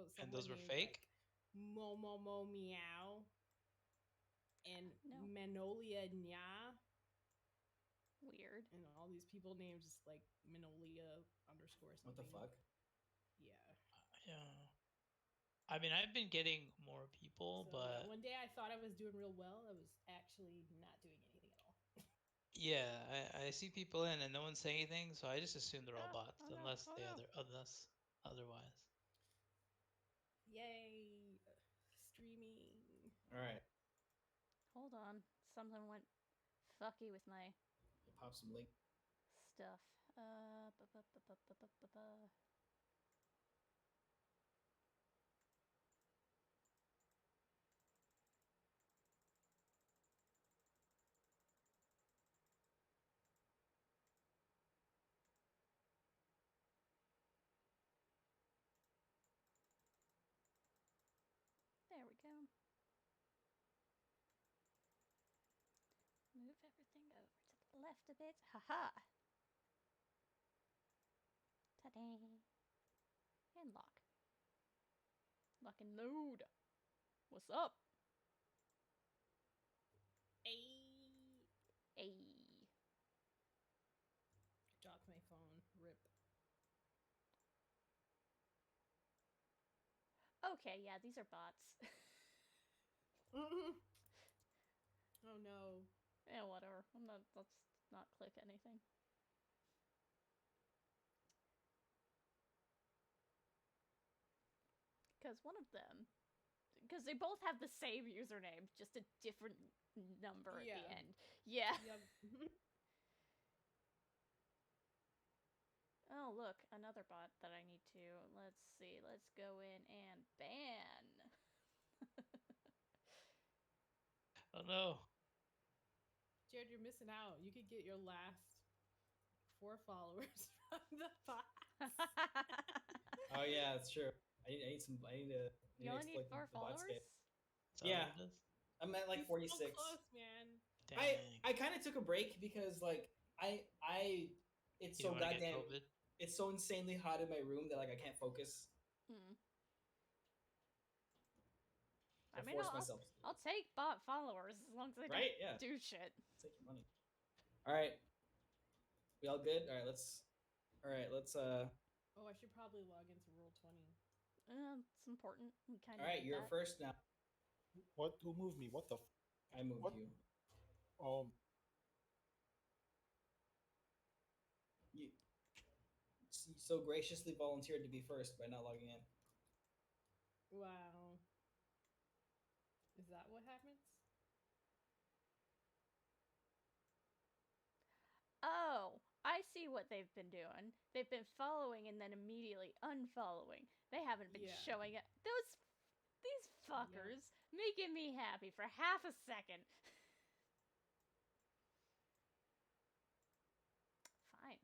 So And someone those were named fake? like Mo Meow and No. Manolia Nya Weird. and all these people named just like Manolia underscore What the something. fuck? Yeah. Yeah. I mean, I've been getting more people, So yeah, but one day I thought I was doing real well. I was actually not doing anything at all. yeah, I see people in and no one's saying anything, so I just assume they're all Oh, bots oh no, unless oh they no. otherwise. Yay! Streaming. All right. Hold on. Something went fucky with my Pop some link. stuff. Ba. There we go. Move everything over to the left a bit. Haha! Ta-da! And lock. Lock and load. What's up? Hey. Ayy. Dropped my phone. Rip. Okay, yeah, these are bots. Oh no. Yeah, whatever. Let's not click anything. Because one of them, because they both have the same username, just a different number at the end. Yeah. Yep. Oh, look, another bot that I need to. Let's see. Let's go in and ban. Oh no. Jared, you're missing out. You could get your last 4 followers from the bots. Oh yeah, that's true. I need some. I need to. You only need exploit 4 the bot scam. followers? Is that Yeah. what it is? I'm at like He's 46. so close, man. Dang. I kind of took a break because like it's You don't so want to get goddamn COVID? it's so insanely hot in my room that like I can't focus. Hmm. I I mean, force myself. I'll take bot followers as long as they Right? don't Yeah. do shit. Take your money. All right. We all good? All right, let's Oh, I should probably log into Roll20. It's important. We kind all of right, need you're that. first now. What? Who moved me? What the? I moved What? you. You so graciously volunteered to be first by not logging in. Wow. Is that what happens? Oh, I see what they've been doing. They've been following and then immediately unfollowing. They haven't been Yeah. showing it. These fuckers making me happy for half a second. Fine.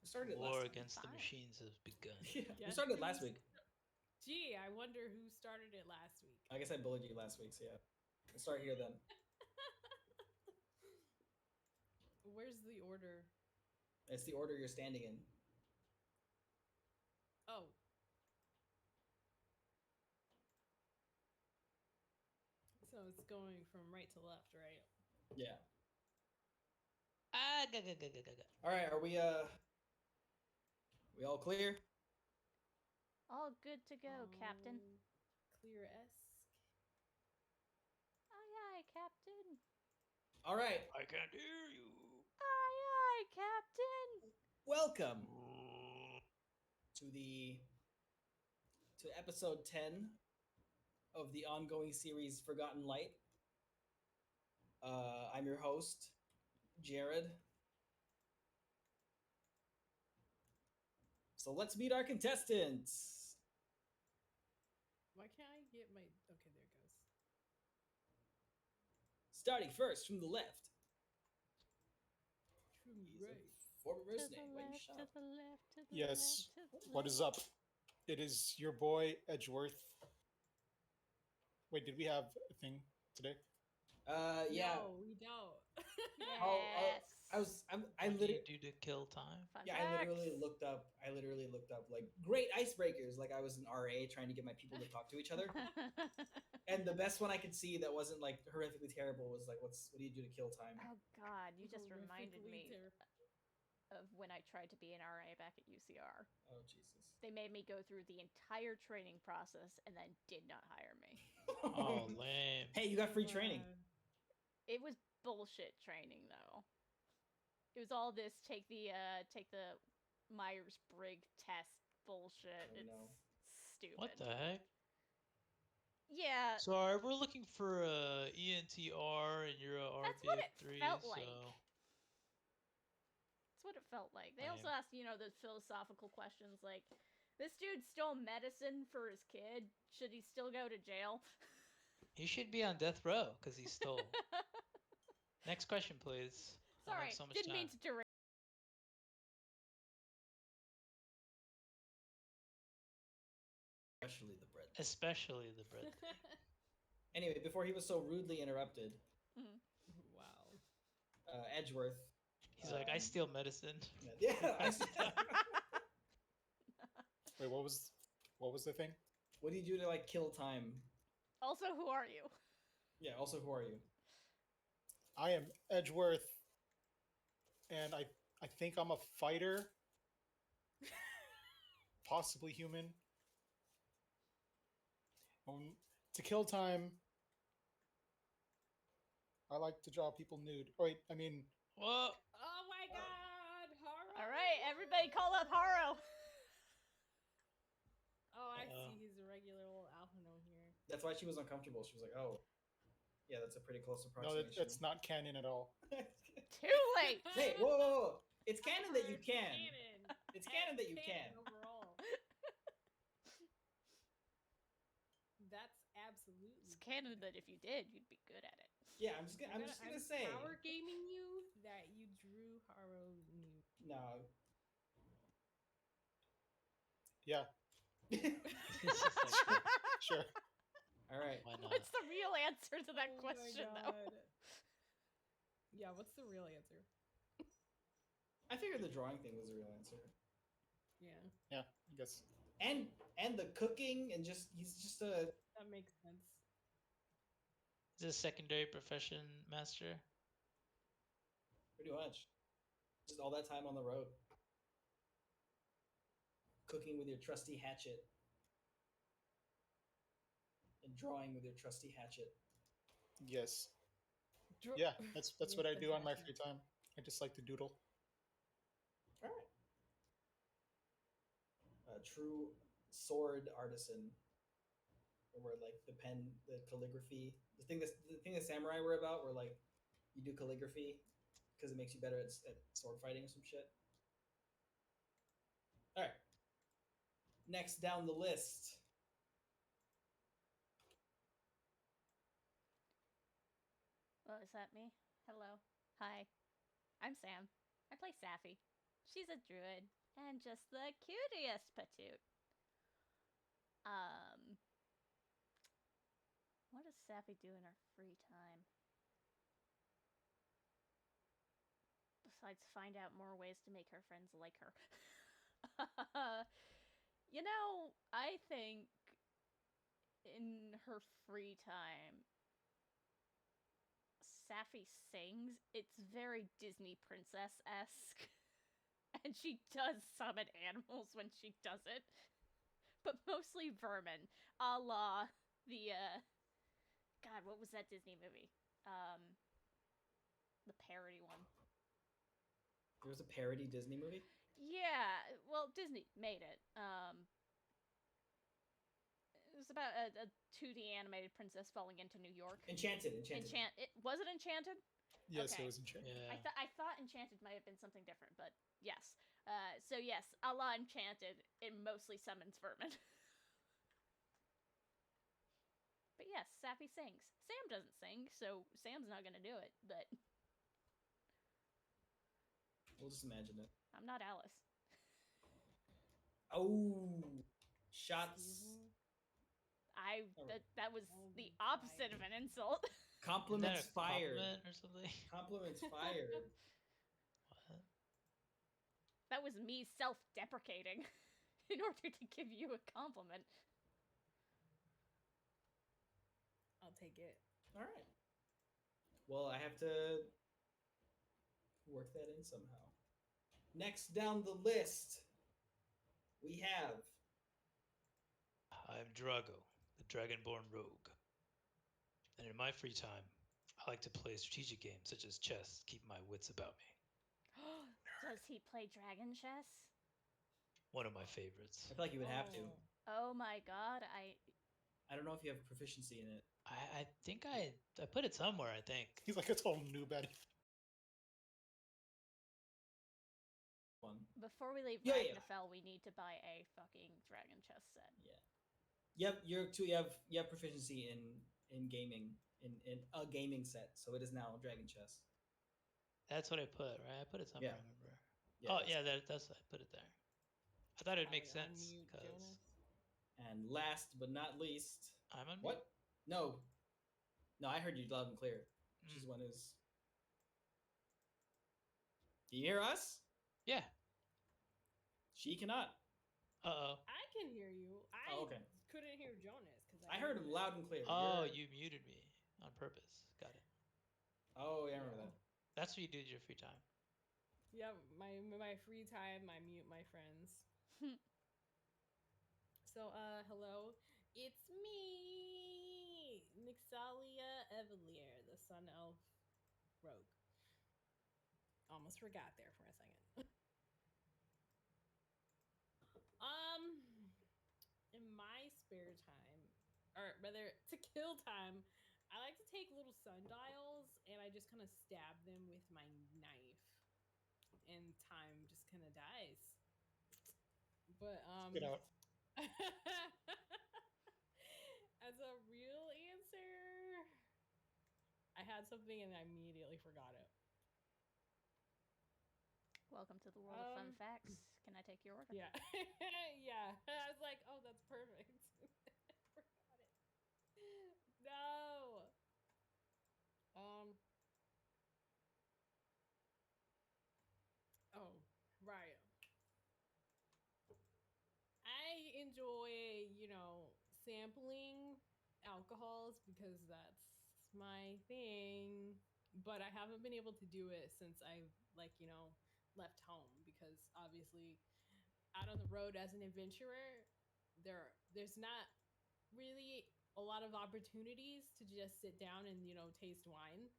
We started War last week. against the Fine. machines has begun. Yeah, we Guess started who's- last week. Gee, I wonder who started it last week. I guess I bullied you last week, so yeah. Let's start here then. Where's the order? It's the order you're standing in. Oh. So it's going from right to left, right? Yeah. Ah, All right, are we all clear? All good to go, Captain. Clear-esque. Aye, aye, Captain. All right. I can't hear you. Aye, aye, Captain. Welcome to episode 10 of the ongoing series Forgotten Light. I'm your host, Jared. So let's meet our contestants. Why can't I get my... Okay, there it goes. Starting first from the left. From He's a right. former To the mercenary. Why you left, shut to up? the left, to the Yes. left, to the What is left. up? It is your boy Edgeworth. Wait, did we have a thing today? Yeah. No, we don't. Yes. I What do you literally do to kill time? Fun yeah, facts. I literally looked up like great icebreakers. Like I was an RA trying to get my people to talk to each other. And the best one I could see that wasn't like horrifically terrible was like, what do you do to kill time? Oh God, you just reminded Horrifically me terrible. of when I tried to be an RA back at UCR. Oh Jesus. They made me go through the entire training process and then did not hire me. Oh, lame. Hey, you got free training. It was bullshit training though. It was all this take the Myers-Briggs test bullshit. Oh, It's no. stupid. What the heck? Yeah, Sorry, we're looking for a ENTR and you're a That's what it RBF3, felt so like. that's what it felt like. They also Lame. asked, those philosophical questions like, this dude stole medicine for his kid. Should he still go to jail? he should be on death row because he stole. Next question, please. I don't Sorry, have so much didn't time. mean to derail. Especially the bread. Especially the bread. Anyway, before he was so rudely interrupted, Wow. Edgeworth. He's like, I steal medicine. Yeah. Wait, what was the thing? What do you do to like kill time? Also, who are you? Yeah. Also, who are you? I am Edgeworth, and I think I'm a fighter, possibly human. To kill time, I like to draw people nude. Oh, wait, I mean, Whoa! Oh my God, horror! All right, everybody, call up Haro. Oh, I Uh-oh. see. He's a regular old alphino here. That's why she was uncomfortable. She was like, "Oh, yeah, that's a pretty close no, approximation." that's not canon at all. Too late. Hey, whoa! It's canon that you It's can. canon. It's canon that you Canon can. overall. That's absolutely. It's canon that if you did, you'd be good at it. Yeah, I'm just gonna say power gaming you that you drew Haro new. no. Yeah, It's just like, sure. All right. why not? What's the real answer to that Oh my question, though? God. Yeah, what's the real answer? I figured the drawing thing was the real answer. Yeah, Yeah, I guess. And the cooking and he's just a that makes sense. Is this a secondary profession master? pretty much just all that time on the road, cooking with your trusty hatchet and drawing with your trusty hatchet. Yes. Dr- Yeah, that's Yes, what I do on my fantastic. free time. I just like to doodle. All right. A true sword artisan, where like the pen, the calligraphy, the thing that samurai were about, where like you do calligraphy because it makes you better at sword fighting or some shit. All right. Next down the list. Oh, is that me? Hello. Hi. I'm Sam. I play Safi. She's a druid and just the cutest patoot. What does Safi do in her free time? Besides find out more ways to make her friends like her. I think in her free time, Safi sings. It's very Disney princess-esque. And she does summon animals when she does it. But mostly vermin. A la the, God, what was that Disney movie? The parody one. There was a parody Disney movie. Yeah, well, Disney made it. It was about a 2D animated princess falling into New York. Enchanted. Was it Enchanted? Yes, Okay. it was enchanted. Yeah. I thought Enchanted might have been something different, but yes. So yes, a la Enchanted, it mostly summons vermin. But yes, Safi sings. Sam doesn't sing, so Sam's not gonna do it, but We'll just imagine it. I'm not Alice. Oh, shots. That was Oh the my opposite of an insult. Isn't that Compliments a fired. compliment or something? Compliments fired. That was me self-deprecating in order to give you a compliment. I'll take it. All right. Well, I have to work that in somehow. Next down the list, we have I'm Drago, the Dragonborn Rogue. And in my free time, I like to play strategic games such as chess to keep my wits about me. Does he play dragon chess? One of my favorites. I feel like you would have to. Oh my god, I don't know if you have proficiency in it. I think I put it somewhere, I think. He's like a total noob at it. One. Before we leave Yeah, Ragnafell, we need to buy a fucking dragon chess set. Yeah. Yep, you have proficiency in gaming in a gaming set, so it is now Dragon Chess. That's what I put, right? I put it somewhere, Yeah. I remember. Yeah, Oh, that's- yeah, that's I put it there. I thought it'd make Probably sense unmute because Jonas. And last but not least, I'm on what? No, I heard you loud and clear. She's one is. Do you hear us? Yeah. She cannot. Uh-oh. I can hear you. I Oh, okay. couldn't hear Jonas because I heard him loud and clear. Oh, You're- you muted me on purpose. Got it. Oh, yeah, I remember that. That's what you do in your free time. Yeah, my free time, I mute my friends. So, hello. It's me, Nixalia Evelier, the Sun Elf Rogue. Almost forgot there for a second. In my spare time, or rather, to kill time, I like to take little sundials and I just kind of stab them with my knife, and time just kind of dies. But Get out. as a real answer, I had something and I immediately forgot it. Welcome to the world of fun facts. Can I take your order? Yeah. Yeah. I was like, oh, that's perfect. Forgot it. No. Oh, right. I enjoy, sampling alcohols because that's my thing. But I haven't been able to do it since I've left home, because obviously out on the road as an adventurer, there's not really a lot of opportunities to just sit down and taste wine.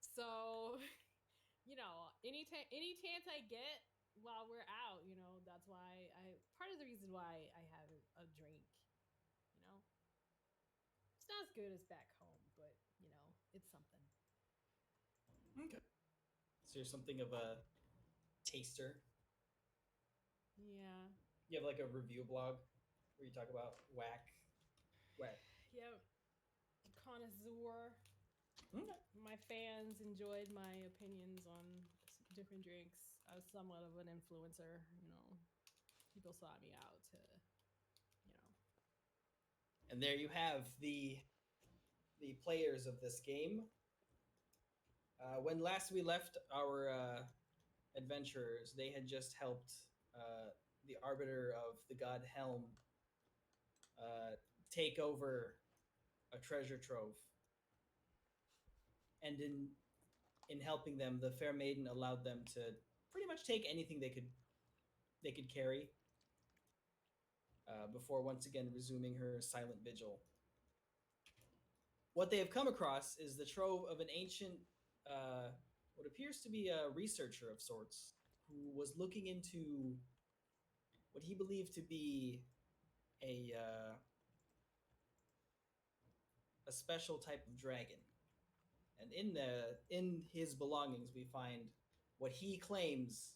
So any chance I get while we're out, that's why I part of the reason why I have a drink. It's not as good as back home, but it's something. Okay. So you're something of a taster. Yeah. You have like a review blog where you talk about whack. Yep. Connoisseur. Okay. My fans enjoyed my opinions on different drinks. I was somewhat of an influencer, People sought me out to, And there you have the players of this game. When last we left our adventurers, they had just helped the arbiter of the god Helm take over a treasure trove. And in helping them, the fair maiden allowed them to pretty much take anything they could carry before once again resuming her silent vigil. What they have come across is the trove of an ancient, what appears to be a researcher of sorts, who was looking into what he believed to be a special type of dragon. And in his belongings, we find what he claims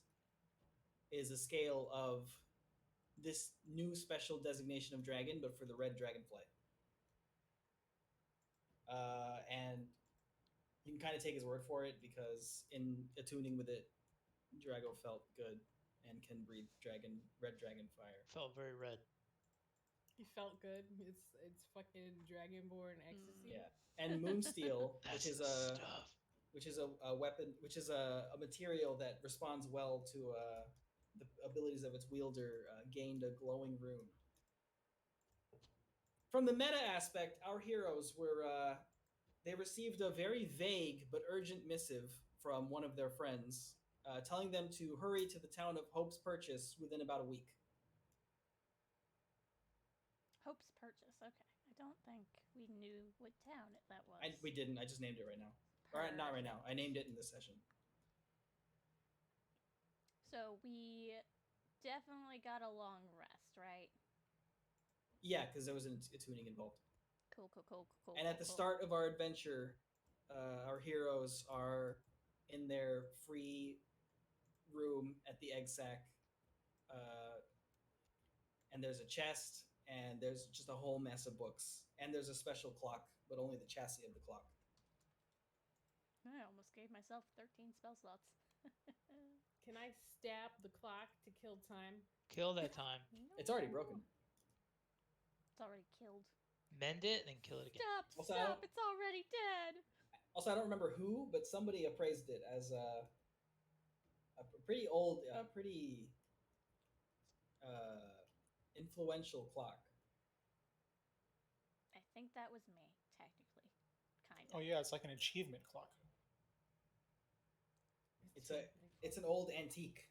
is a scale of this new special designation of dragon, but for the red dragonfly. And you can kind of take his word for it, because in attuning with it, Drago felt good and can breathe red dragon fire. Felt very red. You felt good. It's fucking dragonborn ecstasy. Yeah, and moonsteel, That's which is the stuff. a weapon, which is a material that responds well to the abilities of its wielder gained a glowing rune. From the meta aspect, our heroes were they received a very vague but urgent missive from one of their friends, telling them to hurry to the town of Hope's Purchase within about a week. Hope's Purchase. Okay. I don't think we knew what town that was. We didn't. I just named it right now. Or not right now. I named it in this session. So we definitely got a long rest, right? Yeah, because there was a tuning involved. Cool. And at the start of our adventure, our heroes are in their free room at the egg sack, and there's a chest, and there's just a whole mess of books, and there's a special clock, but only the chassis of the clock. I almost gave myself 13 spell slots. Can I stab the clock to kill time? Kill that time. It's already broken. It's already killed. Mend it and kill it again. Stop! It's already dead. Also, I don't remember who, but somebody appraised it as a pretty old, pretty influential clock. I think that was me, technically. Kind of. Oh yeah, it's like an achievement clock. It's an old antique.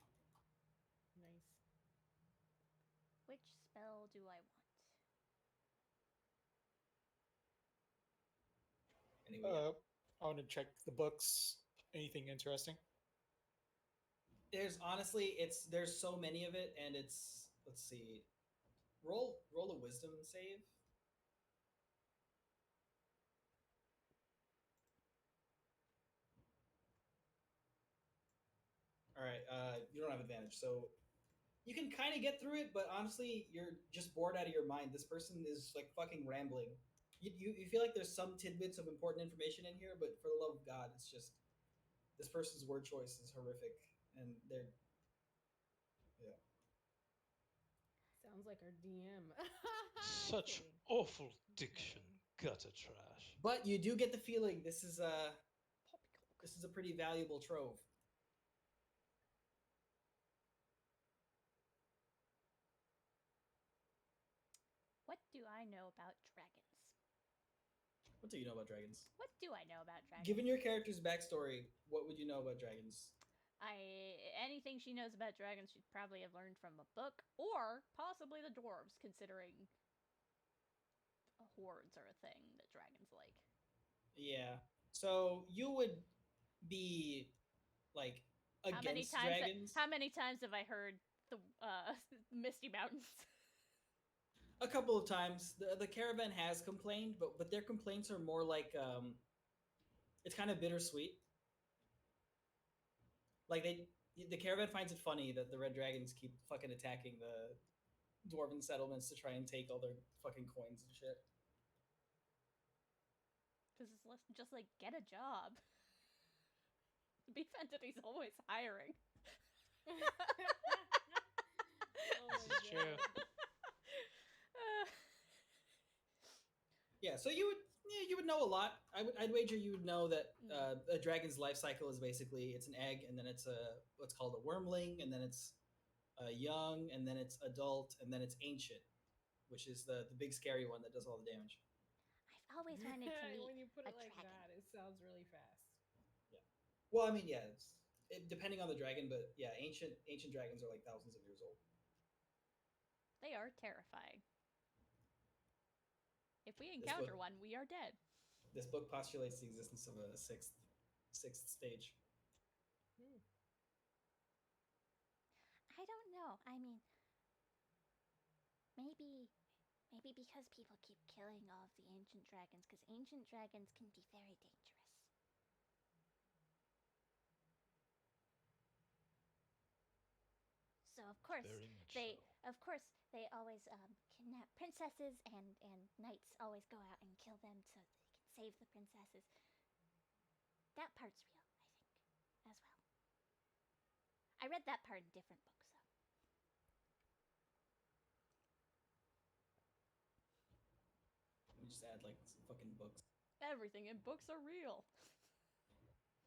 Nice. Which spell do I want? Anyway, I want to check the books. Anything interesting? there's honestly, there's so many of it, and it's, let's see, roll a wisdom save. All right, you don't have advantage, so you can kind of get through it, but honestly, you're just bored out of your mind. This person is like fucking rambling. You feel like there's some tidbits of important information in here, but for the love of God, it's just this person's word choice is horrific, and they're Sounds like our DM. Such Kidding. awful diction. Gutter trash. But you do get the feeling this is a Poppycock. pretty valuable trove. What do I know about dragons? What do you know about dragons? What do I know about dragons? Given your character's backstory, what would you know about dragons? Anything she knows about dragons, she'd probably have learned from a book, or possibly the dwarves, considering hordes are a thing that dragons like. Yeah. So you would be like against dragons. How many times have I heard the Misty Mountains? A couple of times. The caravan has complained, but their complaints are more like it's kind of bittersweet. Like the caravan finds it funny that the red dragons keep fucking attacking the dwarven settlements to try and take all their fucking coins and shit. Because it's just like, get a job. The beef entity's always hiring. Oh my This is true. Yeah, so you would know a lot. I'd wager you would know that a dragon's life cycle is basically it's an egg, and then it's what's called a wormling, and then it's young, and then it's adult, and then it's ancient, which is the big scary one that does all the damage. I've always wanted to meet When you put a it like dragon. that, it sounds really fast. Yeah. Well, I mean, yeah, depending on the dragon, but yeah, ancient dragons are like thousands of years old. They are terrifying. If we encounter one, we are dead. This book postulates the existence of a sixth stage. I don't know. I mean, maybe because people keep killing all of the ancient dragons, because ancient dragons can be very dangerous. So of course they always kidnap princesses, and knights always go out and kill them so they can save the princesses. That part's real, I think, as well. I read that part in different books, though. Let me just add like some fucking books. Everything in books are real.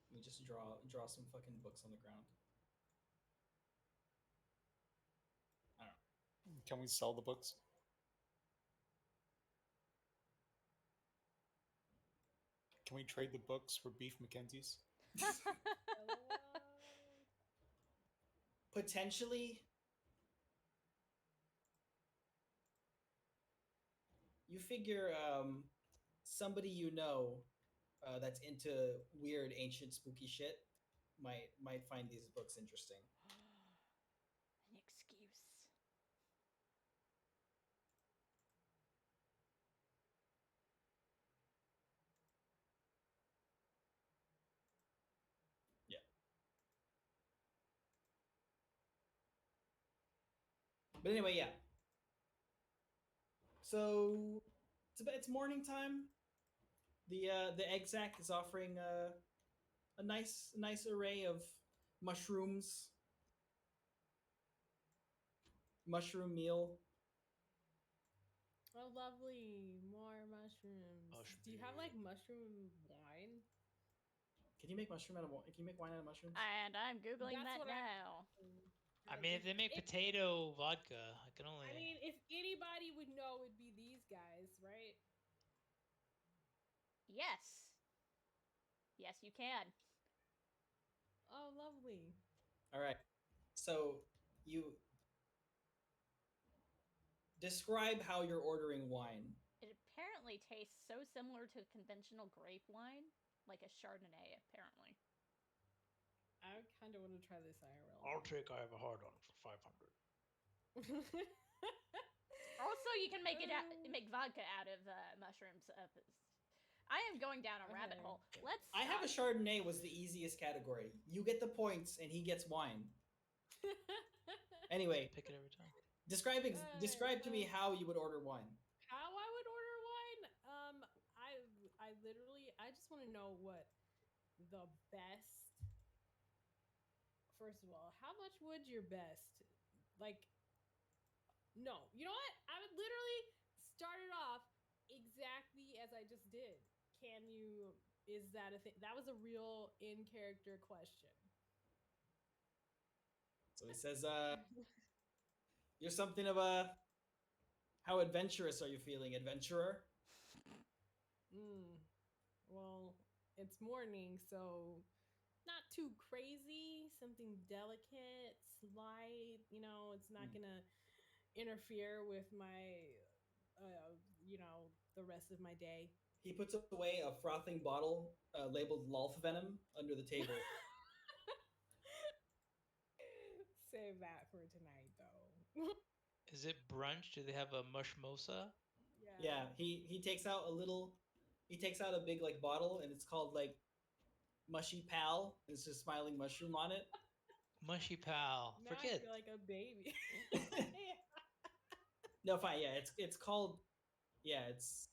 Let me just draw some fucking books on the ground. Can we sell the books? Can we trade the books for beef Mackenzies? Potentially, you figure somebody you know that's into weird, ancient, spooky shit might find these books interesting. An excuse. Yeah. But anyway, yeah. So it's morning time. The egg sack is offering a nice array of mushrooms, mushroom meal. Oh, lovely. More mushrooms. Do you have like mushroom wine? Can you make mushroom out of Can you make wine out of mushrooms? And I'm googling That's that what now. I mean, if they make potato vodka, I can only. I mean, if anybody would know, it'd be these guys, right? Yes. Yes, you can. Oh, lovely. All right. So you describe how you're ordering wine. It apparently tastes so similar to conventional grape wine, like a Chardonnay, apparently. I kind of want to try this IRL. I'll take I have a hard on for 500. Also, you can make vodka out of mushrooms. I am going down a rabbit hole. Let's. I have a Chardonnay was the easiest category. You get the points and he gets wine. Anyway, Pick it every time. Describe to me how you would order wine. How I would order wine? I literally I just want to know what the best. First of all, how much would your best like? No, you know what? I would literally start it off exactly as I just did. Can you? Is that a thing? That was a real in character question. So he says, "You're something of a. How adventurous are you feeling, adventurer?" Well, it's morning, so not too crazy. Something delicate, slight. You know, it's not gonna interfere with my, the rest of my day. He puts away a frothing bottle labeled Lolth Venom under the table. Save that for tonight, though. Is it brunch? Do they have a mushmosa? Yeah, he takes out a big like bottle and it's called like Mushy Pal. It's just smiling mushroom on it. Mushy pal. Now Forget. I feel like a baby. No, fine. Yeah, it's called. Yeah, it's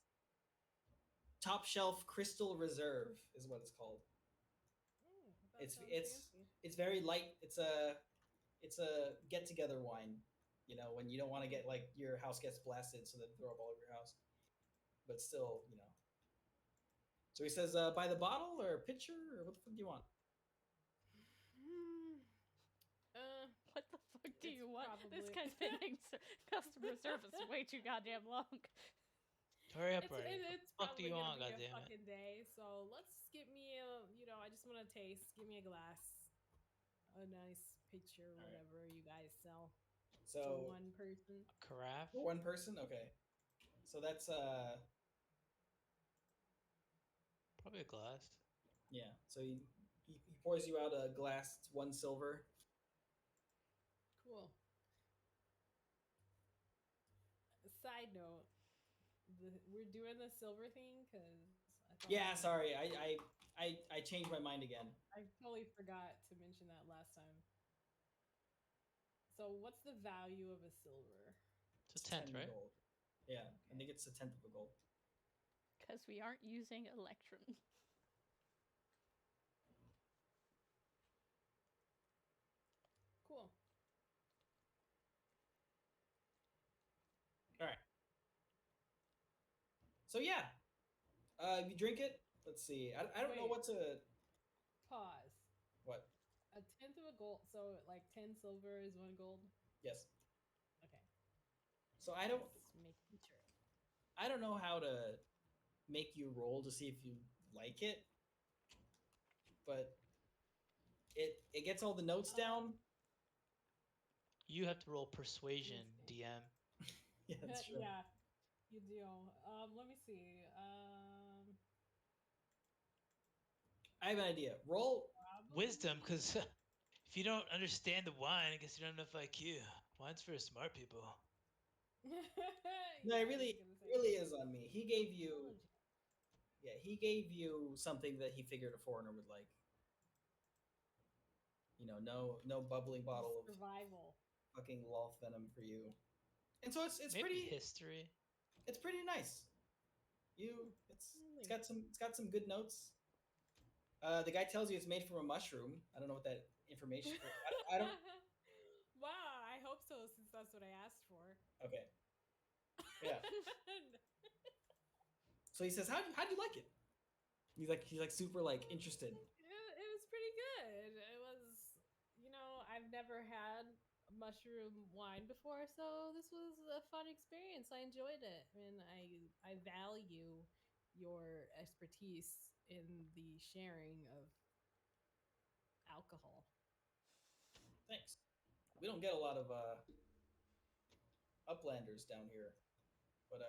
Top Shelf Crystal Reserve is what it's called. It's very light. It's a get together wine. You know, when you don't want to get like your house gets blasted, so they throw up all over your house. But still, you know. So he says, buy the bottle or a pitcher or what the fuck do you want? What the fuck do you want? This guy's been in customer service way too goddamn long. Hurry up, It's what do probably you gonna want, be a goddammit? fucking day. So let's get me I just want to taste. Give me a glass, a nice picture, All right. whatever you guys sell. So for one person. A carafe? For one person, okay. So that's Probably a glass. yeah. So he pours you out a glass. It's 1 silver. Cool. Side note, we're doing the silver thing because Yeah, sorry, I changed my mind again. I totally forgot to mention that last time. So, what's the value of a silver? It's a tenth, 10 right? gold. Yeah, I think it's a tenth of a gold. Because we aren't using Electrum. Cool. All right. So yeah, you drink it. Let's see. I don't know Wait. what to. Pause. What? A tenth of a gold. So, like 10 silver is 1 gold. Yes. Okay. So I don't Just making sure. I don't know how to make you roll to see if you like it, but it gets all the notes down. You have to roll persuasion, DM. Yeah, that's true. Yeah, you do. Let me see. I have an idea. Roll. Wisdom, because if you don't understand the wine, I guess you don't have enough IQ. Wine's for smart people. No, Yeah, it really, really is on me. He gave you, yeah, he gave you something that he figured a foreigner would like. No bubbling bottle of survival. fucking Loth venom for you. And so it's Maybe pretty history. it's pretty nice. It's got some good notes. The guy tells you it's made from a mushroom. I don't know what that information. I don't. Wow, I hope so, since that's what I asked for. Okay. Yeah. So he says, how'd you like it? He's like super like interested. It was pretty good. It was, I've never had mushroom wine before, so this was a fun experience. I enjoyed it, and I value your expertise in the sharing of alcohol. Thanks. We don't get a lot of uplanders down here, but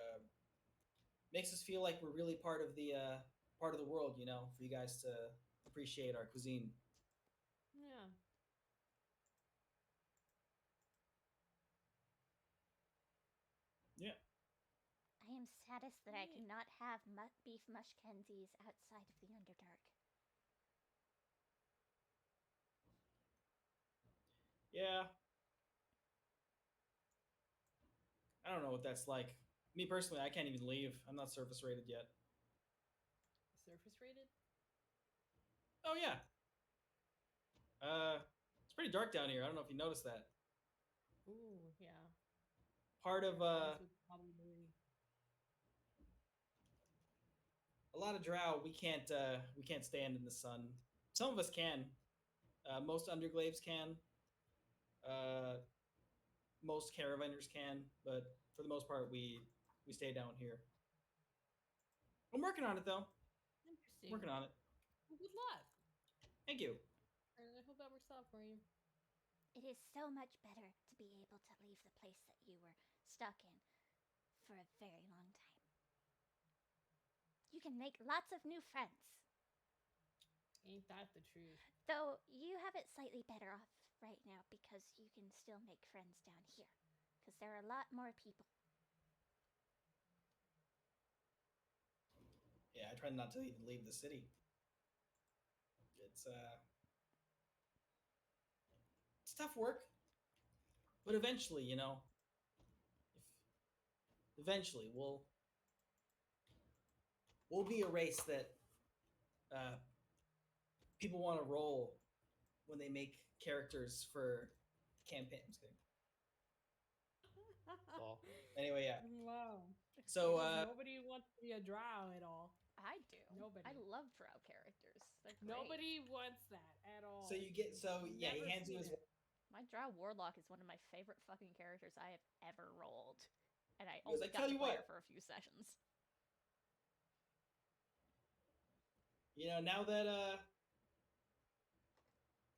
makes us feel like we're really part of the world. For you guys to appreciate our cuisine. Yeah. Yeah. I am saddest that I Yeah. cannot have beef mushkenzies outside of the Underdark. Yeah. I don't know what that's like. Me personally, I can't even leave. I'm not surface rated yet. Surface rated? Oh yeah. It's pretty dark down here. I don't know if you noticed that. Ooh, yeah. Part of Eyes would probably. a lot of drow, we can't stand in the sun. Some of us can. Most underglaives can. Uh, most caravanners can, but for the most part, we stay down here. I'm working on it though. Interesting. Working on it. Well, good luck. Thank you. And I hope that works out for you. It is so much better to be able to leave the place that you were stuck in for a very long time. You can make lots of new friends. Ain't that the truth? Though you have it slightly better off right now because you can still make friends down here. Because there are a lot more people. Yeah, I try not to even leave the city. It's tough work, but eventually, if eventually we'll be a race that people want to roll when they make characters for campaigns. Well, Anyway, yeah. Wow. So Because nobody wants to be a drow at all. I do. Nobody. I love drow characters. They're great. Nobody wants that at all. so you get yeah, he Never hands you seen his it. My drow warlock is one of my favorite fucking characters I have ever rolled. And I He goes, only "I got tell to you play her what." for a few sessions.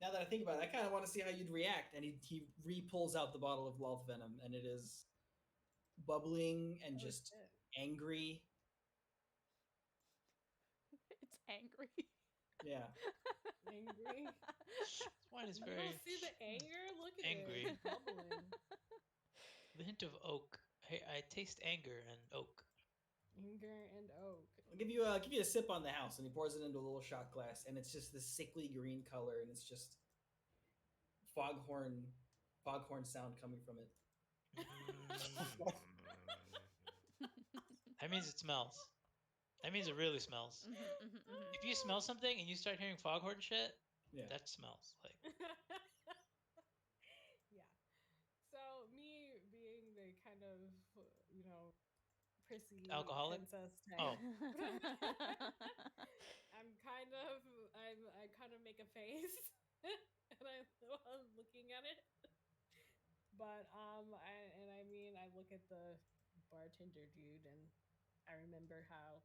Now that I think about it, I kind of want to see how you'd react. And he re-pulls out the bottle of Loth venom, and it is bubbling and just shit. angry. It's angry. Yeah. Angry. this wine is You very don't see the anger? Look at angry. it. It's bubbling. The hint of oak. Hey, I taste anger and oak. Anger and oak. I'll give you a sip on the house, and he pours it into a little shot glass, and it's just this sickly green color, and it's just foghorn sound coming from it. That means it smells. That means it really smells. If you smell something and you start hearing foghorn shit, Yeah. that smells like. Yeah. So me being the kind of prissy Alcoholic? princess type. Oh. I kind of make a face and I'm looking at it. But I mean, I look at the bartender dude, and I remember how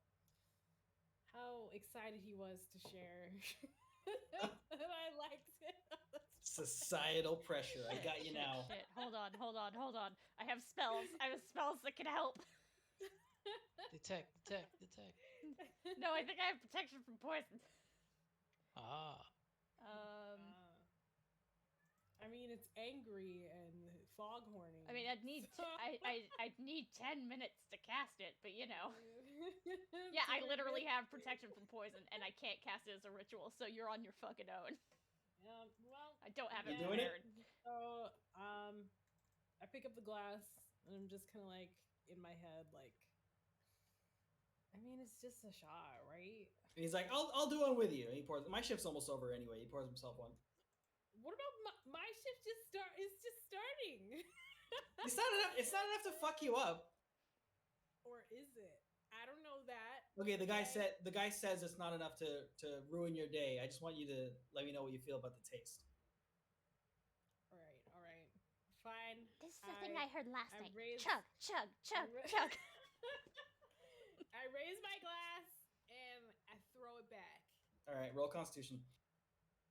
excited he was to share. And I liked it. Societal pressure. I Shit, got you shit, now. Shit. Hold on. I have spells. I have spells that can help. Detect. No, I think I have protection from poison. Ah. I mean, it's angry and foghorning. I mean, I'd need 10 minutes to cast it, but you know. Yeah, I literally have protection from poison, and I can't cast it as a ritual, so you're on your fucking own. Well, I don't have it You doing it? prepared. So, I pick up the glass, and I'm just kind of like in my head, like, I mean, it's just a shot, right? And he's like, I'll do one with you. And he pours. My shift's almost over anyway. He pours himself one. What about my shift? It's just starting, It's not enough. It's not enough to fuck you up. or is it? I don't know that. Okay, the guy Okay? says it's not enough to ruin your day. I just want you to let me know what you feel about the taste. All right, fine. This is the thing I heard last I night. raised- Chug. I raise my glass and I throw it back. All right, roll Constitution.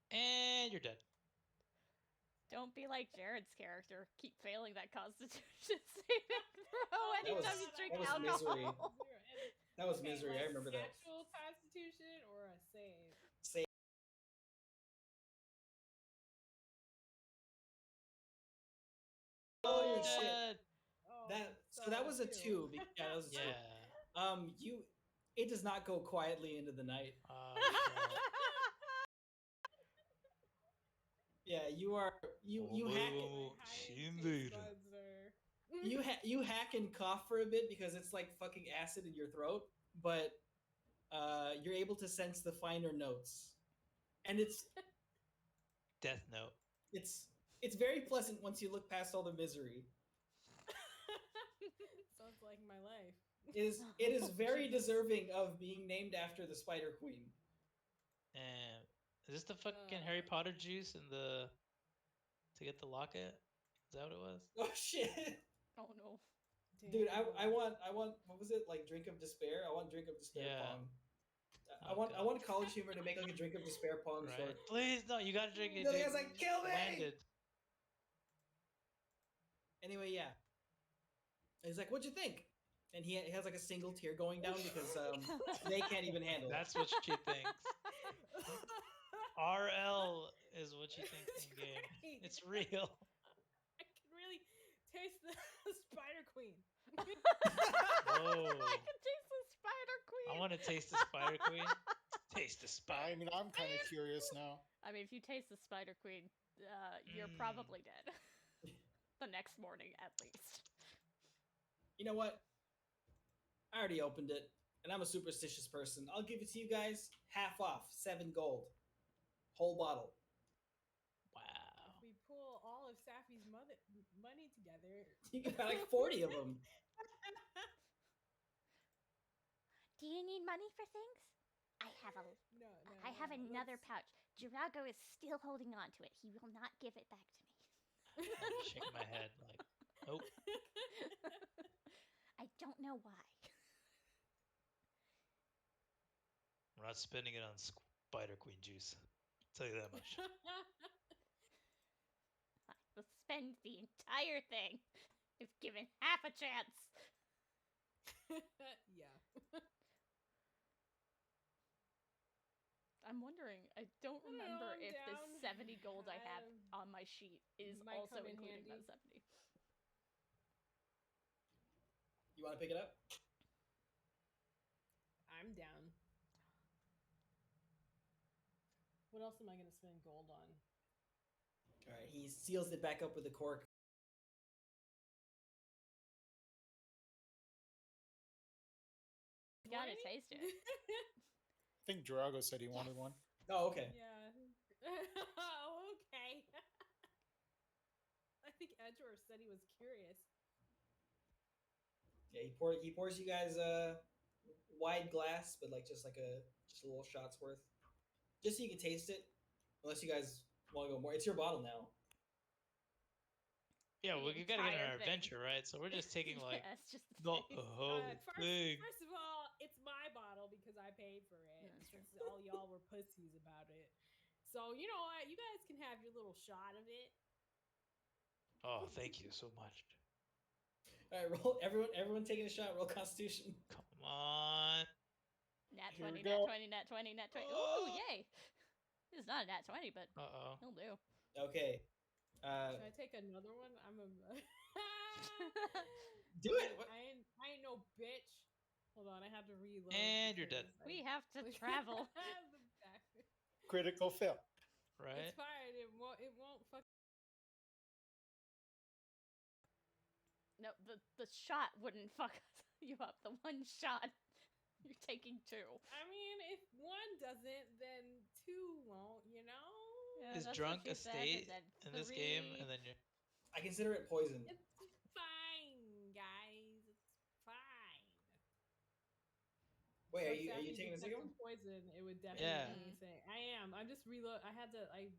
And you're dead. Don't be like Jared's character. Keep failing that Constitution saving throw anytime was- you drink that was alcohol. misery. That was misery. Like I remember that. actual Constitution or a save? Say. Oh shit. Dead. Oh, So that was a 2. Yeah, that was a 2. Yeah. It does not go quietly into the night. Shit. Yeah, you hack Oh, My team taste leader. buds are- you hack and cough for a bit because it's like fucking acid in your throat, but you're able to sense the finer notes, and it's Death Note. very pleasant once you look past all the misery. Sounds like my life. It is very deserving of being named after the Spider Queen. And is this the fucking Harry Potter juice and to get the locket? Is that what it was? Oh shit, Oh no. dude! Damn. I want what was it, like Drink of Despair? I want Drink of Despair Yeah. Pong. I Oh, want God. College Humor to make like a Drink of Despair Pong store. Right. Please, no, you gotta drink it. The dude. guy's like, kill me! Landed. Anyway, yeah. And he's like, "What'd you think?" And he has like a single tear going down because they can't even handle it. That's what she thinks. RL is what she thinks It's in game. great. It's real. I can really taste the Spider Queen. Whoa. I can taste the Spider Queen. I want to taste the Spider Queen. Taste the I spider. mean, I'm kind of curious now. I mean, if you taste the Spider Queen, you're probably dead. The next morning, at least. You know what? I already opened it, and I'm a superstitious person. I'll give it to you guys half off, 7 gold, whole bottle. Wow. If we pull all of Safi's money together. You can buy like 40 of them. Do you need money for things? I have another let's- pouch. Jirago is still holding on to it. He will not give it back to me. I'm shaking my head like, nope. I don't know why. We're not spending it on Spider Queen juice. I'll tell you that much. I will spend the entire thing if given half a chance. Yeah. I'm wondering, I don't remember I'm if the down. 70 gold I have on my sheet is Might also come in including handy. that 70. You want to pick it up? I'm down. What else am I going to spend gold on? All right, he seals it back up with a cork. You gotta Wine? taste it. I think Drago said he wanted one. Oh, okay. Yeah. Okay. I think Edgeworth said he was curious. Yeah, he pours you guys a wide glass, but like just a little shot's worth, just so you can taste it. Unless you guys want to go more, it's your bottle now. Yeah, well, The you gotta get on entire our thing. adventure, right? So we're just taking like Yeah, it's just the the face. whole thing. First of all, it's my bottle because I paid for it. Yeah, that's true. Since all y'all were pussies about it. So you know what? You guys can have your little shot of it. Oh, thank you so much. All right, roll. Everyone taking a shot. Roll Constitution. Come on. Nat Here 20, we nat go. 20, nat 20, nat 20. Ooh, Oh. yay! It's not a nat 20, but Uh-oh. he'll do. Okay. Should I take another one? I'm a. Do it. What? I ain't no bitch. Hold on, I have to reload. And you're dead. because We I have to clicked travel. the back. Critical fail. Right? It's fine. It won't. It won't fuck. No, the shot wouldn't fuck you up. The one shot. You're taking 2. I mean, if one doesn't, then 2 won't. You know. Yeah, Is that's drunk what she a said, state and then in this game? 3. And then you're I consider it poison. It's fine, guys. It's fine. Wait, So are if you Sappy taking the second detected one? poison, it would Yeah. definitely say I am. I'm just reload. I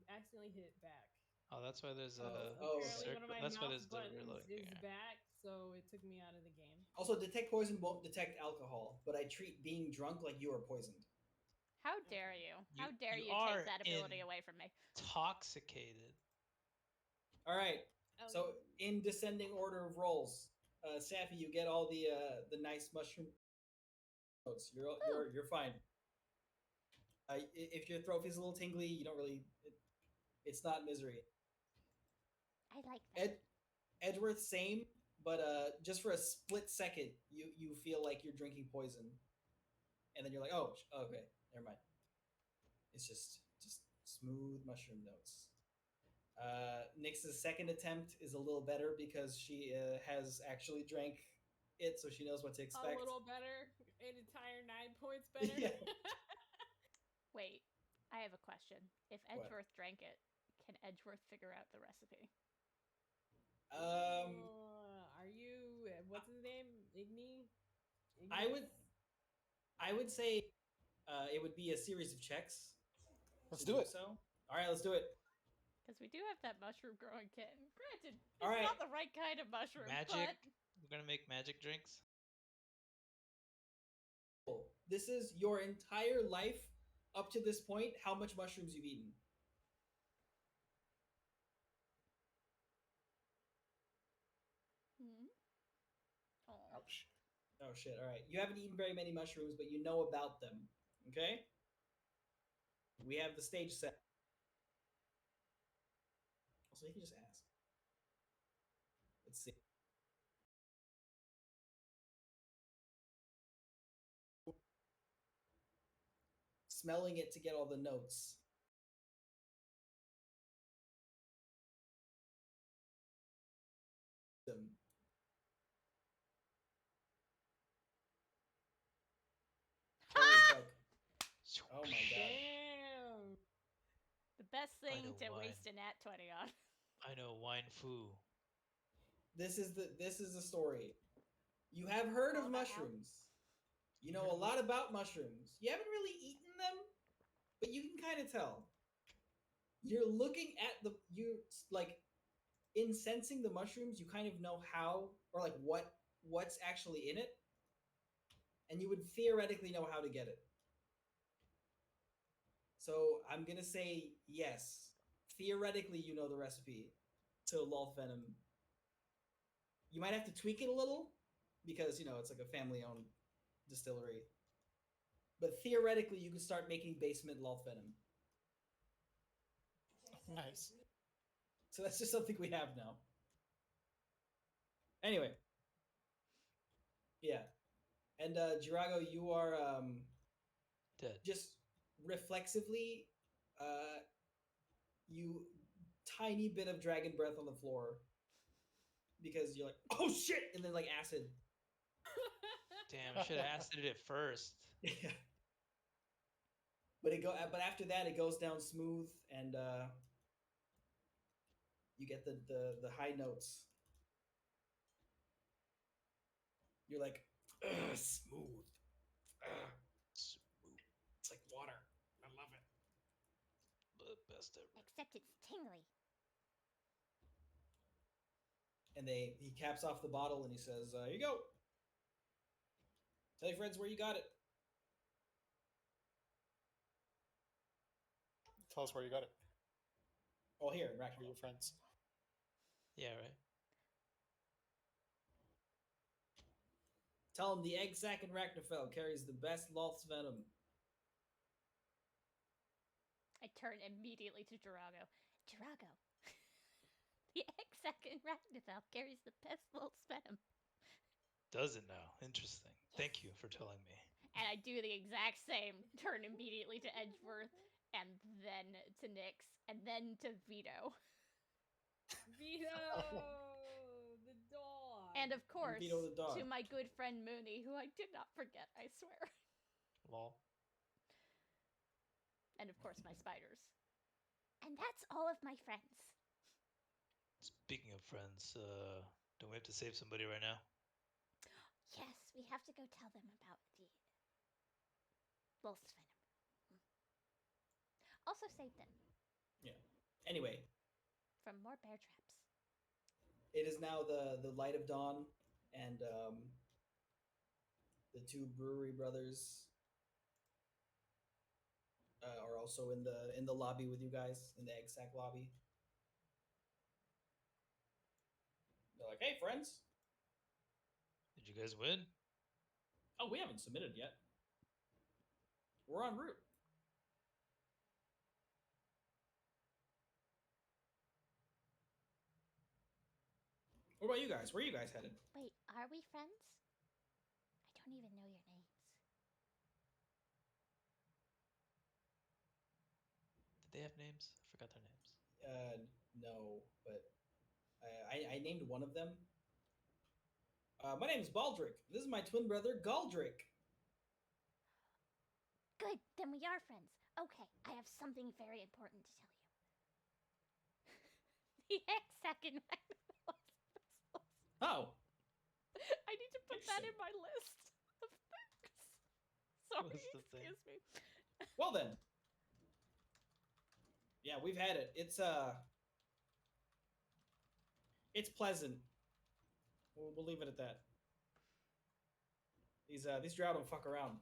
accidentally hit back. oh, that's why there's Oh, a Apparently, okay. one of my That's why mouse there's the buttons reload. is Yeah. back, so it took me out of the game. Also, detect poison won't detect alcohol, but I treat being drunk like you are poisoned. How dare Okay. you? How dare you you are take that ability in- away from me? Intoxicated. All right. Oh. So in descending order of rolls, Safi, you get all the nice mushroom notes. You're fine. If your throat feels a little tingly, you don't really. It's not misery. I like that. Edgeworth, same, but just for a split second, you feel like you're drinking poison, and then you're like, oh, okay, never mind. It's just smooth mushroom notes. Nyx's second attempt is a little better because she has actually drank it, so she knows what to A expect. little better. An entire 9 points better. Yeah. Wait, I have a question. If What? Edgeworth drank it, can Edgeworth figure out the recipe? Are you? What's his name? Igni. I would say it would be a series of checks. Let's to do it. So, all right, let's do it. Because we do have that mushroom growing kitten. Granted, it's All right. not the right kind of mushroom, Magic. but We're gonna make magic drinks. This is your entire life up to this point. How much mushrooms you've eaten? Oh. Ouch. Oh shit! All right, you haven't eaten very many mushrooms, but you know about them. Okay. We have the stage set. Also, you can just ask. Let's see. Smelling it to get all the notes. Holy fuck. Oh my god. Damn. The best I thing know to wine. waste a nat 20 on. I know wine foo. This is the story. You have heard All of about mushrooms. You know a lot about mushrooms. You haven't really eaten them, but you can kind of tell. You're looking at you like in sensing the mushrooms, you kind of know how or like what's actually in it, and you would theoretically know how to get it. So I'm gonna say yes. Theoretically, you know the recipe to Lolth Venom. You might have to tweak it a little because it's like a family-owned distillery. But theoretically, you could start making basement Lolth Venom. Nice. So that's just something we have now. Anyway. Yeah. And Jirago, you are Dead. just reflexively you tiny bit of dragon breath on the floor because you're like, oh shit, and then like acid. Damn, I should have acided it first. Yeah. But after that it goes down smooth and you get the high notes. You're like, smooth. Ugh. Smooth. It's like water. I love it. The best ever. Except it's tingly. And he caps off the bottle and he says, "Here you go. Tell your friends where you got it." Tell us where you got it. Oh, here in Who are your Ragnarok. friends? Yeah, right. Tell him the egg sac in Ragnarfell carries the best Loth's venom. I turn immediately to Jirago. Jirago, the egg-sack in Ragnarfell carries the best little venom. Does it now? Interesting. Thank you for telling me. And I do the exact same. Turn immediately to Edgeworth, and then to Nyx, and then to Vito. Vito, the dog. And of course, Vito the dog. to my good friend Mooney, who I did not forget, I swear. Lol. And of course, my spiders. And that's all of my friends. Speaking of friends, don't we have to save somebody right now? Yes, we have to go tell them about the Wolf's venom. Also save them Yeah. Anyway, from more bear traps. it is now the light of dawn, and the two brewery brothers are also in the lobby with you guys, in the egg sack lobby. They're like, "Hey, friends. Did you guys win? Oh, we haven't submitted yet. We're en route." What about you guys? Where are you guys headed? Wait, are we friends? I don't even know your names. Did they have names? I forgot their names. No, but I named one of them. My name's Baldric. This is my twin brother, Galdric. Good, then we are friends. Okay, I have something very important to tell you. The egg-sack in Ragnarfell. Oh, I need to put that in my list of things. Sorry, List of things. excuse me. well then. Yeah, we've had it. It's pleasant. We'll leave it at that. These drow don't fuck around.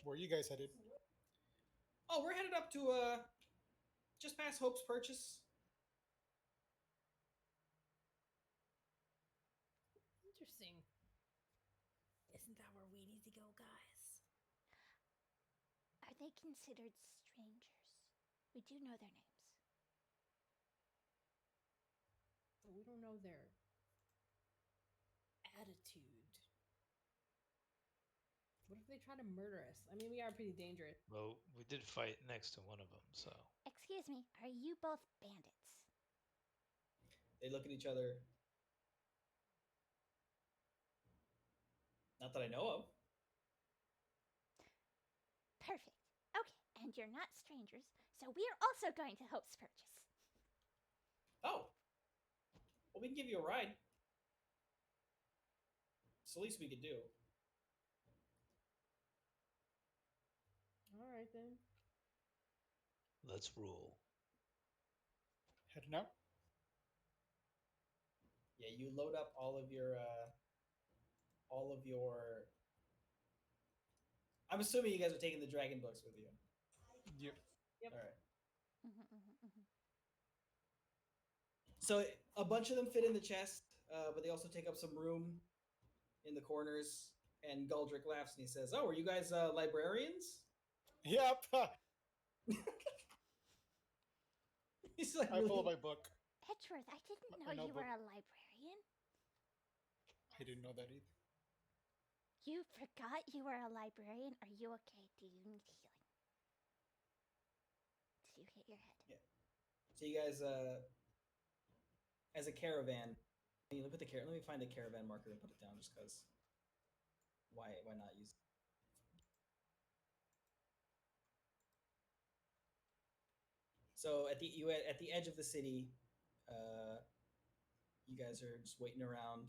Where are you guys headed? Oh, we're headed up to just past Hope's Purchase. Interesting. Isn't that where we need to go, guys? Are they considered strangers? We do know their names. But we don't know their attitude. What if they try to murder us? I mean, we are pretty dangerous. Well, we did fight next to one of them, so. Excuse me, are you both bandits? They look at each other. Not that I know of. Perfect. Okay, and you're not strangers, so we are also going to Hope's Purchase. Oh. Well, we can give you a ride. It's the least we could do. All right then. Let's roll. Heading out? Yeah, you load up all of your. I'm assuming you guys are taking the dragon books with you. Yep. Yep. All right. Mm-hmm. So a bunch of them fit in the chest, but they also take up some room in the corners. And Galdric laughs and he says, "Oh, are you guys librarians?" Yep. He's like, I pull up my book. Edgeworth, I didn't know My you were notebook. a librarian. I didn't know that either. You forgot you were a librarian? Are you okay? Do you need healing? Did you hit your head? So you guys, as a caravan, let me find the caravan marker and put it down, just because. Why not use? So at the edge of the city, you guys are just waiting around,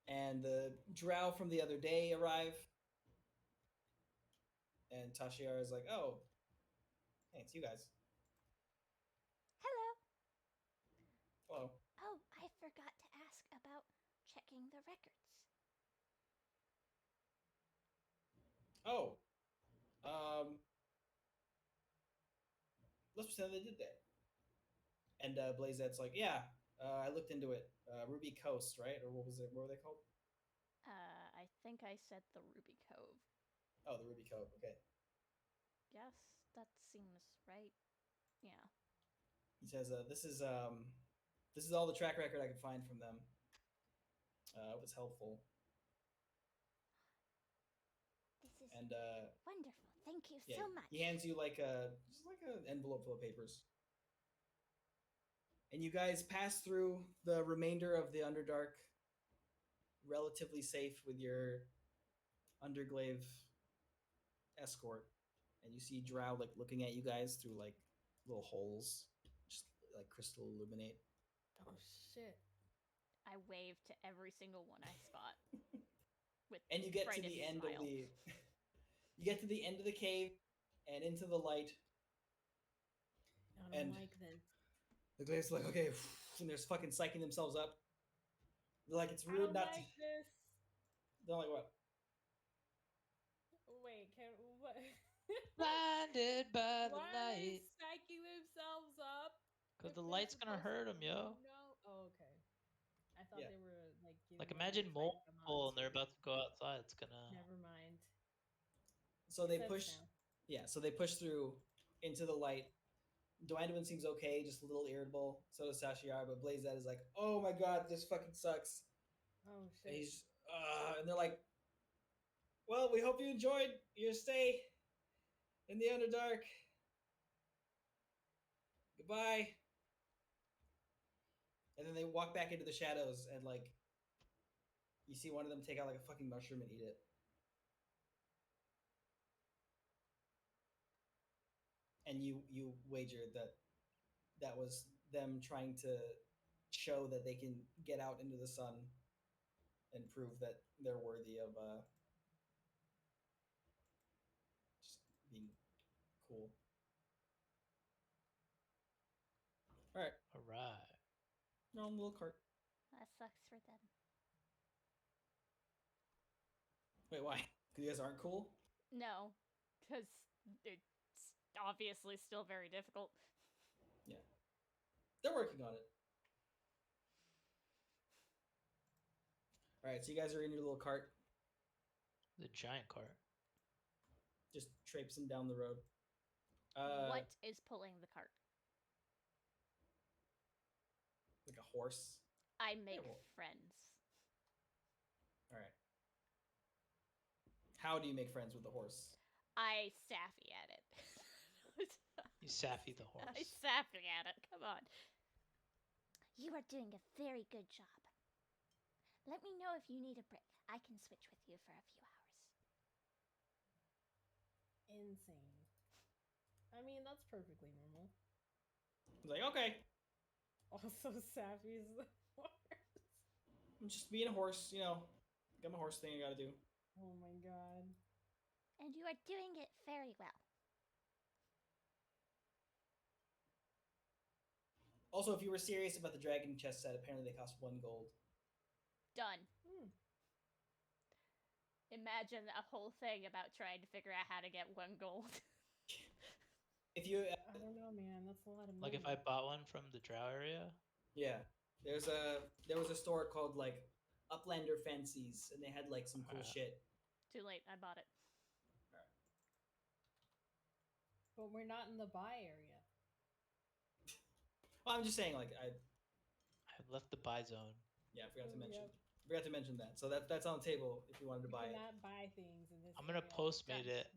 and the drow from the other day arrive. And Tashiara is like, "Oh, hey, it's you guys. Hello. Hello." Oh, I forgot to ask about checking the records. Oh, let's pretend they did that. And Blazette's like, "Yeah, I looked into it. Ruby Coast, right? Or what was it? What were they called? I think I said the Ruby Cove. Oh, the Ruby Cove. Okay." Yes, that seems right. Yeah. He says, this is all the track record I could find from them. It was helpful." This is And wonderful. Thank you yeah, so much. he hands you like an envelope full of papers. And you guys pass through the remainder of the Underdark relatively safe with your Underglaive escort. And you see Drow like looking at you guys through like little holes, just like crystal illuminate. Oh shit. I wave to every single one I spot. With And you get to brightest the end smile. of the you get to the end of the cave and into the light. I don't And like this. the Glaive's like, okay, and they're fucking psyching themselves up. They're like, it's I rude don't not like to. this. They're like, what? Wait, can what? Blinded by the Why are they light. psyching themselves up? Because If the they're light's gonna supposed hurt to them, yo. know. Oh, okay. I thought Yeah. they were like Like, getting ready imagine to fight the multiple and they're monsters. about to go outside. It's gonna. Never mind. So It they says push. now. Yeah, so they push through into the light. Dwayne seems okay, just a little irritable. So does Sashiara, but Blazette is like, oh my god, this fucking sucks. Oh And shit. he's, and they're like, well, we hope you enjoyed your stay in the Underdark. Goodbye. And then they walk back into the shadows, and like, you see one of them take out like a fucking mushroom and eat it. And you wager that that was them trying to show that they can get out into the sun and prove that they're worthy of just being cool. All right, Alright. no little cart. That sucks for them. Wait, why? Because you guys aren't cool? No, because it's obviously still very difficult. Yeah, they're working on it. All right, so you guys are in your little cart, The giant cart. just traipsing down the road. What is pulling the cart? Like a horse. I make well. friends. All right. How do you make friends with the horse? I sappy at it. You Sappy the I horse. sappy at it. Come on. You are doing a very good job. Let me know if you need a break. I can switch with you for a few hours. Insane. I mean, that's perfectly normal. He's like, okay, Also, Sappy's the worst. I'm just being a horse, you know. Got my horse thing I gotta do. Oh my god. And you are doing it very well. Also, if you were serious about the dragon chest set, apparently they cost 1 gold. Done. Hmm. Imagine a whole thing about trying to figure out how to get 1 gold. If you, I don't know, man. That's a lot of money. Like if I bought one from the Drow area. yeah, there was a store called like Uplander Fancies, and they had like some cool shit. Too late. I bought it. But we're not in the buy area. Well, I'm just saying, like I left the buy zone. yeah, I forgot to Oh, mention. yep. Forgot to mention that. So that's on the table if you wanted to You buy it. cannot buy things in this I'm gonna area. Postmate it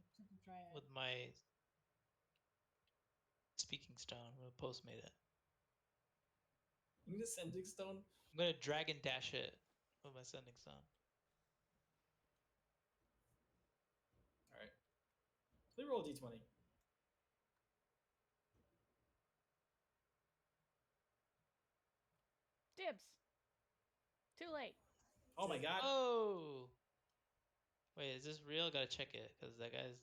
Try it. with my speaking stone. I'm gonna Postmate it. You need a sending stone. I'm gonna Dragon Dash it with my sending stone. All right. Let me roll a d20. Dibs. Too late. Oh my god. Oh. Wait, is this real? Gotta check it because that guy's.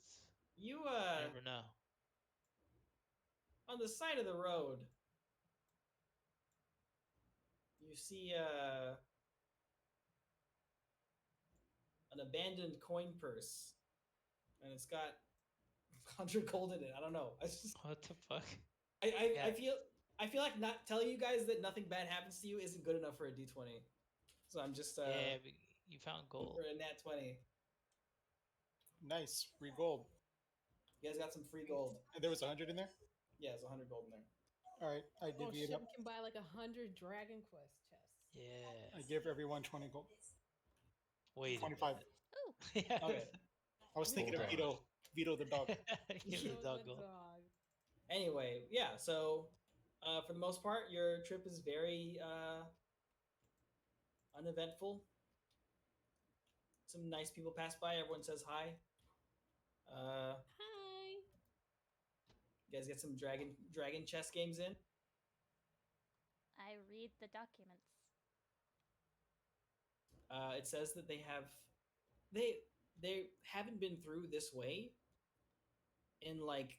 You Never know. on the side of the road, you see an abandoned coin purse, and it's got 100 gold in it. I don't know. I just What the fuck? I Yeah. I feel like not telling you guys that nothing bad happens to you isn't good enough for a D20. So I'm just Yeah, but you found gold. for a nat 20. Nice. Free gold. You guys got some free gold. And there was 100 in there? Yeah, there's 100 gold in there. All right. I Oh divvy it shit, up. we can buy like 100 Dragon Quest chests. Yeah. I give everyone 20 gold. Wait a 25. minute. Ooh, Yeah. Okay. I was thinking of Hold on. Vito. Vito the dog. Give the Yo, dog the gold. dog. Anyway, yeah, so for the most part, your trip is very uneventful. Some nice people pass by. Everyone says hi. Hi. You guys get some dragon chess games in. I read the documents. It says that they haven't been through this way in like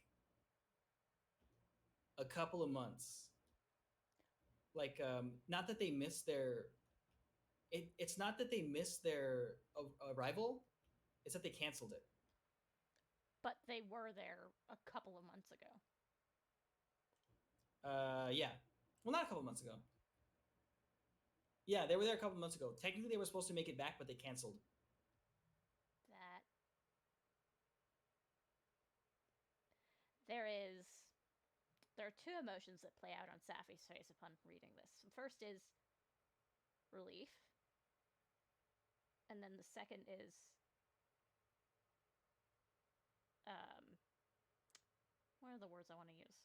a couple of months. Like not that they missed their it's not that they missed their arrival, it's that they canceled it. But they were there a couple of months ago. Yeah. Well, not a couple months ago. Yeah, they were there a couple months ago. Technically, they were supposed to make it back, but they canceled. That there are two emotions that play out on Safi's face upon reading this. The first is relief, and then the second is what are the words I want to use?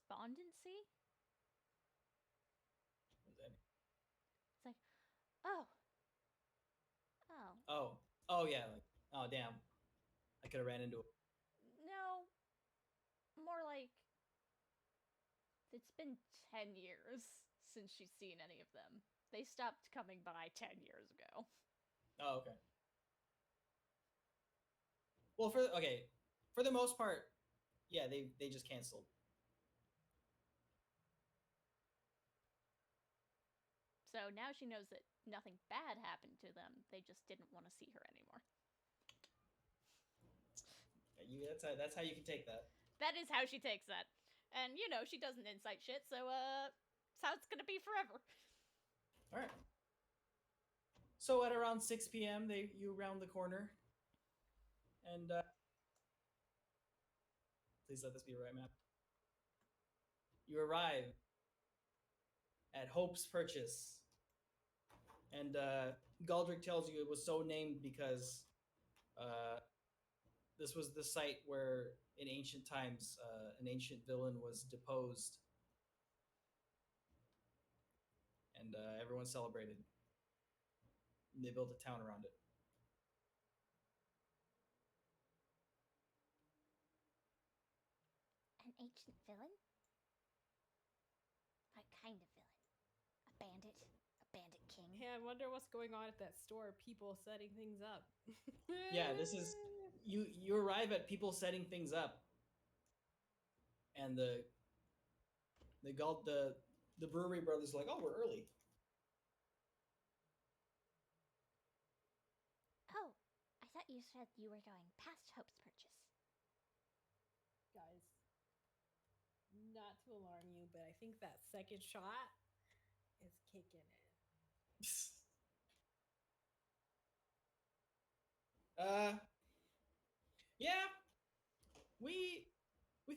Despondency? What does that mean? It's like, oh. Oh yeah. Like, oh damn, I could have ran into it. No, more like it's been 10 years since she's seen any of them. They stopped coming by 10 years ago. Oh, okay. Well, for the most part, yeah, they just canceled. So now she knows that nothing bad happened to them. They just didn't want to see her anymore. That's how you can take that. That is how she takes that. And, you know, she doesn't insight shit, so, it's how it's gonna be forever. All right. So at around 6 p.m., you round the corner, and please let this be a right map. You arrive at Hope's Purchase, and Galdrick tells you it was so named because this was the site where, in ancient times, an ancient villain was deposed, and everyone celebrated. And they built a town around it. An ancient villain? What kind of villain? A bandit? A bandit king? Yeah, I wonder what's going on at that store. People setting things up. Yeah, this is you arrive at people setting things up, and the brewery brothers are like, oh, we're early. Oh, I thought you said you were going past Hope's Purchase. Guys, not to alarm you, but I think that second shot is kicking it. Yeah, we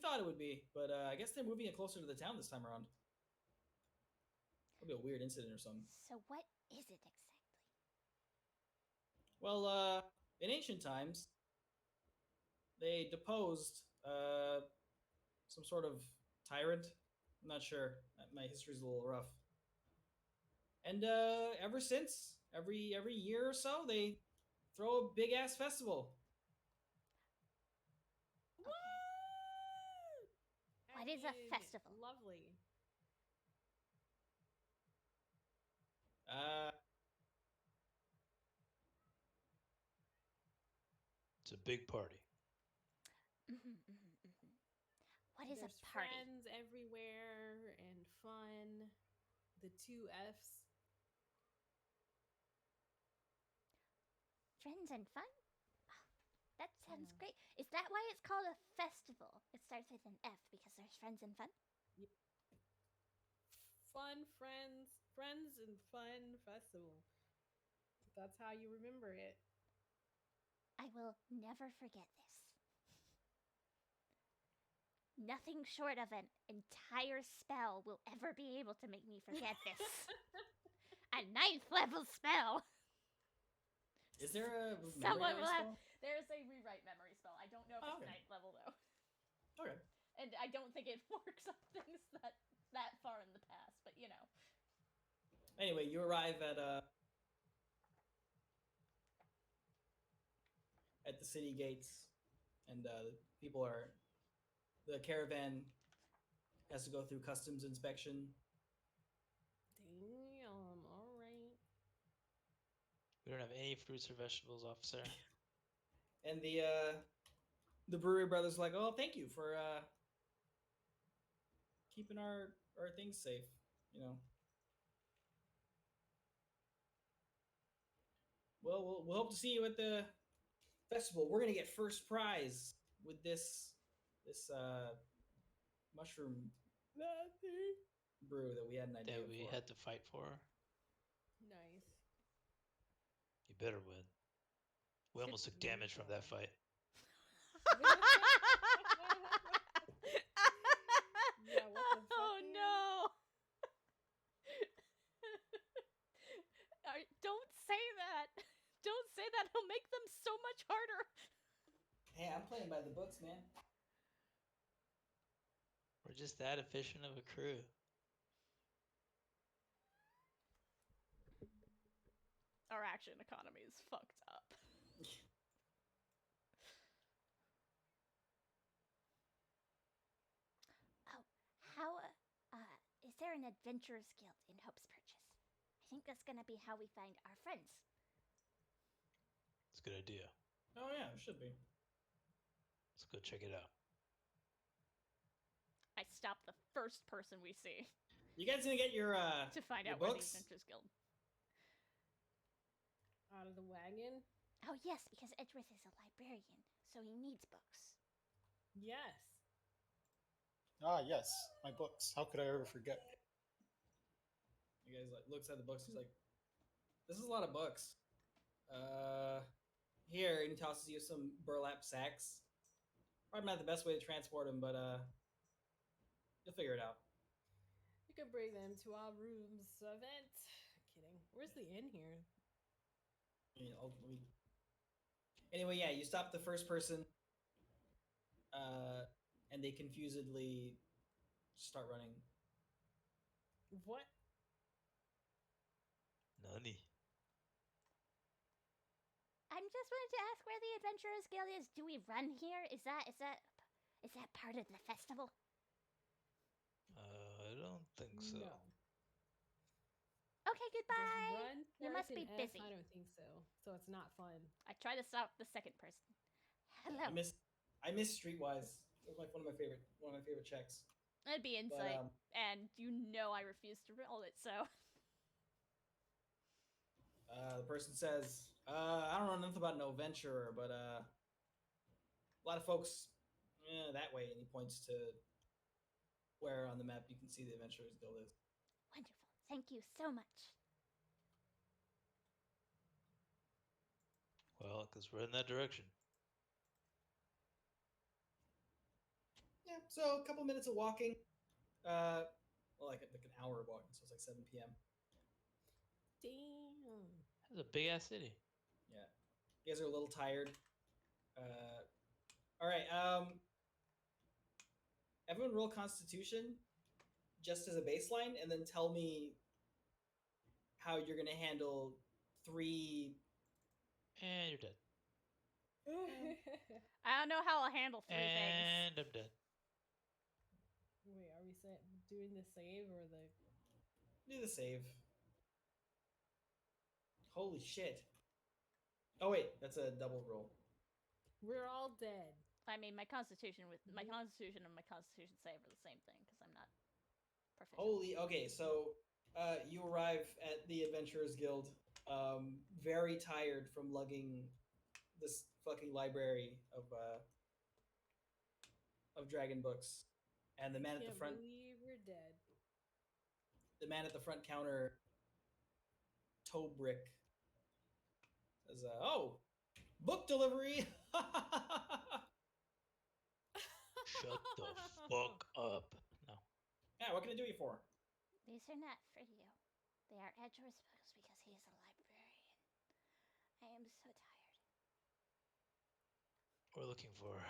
thought it would be, but I guess they're moving it closer to the town this time around. It'll be a weird incident or something. So what is it exactly? Well, in ancient times, they deposed some sort of tyrant. I'm not sure. My history's a little rough. And ever since, every year or so, they throw a big ass festival. What? What is a festival? Lovely. It's a big party. What is There's a party? friends everywhere and fun. The two F's. Friends and fun? Oh, that sounds Yeah. great. Is that why it's called a festival? It starts with an F because there's friends and fun? Fun friends and fun festival. That's how you remember it. I will never forget this. Nothing short of an entire spell will ever be able to make me forget this. A 9th level spell! Is there a Someone memory will have. spell? There's a rewrite memory spell. I don't know if Oh, it's okay. 9th level though. Okay. And I don't think it works on things that far in the past, but you know. Anyway, you arrive at the city gates, and people are. The caravan has to go through customs inspection. Damn, alright. We don't have any fruits or vegetables, officer. And the brewery brothers are like, oh, thank you for keeping our things safe. You know. Well, we'll hope to see you at the festival. We're gonna get first prize with this mushroom That thing. brew that we had an idea That we for. had to fight for. Nice. You better win. We almost took damage from that fight. Yeah, what the fuck? Oh man? no! Don't say that! Don't say that! It'll make them so much harder! Hey, I'm playing by the books, man. We're just that efficient of a crew. Our action economy is fucked up. Oh, how, is there an adventurers guild in Hope's Purchase? I think that's gonna be how we find our friends. It's a good idea. Oh yeah, it should be. Let's go check it out. I stop the first person we see You guys gonna get your to find your out where the books? Adventurers Guild. Out of the wagon? Oh yes, because Edgeworth is a librarian, so he needs books. Yes. Ah, yes, my books. How could I ever forget? You guys like looks at the books. He's like, "This is a lot of books." Here, and he tosses you some burlap sacks. Probably not the best way to transport them, but you'll figure it out. You could bring them to our room's event. Kidding. Where's the inn here? You know, anyway, yeah, you stop the first person, and they confusedly start running. What? Nani. I'm just wanted to ask where the Adventurers Guild is. Do we run here? Is that part of the festival? I don't think so. No. Okay, Does goodbye. run You must start be in F? busy. I don't think so. So it's not fun. I try to stop the second person. Hello. I miss Streetwise. It was like one of my favorite checks. It'd be insight, um, and you know I refuse to roll it, so. The person says, "I don't know nothing about no venturer, but a lot of folks that way," and he points to where on the map you can see the Adventurers Guild is. Wonderful. Thank you so much. Well, because we're in that direction. Yeah, so a couple minutes of walking. Well, like an hour of walking, so it's like 7 p.m. Damn. That's a big ass city. Yeah, you guys are a little tired. All right. Everyone roll Constitution just as a baseline, and then tell me how you're gonna handle 3. And you're dead. I don't know how I'll handle 3 things. And I'm dead. Wait, are we doing the save or the? Do the save. Holy shit. Oh wait, that's a double roll. We're all dead. I mean, my constitution and my Mhm. constitution save are the same thing because I'm not proficient. Holy. Okay, so you arrive at the Adventurers Guild, very tired from lugging this fucking library of dragon books, and the man at the Can't front, believe we're dead. the man at the front counter, Tobrick, says, "Oh, book delivery." Shut the fuck up. No. Yeah, what can I do you for? These are not for you. They are Edgeworth's books because he is a librarian. I am so tired. We're looking for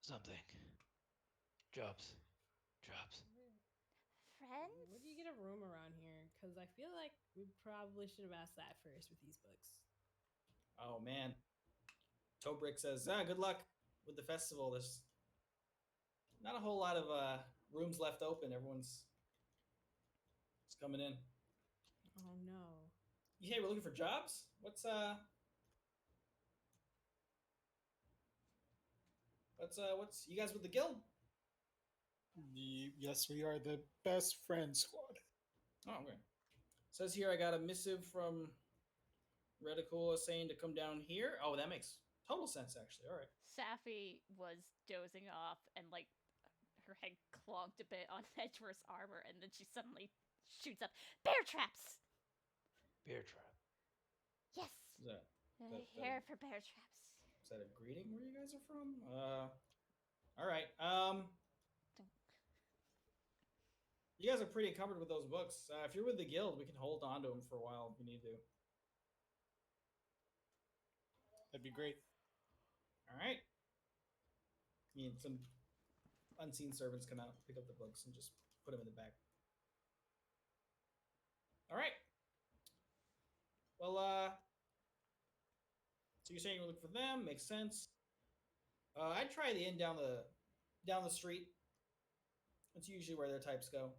something. Jobs. Friends? Where do you get a room around here? Because I feel like we probably should have asked that first with these books. Oh man. Tobrick says, good luck with the festival. There's not a whole lot of rooms left open. Everyone's coming in. Oh no. Hey, we're looking for jobs? What's you guys with the guild? Yes, we are the best friend squad. Oh, okay. Says here I got a missive from Reticula saying to come down here. Oh, that makes total sense actually. All right. Safi was dozing off and like her head clonked a bit on Edgeworth's armor, and then she suddenly shoots up. Bear traps! Bear trap. Yes. Is that Here for bear traps. is that a greeting where you guys are from? All right. You guys are pretty covered with those books. If you're with the guild, we can hold on to them for a while if you need to. That'd be great. All right. Some unseen servants come out, pick up the books, and just put them in the bag. All right. Well, so you're saying you look for them? Makes sense. I'd try the inn down the street. That's usually where their types go.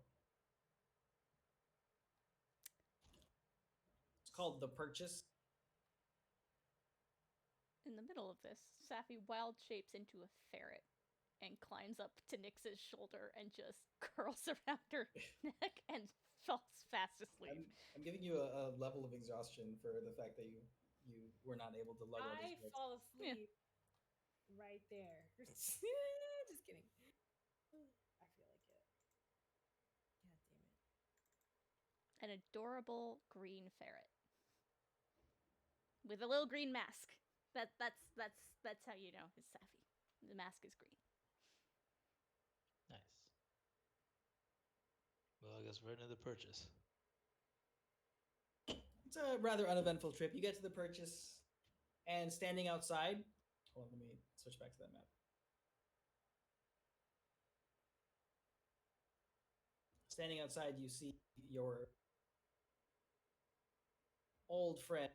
It's called the Purchase. In the middle of this, Safi wild shapes into a ferret and climbs up to Nyx's shoulder and just curls around her neck and falls fast asleep. I'm giving you a level of exhaustion for the fact that you were not able to lug all these I books. fall asleep right there. Just kidding. I feel like it. God damn it. An adorable green ferret with a little green mask. That's how you know it's Safi. The mask is green. Nice. Well, I guess we're into the purchase. It's a rather uneventful trip. You get to the Purchase, and standing outside. Hold on, let me switch back to that map. Standing outside, you see your old friend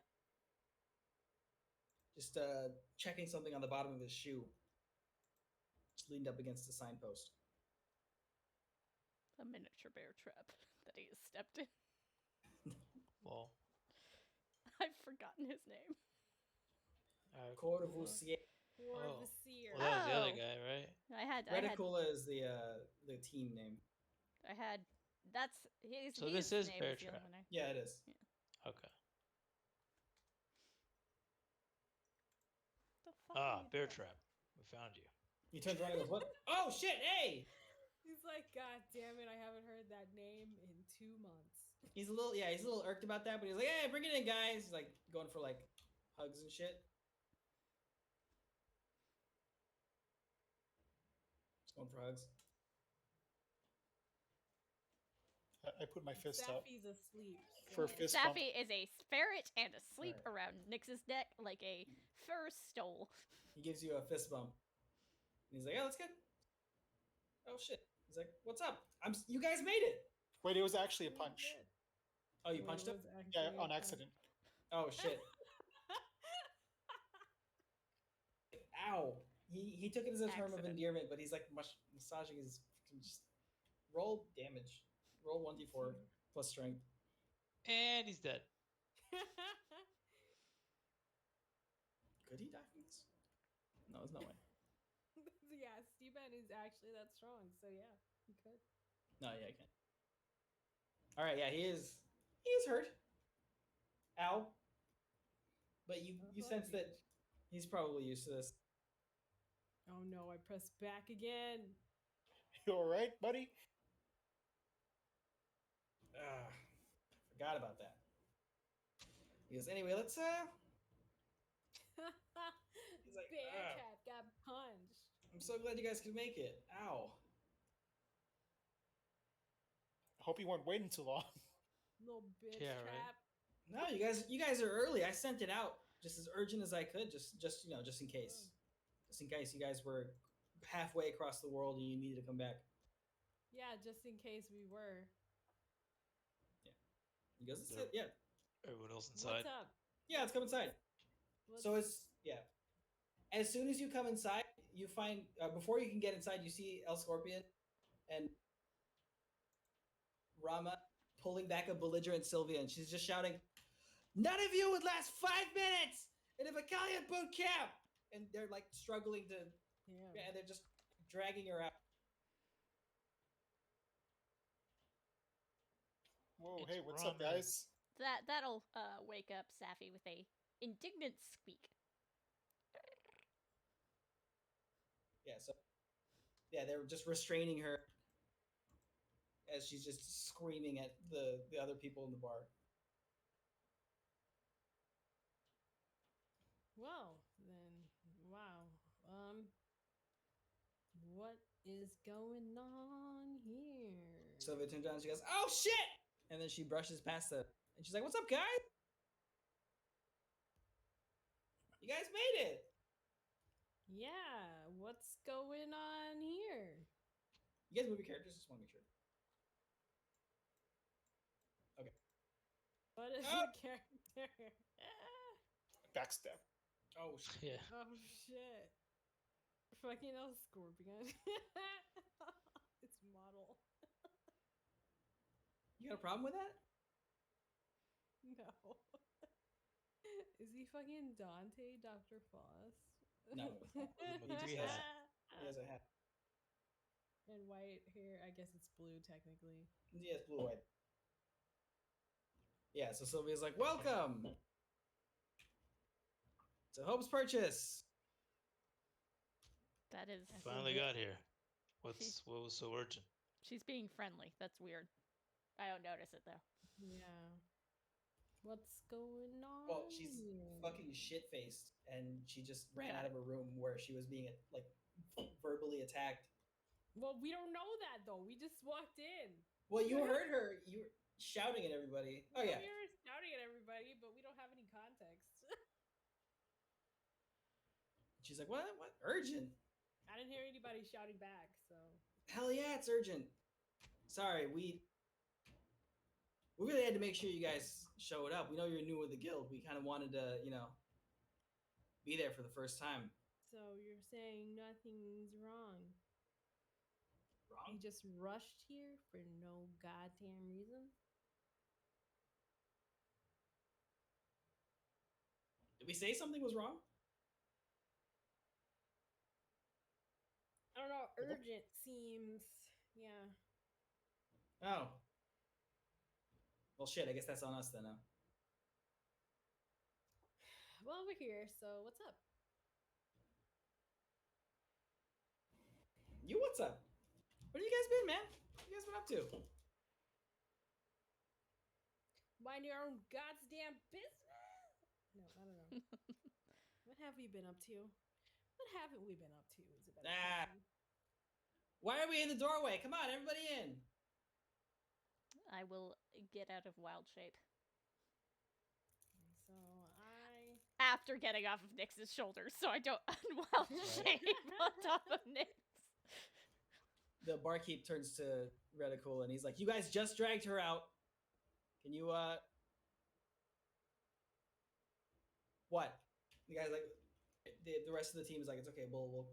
just checking something on the bottom of his shoe, just leaned up against the signpost. A miniature bear trap that he has stepped in. Well, I've forgotten his name. Corvusier. Corvaseer. well, that was the other Oh. guy, right? I had Reticula is the team name. That's his. So his this is name Bear the only Trap. one I- Yeah, it is. Okay. The fuck are you Bear doing? trap. We found you. He turns around and goes, "What? Oh shit! Hey!" He's like, God damn it, I haven't heard that name in 2 months. He's a little irked about that, but he's like, "Hey, bring it in, guys!" He's like going for like hugs and shit. Just going for hugs. I put my fist up Safi's asleep. for a so- fist bump. Safi is a ferret and asleep Right. around Nyx's neck like a fur stole. He gives you a fist bump, and he's like, "Oh, that's good." Oh shit! He's like, "What's up? You guys made it." Wait, it was actually a punch. Good. Oh, you It punched him? was actually Yeah, a on punch. accident. Oh shit! Ow! He took it as a term of Accident. endearment, but he's like massaging his. Just roll damage. Roll 1d4 plus strength. And he's dead. Could he die from this? No, there's no way. Yeah, Steven is actually that strong, so yeah, he could. No, yeah, I can't. All right, yeah, he is hurt. Ow. But you fuck, sense that bitch. he's probably used to this. Oh no, I pressed back again. You all right, buddy? Forgot about that. He goes, anyway, let's He's like, Bear trap got punched. I'm so glad you guys could make it. Ow. I hope you weren't waiting too long. Little bitch Yeah, right. trap. No, you guys are early. I sent it out just as urgent as I could, just just in case. Just in case you guys were halfway across the world and you needed to come back. Yeah, just in case we were. He goes, that's Yep. it. Yeah. Everyone else inside. What's up? Yeah, let's come inside. So Let's- it's yeah. As soon as you come inside, you find before you can get inside, you see El Scorpion and Rama pulling back a belligerent Sylvia, and she's just shouting, "None of you would last 5 minutes in a battalion boot camp!" And they're like struggling to, yeah. and they're just dragging her out. Whoa, It's hey, what's up, ramen. guys? That'll wake up Safi with a indignant squeak. Yeah, so yeah, they're just restraining her as she's just screaming at the other people in the bar. Well, then, wow. What is going on here? Sylvia turns around and she goes, "Oh shit!" And then she brushes past them and she's like, "What's up, guys? You guys made it." Yeah, what's going on here? You guys move your characters. Just want to make sure. Okay. What is Ah! the character? Backstep. Oh shit. Yeah. Oh shit. Fucking El Scorpion. It's model. You got a problem with that? No. Is he fucking Dante, Dr. Foss? No, it's not. He just has- He has a hat. And white hair. I guess it's blue technically. Yeah, it's blue white. Yeah, so Sylvia's like, "Welcome to Hope's Purchase." That is. Finally got here. What was so urgent? She's being friendly. That's weird. I don't notice it though. Yeah. What's going on? Well, she's here? fucking shit faced, and she just ran Yeah. out of a room where she was being like verbally attacked. Well, we don't know that though. We just walked in. Well, you heard her. You were shouting at everybody. Oh yeah. We were shouting at everybody, but we don't have any context. She's like, "What? What? Urgent? I didn't hear anybody shouting back, so Hell yeah, it's urgent. Sorry, we really had to make sure you guys showed up. We know you're new with the guild. We kind of wanted to, be there for the first time." so you're saying nothing's wrong. You Wrong? just rushed here for no goddamn reason? Did we say something was wrong? I don't know. Urgent seems, yeah. Oh. Well, shit. I guess that's on us then. Huh? Well, we're here, so what's up? You, what's up? Where you guys been, man? What you guys been up to? Mind your own goddamn business. No, I don't know. What have we been up to? What haven't we been up to? Is a better Ah. question. Why are we in the doorway? Come on, everybody in. I will get out of wild shape. So I After getting off of Nyx's shoulders, so I don't unwild shape on top of Nyx. The barkeep turns to Reticle and he's like, "You guys just dragged her out. Can you what?" The guy's like, the rest of the team is like, "It's okay. We'll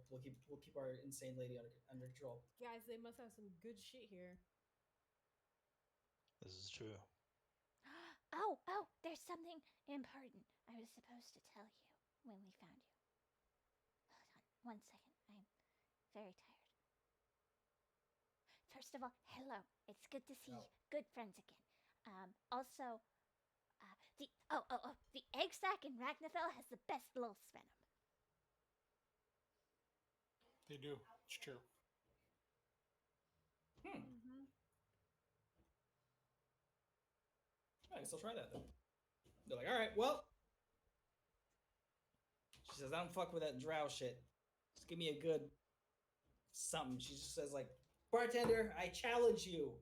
keep our insane lady under control." guys, they must have some good shit here. This is true. Oh, there's something important I was supposed to tell you when we found you. Hold on. 1 second. I'm very tired. First of all, hello. It's good to see Oh. good friends again. Also, the egg sack in Ragnarfell has the best little venom. They do. It's true. Mm-hmm. I guess I'll try that then. They're like, all right, well. She says, I don't fuck with that drow shit. Just give me a good something. She just says, like, bartender, I challenge you.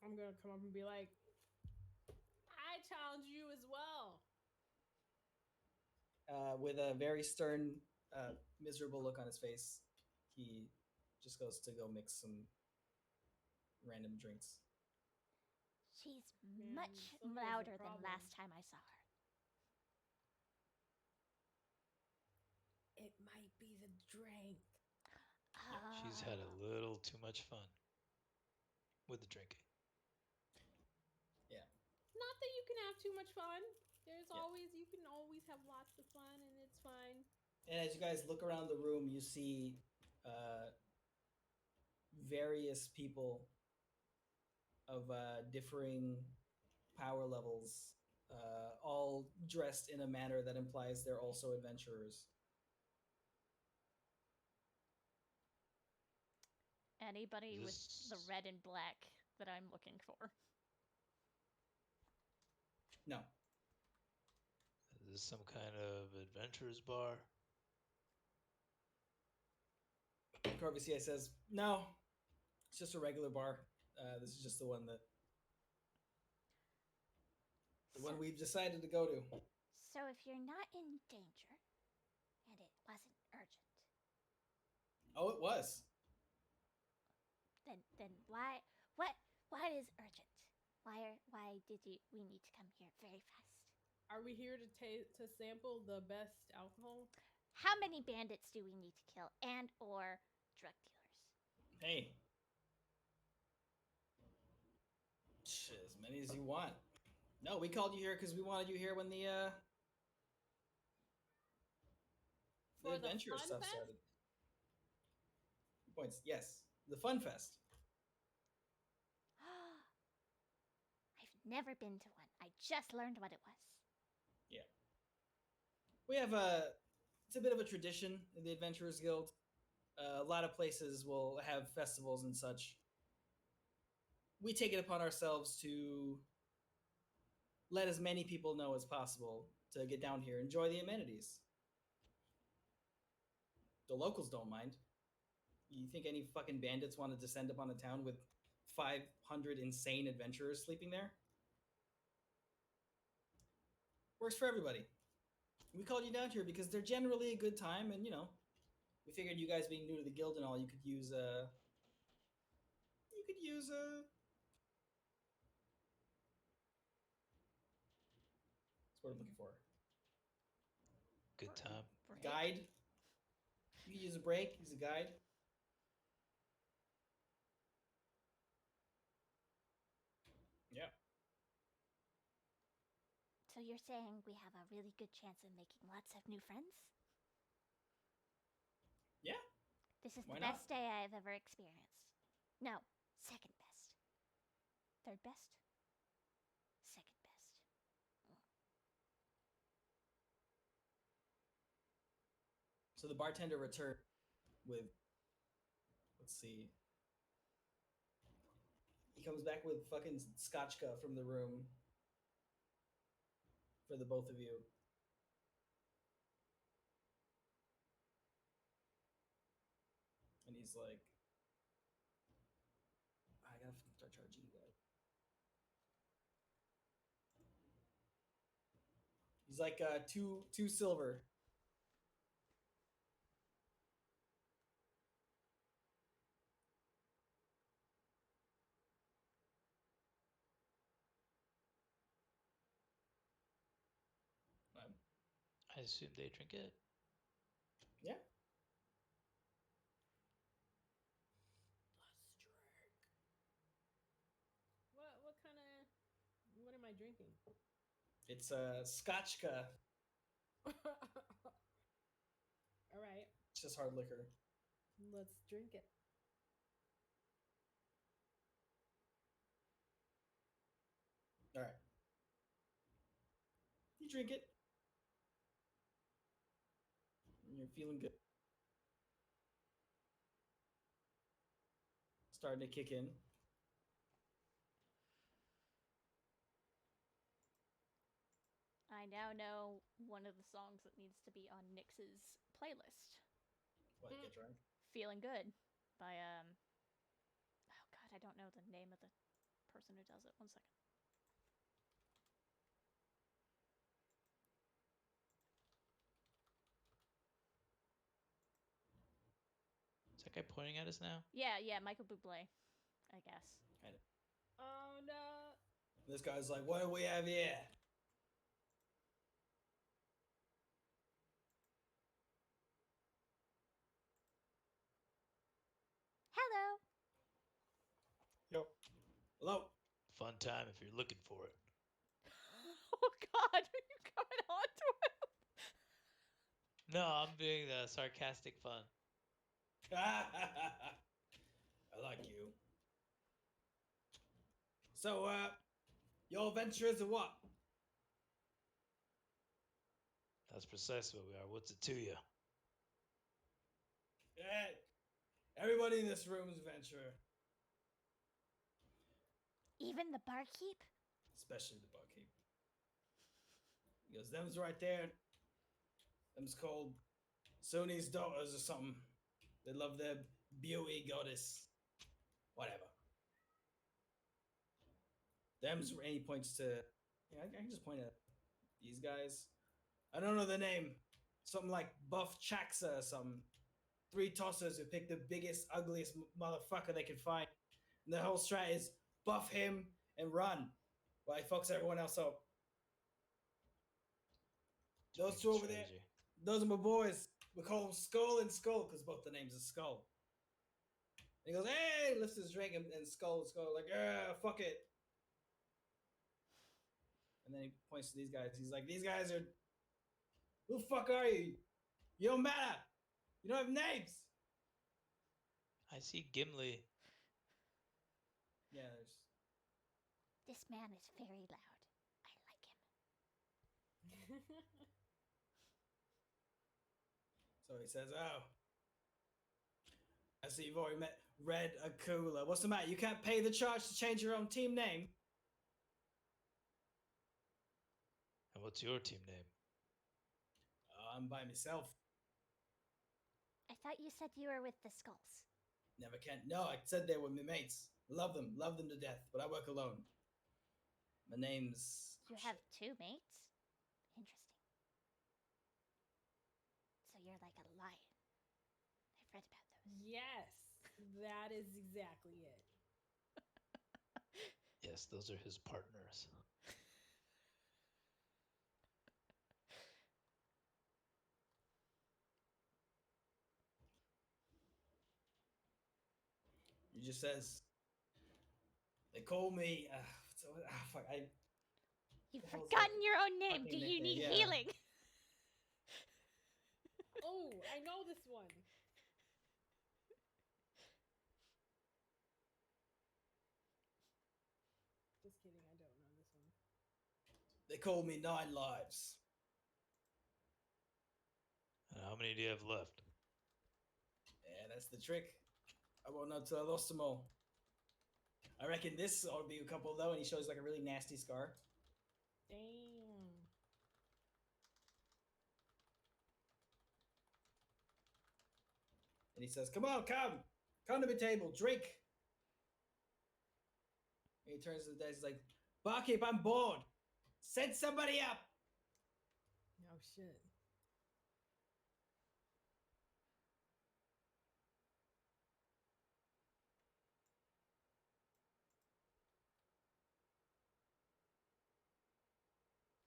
I'm gonna come up and be like, I challenge you as well. With a very stern, miserable look on his face, he just goes to go mix some random drinks. She's Man, much somebody's a louder than problem. last time I saw her. It might be the drink. She's had a little too much fun with the drinking. Not that you can have too much fun. There's Yeah. always, you can always have lots of fun, and it's fine. And as you guys look around the room, you see various people of differing power levels, all dressed in a manner that implies they're also adventurers. Anybody with the This- red and black that I'm looking for. No. Is this some kind of adventurers bar? Corbusier says, no, it's just a regular bar. This is just the one we've decided to go to. So if you're not in danger, and it wasn't urgent, Oh, it was. then why is urgent? Why did we need to come here very fast? Are we here to sample the best alcohol? How many bandits do we need to kill and or drug dealers? Hey. As many as you want. No, we called you here because we wanted you here when the For the adventure fun stuff fest? started. Points. Yes, the Fun Fest. I've never been to one. I just learned what it was. Yeah. We have it's a bit of a tradition in the Adventurers Guild. A lot of places will have festivals and such. We take it upon ourselves to let as many people know as possible to get down here, enjoy the amenities. The locals don't mind. You think any fucking bandits want to descend upon a town with 500 insane adventurers sleeping there? Works for everybody. We called you down here because they're generally a good time, and we figured you guys being new to the guild and all, you could use that's what I'm looking for. Good time. Break. Guide. You could use a break, use a guide. Yeah. So you're saying we have a really good chance of making lots of new friends? Yeah. This is Why the not? best day I've ever experienced. No, second best. Third best? Second best. So the bartender returned with, let's see. He comes back with fucking scotchka from the room for the both of you. And he's like, I gotta start charging you guys. He's like, two silver. I assume they drink it. Yeah. Let's drink. What kind of, what am I drinking? It's scotchka. All right, It's just hard liquor. let's drink it. All right. You drink it. And you're feeling good. Starting to kick in. I now know one of the songs that needs to be on Nyx's playlist. What, get drunk? Feeling Good by oh god, I don't know the name of the person who does it. One second. Is that guy pointing at us now? Yeah, Michael Bublé, I guess. Kind of. Oh no. This guy's like, what do we have here? Hello. Yo, Hello. Fun time if you're looking for it. Oh god, are you coming on to him? No, I'm being the sarcastic fun. I like you. So, your adventurers or what? That's precisely what we are. What's it to you? Hey, everybody in this room is adventurer, Even the barkeep? especially the barkeep. He goes, them's right there. Them's called Sony's daughters or something. They love their beauty goddess. Whatever. Them's, and he points to, yeah, I can just point at these guys. I don't know the name. Something like Buff Chaxa or something. 3 tossers who pick the biggest, ugliest motherfucker they can find. And the whole strat is buff him and run while he fucks everyone else up. Those two over there, Strategy. those are my boys. We call them Skull and Skull because both the names are Skull. And he goes, hey, lifts his drink and Skull, like, yeah, fuck it. And then he points to these guys. He's like, these guys are, who the fuck are you? You don't matter. You don't have names. I see Gimli. Yeah, there's. This man is very loud. I like him. So he says, oh. I see you've already met Red Akula. What's the matter? You can't pay the charge to change your own team name? And what's your team name? I'm by myself. I thought you said you were with the skulls. Never can. No, I said they were my mates. Love them to death, but I work alone. My name's. You have 2 mates? Interesting. So you're like a lion. I've read about those. Yes, that is exactly it. Yes, those are his partners. He just says. They call me. Fuck, You've The hell's forgotten that your own name. fucking Do you nickname? need Yeah. healing? Oh, I know this one. Just kidding, I don't know this one. They call me 9 Lives. And how many do you have left? Yeah, that's the trick. I won't know till I lost them all. I reckon this ought to be a couple though, and he shows like a really nasty scar. Damn. And he says, come on, come to the table, drink. And he turns to the dice, he's like, barkeep, I'm bored. Send somebody up. Oh shit.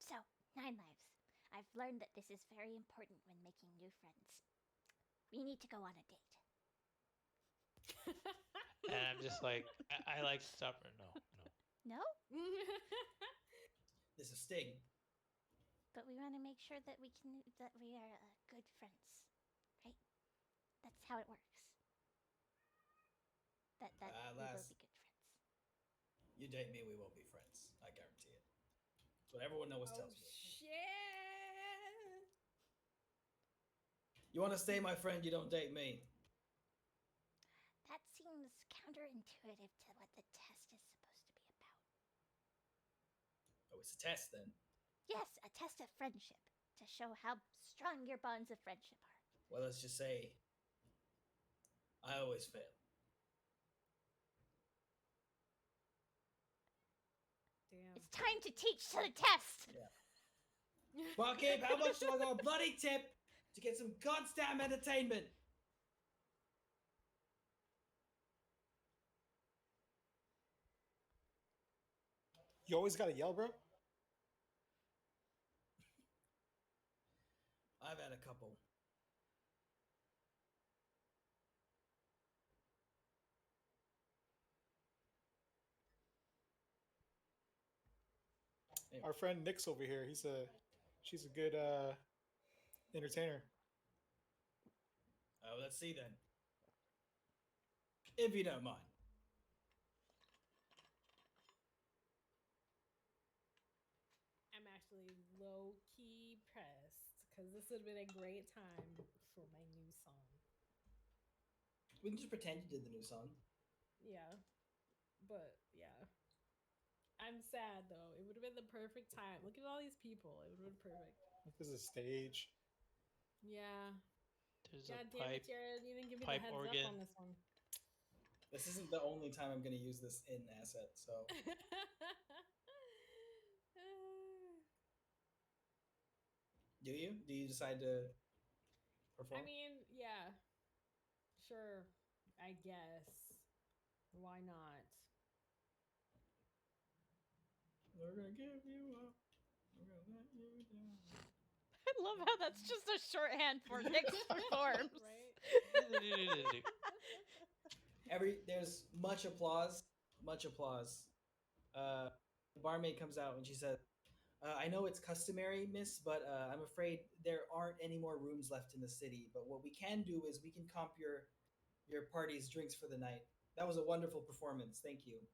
So, 9 lives. I've learned that this is very important when making new friends. We need to go on a date. And I'm just like, I like to stop her. No. No? There's a sting. but we want to make sure that we are good friends, right? That's how it works. That we will lass. be good friends. You date me, we won't be friends. I guarantee it. That's what everyone always Oh tells me. shit! You want to stay my friend, you don't date me. That seems counterintuitive to what the test is supposed to be about. Oh, it's a test then. Yes, a test of friendship to show how strong your bonds of friendship are. Well, let's just say I always fail. Damn. It's time to teach to the test. Barkeep, how much do I got a bloody tip to get some goddamn entertainment? You always gotta yell, bro. I've had a couple. Our friend Nick's over here. She's a good entertainer. Let's see then. If you don't mind. I'm actually low key pressed because this would have been a great time for my new song. We can just pretend you did the new song. Yeah, but yeah. I'm sad though. It would have been the perfect time. Look at all these people. It would have been perfect. This is a stage. Yeah. There's God a damn pipe. it, Jared. You didn't give me the pipe heads organ. up on this one. This isn't the only time I'm going to use this in asset, so. Do you? Do you decide to perform? I mean, yeah. Sure. I guess. Why not? We're gonna give you up. We're gonna let you down. I love how that's just a shorthand for Nick's performs. Right? There's much applause. Much applause. The barmaid comes out and she says, I know it's customary, miss, but I'm afraid there aren't any more rooms left in the city. But what we can do is we can comp your party's drinks for the night. That was a wonderful performance. Thank you.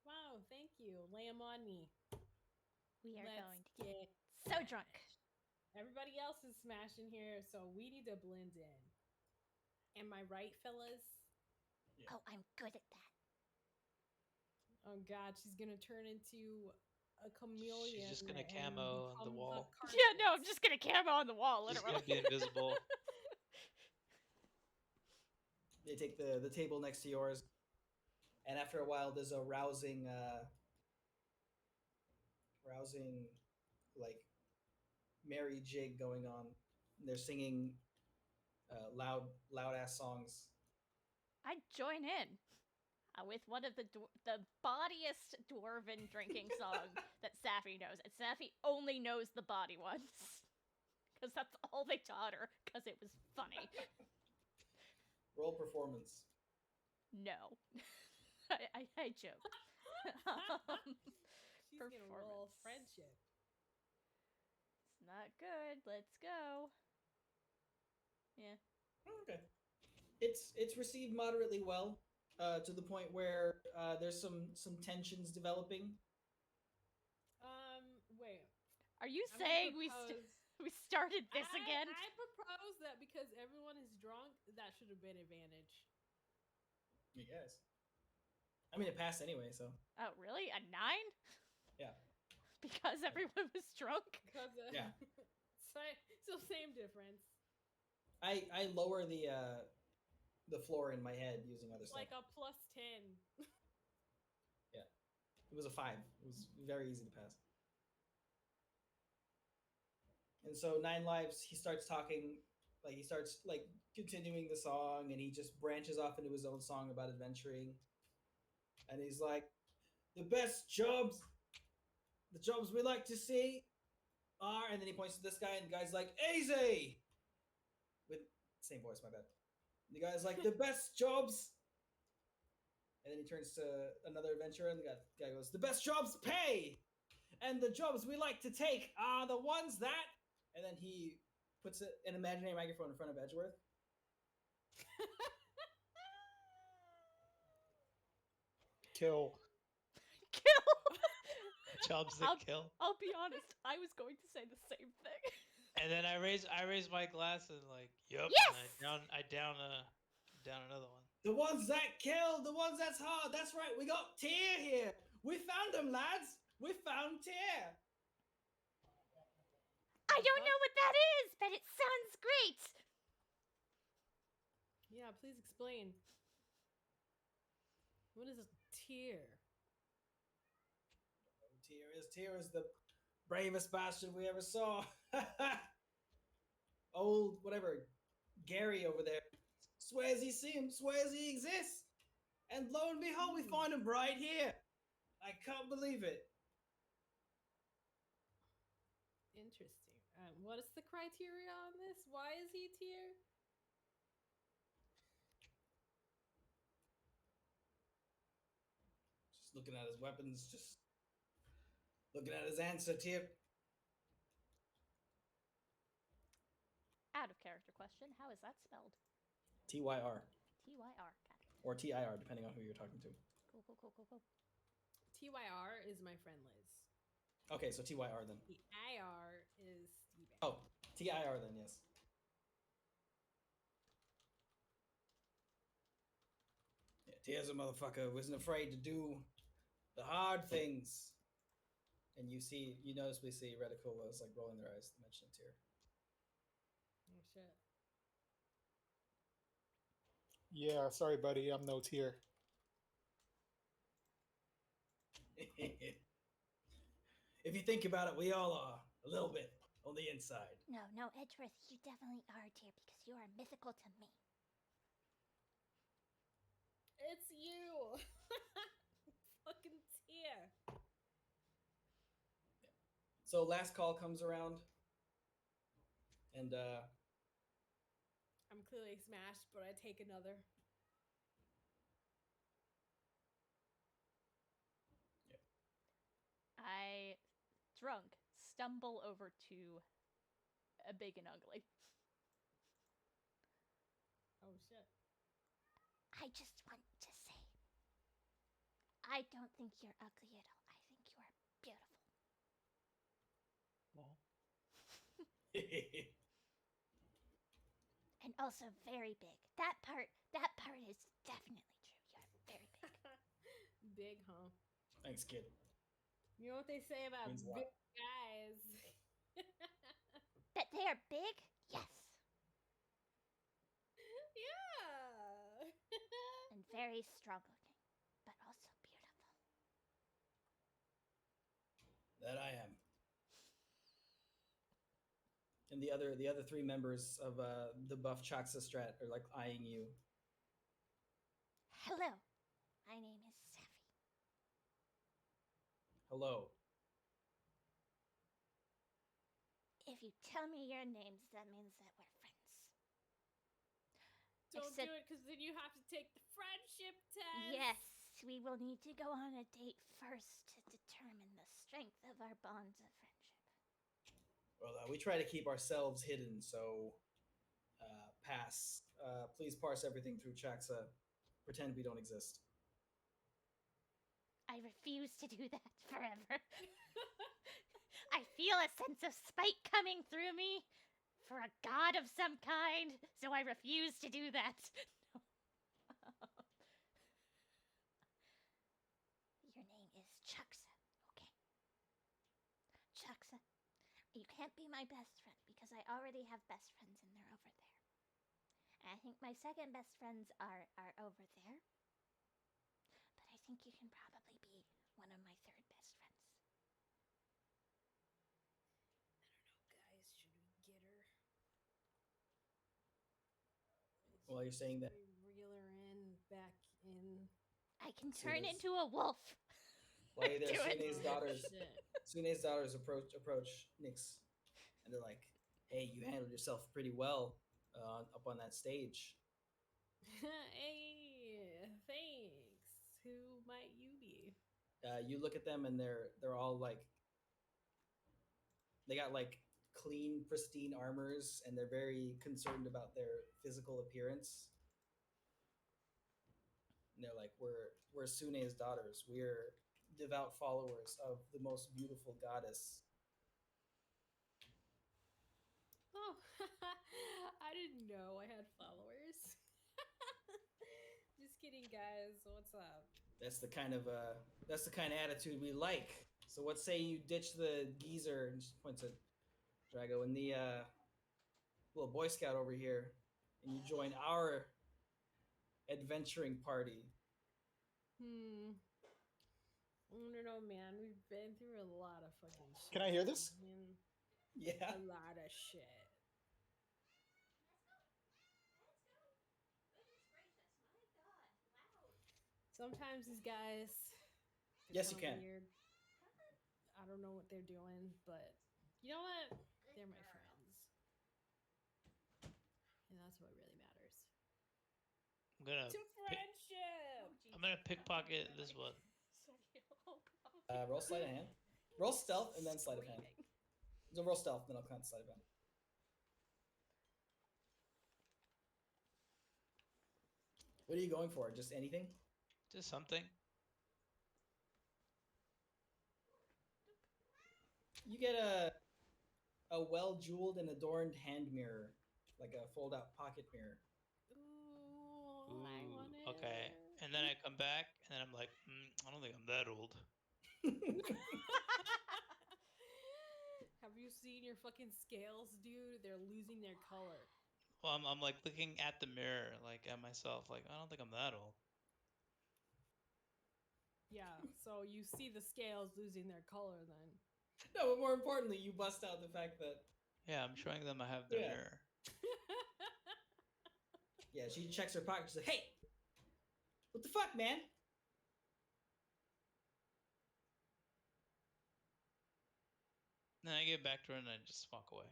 Wow, thank you. Lay 'em on me. We are Let's going to get get so drunk. Everybody else is smashing here, so we need to blend in. Am I right, fellas? Yeah. Oh, I'm good at that. Oh god, she's gonna turn into a chameleon. She's just gonna and camo on the become wall. carpet. Yeah, no, I'm just gonna camo on the wall, She's literally. gonna be invisible. They take the table next to yours, and after a while, there's a rousing, like merry jig going on. They're singing loud ass songs. I'd join in with one of the bawdiest dwarven drinking song that Safi knows. And Safi only knows the bawdy ones. Because that's all they taught her, because it was funny. Roll performance. No. I joke. She's gonna roll Performance. friendship. It's not good. Let's go. Yeah. Okay. It's received moderately well, to the point where there's some tensions developing. Wait. Are you I'm gonna saying propose- we started this again? I propose that because everyone is drunk, that should have been advantage. I guess. I mean, it passed anyway, so Oh, really? A 9? yeah. Because everyone was drunk? Because Yeah. so same difference. I lower the floor in my head using other stuff. Like a +10. It was a 5. It was very easy to pass. And so 9 Lives, he starts talking, like he starts like continuing the song, and he just branches off into his own song about adventuring. And he's like, the jobs we like to see are, and then he points to this guy, and the guy's like, easy! With same voice, my bad. And the guy's like, the best jobs. And then he turns to another adventurer, and the guy goes, the best jobs pay! And the jobs we like to take are the ones that. And then he puts an imaginary microphone in front of Edgeworth. Kill. Kill. Jobs that kill. I'll be honest. I was going to say the same thing. And then I raise my glass and like, yup. Yes! And I down another one. The ones that kill, the ones that's hard. That's right. We got Tyr here. We found him, lads. We found Tyr. I don't know what that is, but it sounds great. Yeah, please explain. What is a tear? Tyr is the bravest bastard we ever saw. Old, whatever, Gary over there swears he see him, swears he exists. And lo and behold, we find him right here. I can't believe it. Interesting. What is the criteria on this? Why is he tier? Just looking at his weapons, just looking at his answer, Tyr. Out of character question. How is that spelled? Tyr. Tyr. Got it. Or TIR, depending on who you're talking to. Cool. TYR is my friend Liz. Okay, so TYR then. The IR is Steven. Oh, TIR then, yes. Yeah, Tyr's a motherfucker who isn't afraid to do the hard things. And you noticeably see Reticula is like rolling their eyes to mention Tyr. Oh shit. Yeah, sorry, buddy. I'm no tier. If you think about it, we all are a little bit on the inside. No, Edgeworth, you definitely are a Tyr because you are mythical to me. It's you! Fucking tier. So last call comes around, and I'm clearly smashed, but I take another. I, drunk, stumble over to a big and ugly. Oh shit. I just want to say, I don't think you're ugly at all. I think you are beautiful. Well, And also very big. That part is definitely true. You're very big. Big, huh? thanks, kid. You know what they say about Means a lot. big guys? That they are big? Yes. Yeah. And very strong looking, but also beautiful. That I am. And the other three members of the buff Chaxa strat are like eyeing you. Hello. My name is Safi. Hello. If you tell me your names, that means that we're friends. Don't Except- do it, because then you have to take the friendship test. Yes, we will need to go on a date first to determine the strength of our bonds of friendship. Well, we try to keep ourselves hidden, so pass. Please parse everything through Chaxa. Pretend we don't exist. I refuse to do that forever. I feel a sense of spite coming through me for a god of some kind, so I refuse to do that. Your name is Chucksa, okay? Chucksa, you can't be my best friend because I already have best friends and they're over there. And I think my second best friends are over there. But I think you can probably be one of my third best friends. Guys, should we get her? Well, you're saying that. Should we reel her in, back in? I can See turn this. into a wolf. While you're there, Do it. Sune's daughters. Shit. Sune's daughters approach Nyx, and they're like, "Hey, you handled yourself pretty well up on that stage." Hey, thanks. Who might you be? You look at them, and they're all like They got like clean, pristine armors, and they're very concerned about their physical appearance. And they're like, we're Sune's daughters. We're devout followers of the most beautiful goddess. Oh, I didn't know I had followers. Just kidding, guys. What's up? That's the kind of attitude we like. So what say you ditch the geezer and just points at Drago and the little Boy Scout over here, and you join our adventuring party. I don't know, man. We've been through a lot of fucking shit. Can I hear this? Man. Yeah. A lot of shit. Sometimes these guys. Yes, you can. Weird. I don't know what they're doing, but you know what? They're my friends. And that's what really matters. I'm gonna To friendship! I'm gonna pickpocket this one. Roll sleight of hand. Roll stealth and then sleight of hand. So roll stealth, then I'll count sleight of hand. What are you going for? Just anything? Just something. You get a well jeweled and adorned hand mirror, like a fold out pocket mirror. Ooh, I Ooh, want it. okay. And then I come back, and then I'm like, I don't think I'm that old. Have you seen your fucking scales, dude? They're losing their color. Well, I'm like looking at the mirror, like at myself, like I don't think I'm that old. Yeah, so you see the scales losing their color then. No, but more importantly, you bust out the fact that Yeah, I'm showing them I have the Yeah. mirror. yeah, she checks her pocket. She's like, "Hey, what the fuck, man?" Then I get back to her and I just walk away.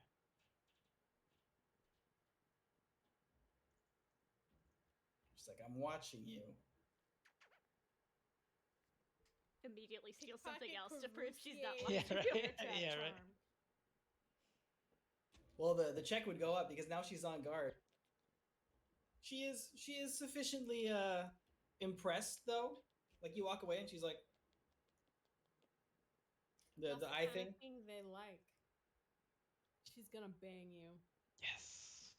She's like, "I'm watching you." Immediately steals something Pocket else to prove she's not Peruvian lying. Yeah, right. bear trap Yeah, right. charm. Well, the check would go up because now she's on guard. She is sufficiently impressed though. Like you walk away and she's like That's the eye kind thing. of thing they like. She's gonna bang you. Yes.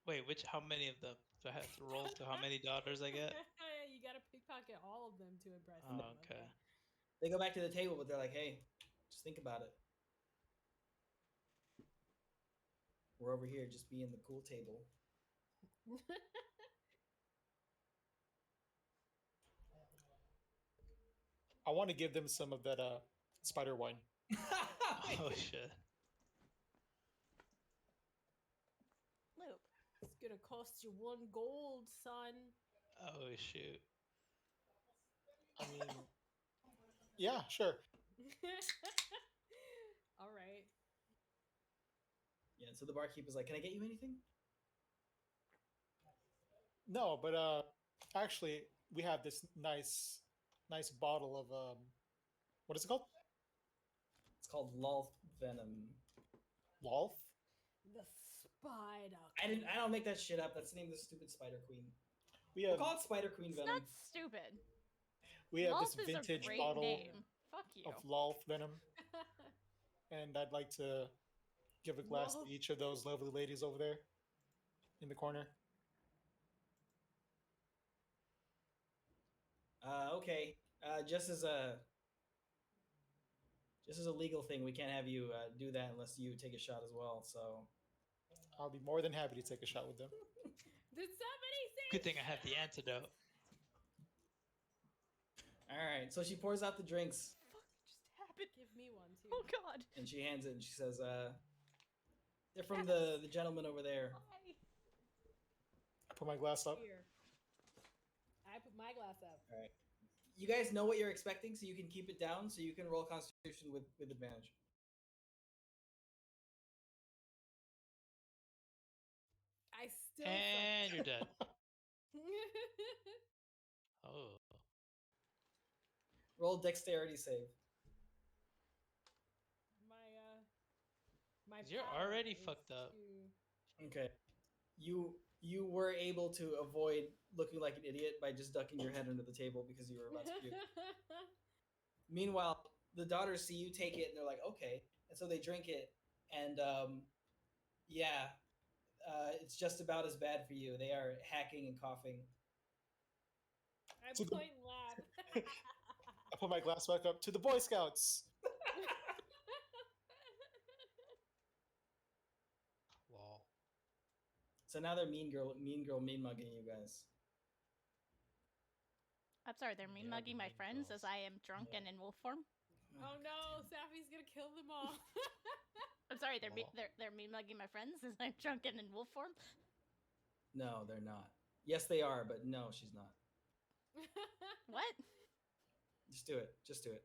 Wait, how many of them? Do I have to roll to how many daughters I get? You gotta pickpocket all of them to impress Oh, them. okay. They go back to the table, but they're like, "Hey, just think about it. We're over here just being the cool table." I want to give them some of that spider wine. Oh shit. Loop. It's gonna cost you 1 gold, son. Oh shoot. I mean, yeah, sure. All right. Yeah, so the barkeeper's like, "Can I get you anything?" No, but actually, we have this nice bottle of what is it called? It's called Lolth Venom. Lolth. The spider. I don't make that shit up. That's the name of the stupid Spider Queen. We We'll have call it Spider Queen It's Venom. not stupid. we have Lolth this is vintage a great bottle name. Fuck you. of Lolth venom, and I'd like to give a glass Lolth. to each of those lovely ladies over there in the corner. Okay. Just as a legal thing, we can't have you do that unless you take a shot as well. So I'll be more than happy to take a shot with them. Did somebody say? Good thing I have the antidote. all right. So she pours out the drinks Fuck just happened. Give me one too. Oh god. and she hands it and she says, "They're from Yes. the gentleman over there." Why? I put my glass up. Here. I put my glass up. All right. You guys know what you're expecting, so you can keep it down, so you can roll Constitution with advantage. I still. And you're dead. suck. Oh. Roll Dexterity save. My My 'Cause you're power already is fucked up. to- Okay. You were able to avoid looking like an idiot by just ducking your head under the table because you were about to puke. Meanwhile, the daughters see you take it and they're like, okay, and so they drink it, and yeah, it's just about as bad for you. They are hacking and coughing. I To the- point and laugh. I put my glass back up to the Boy Scouts. Lol. So now they're mean mugging you guys. I'm sorry, they're Yeah, mean the mugging my mean friends girls. as I am drunk Yeah. and in wolf form. Oh no, Sappy's gonna kill them all. I'm sorry, Lol. they're mean mugging my friends as I'm drunk and in wolf form. No, they're not. Yes, they are, but no, she's not. What? Just do it. Just do it.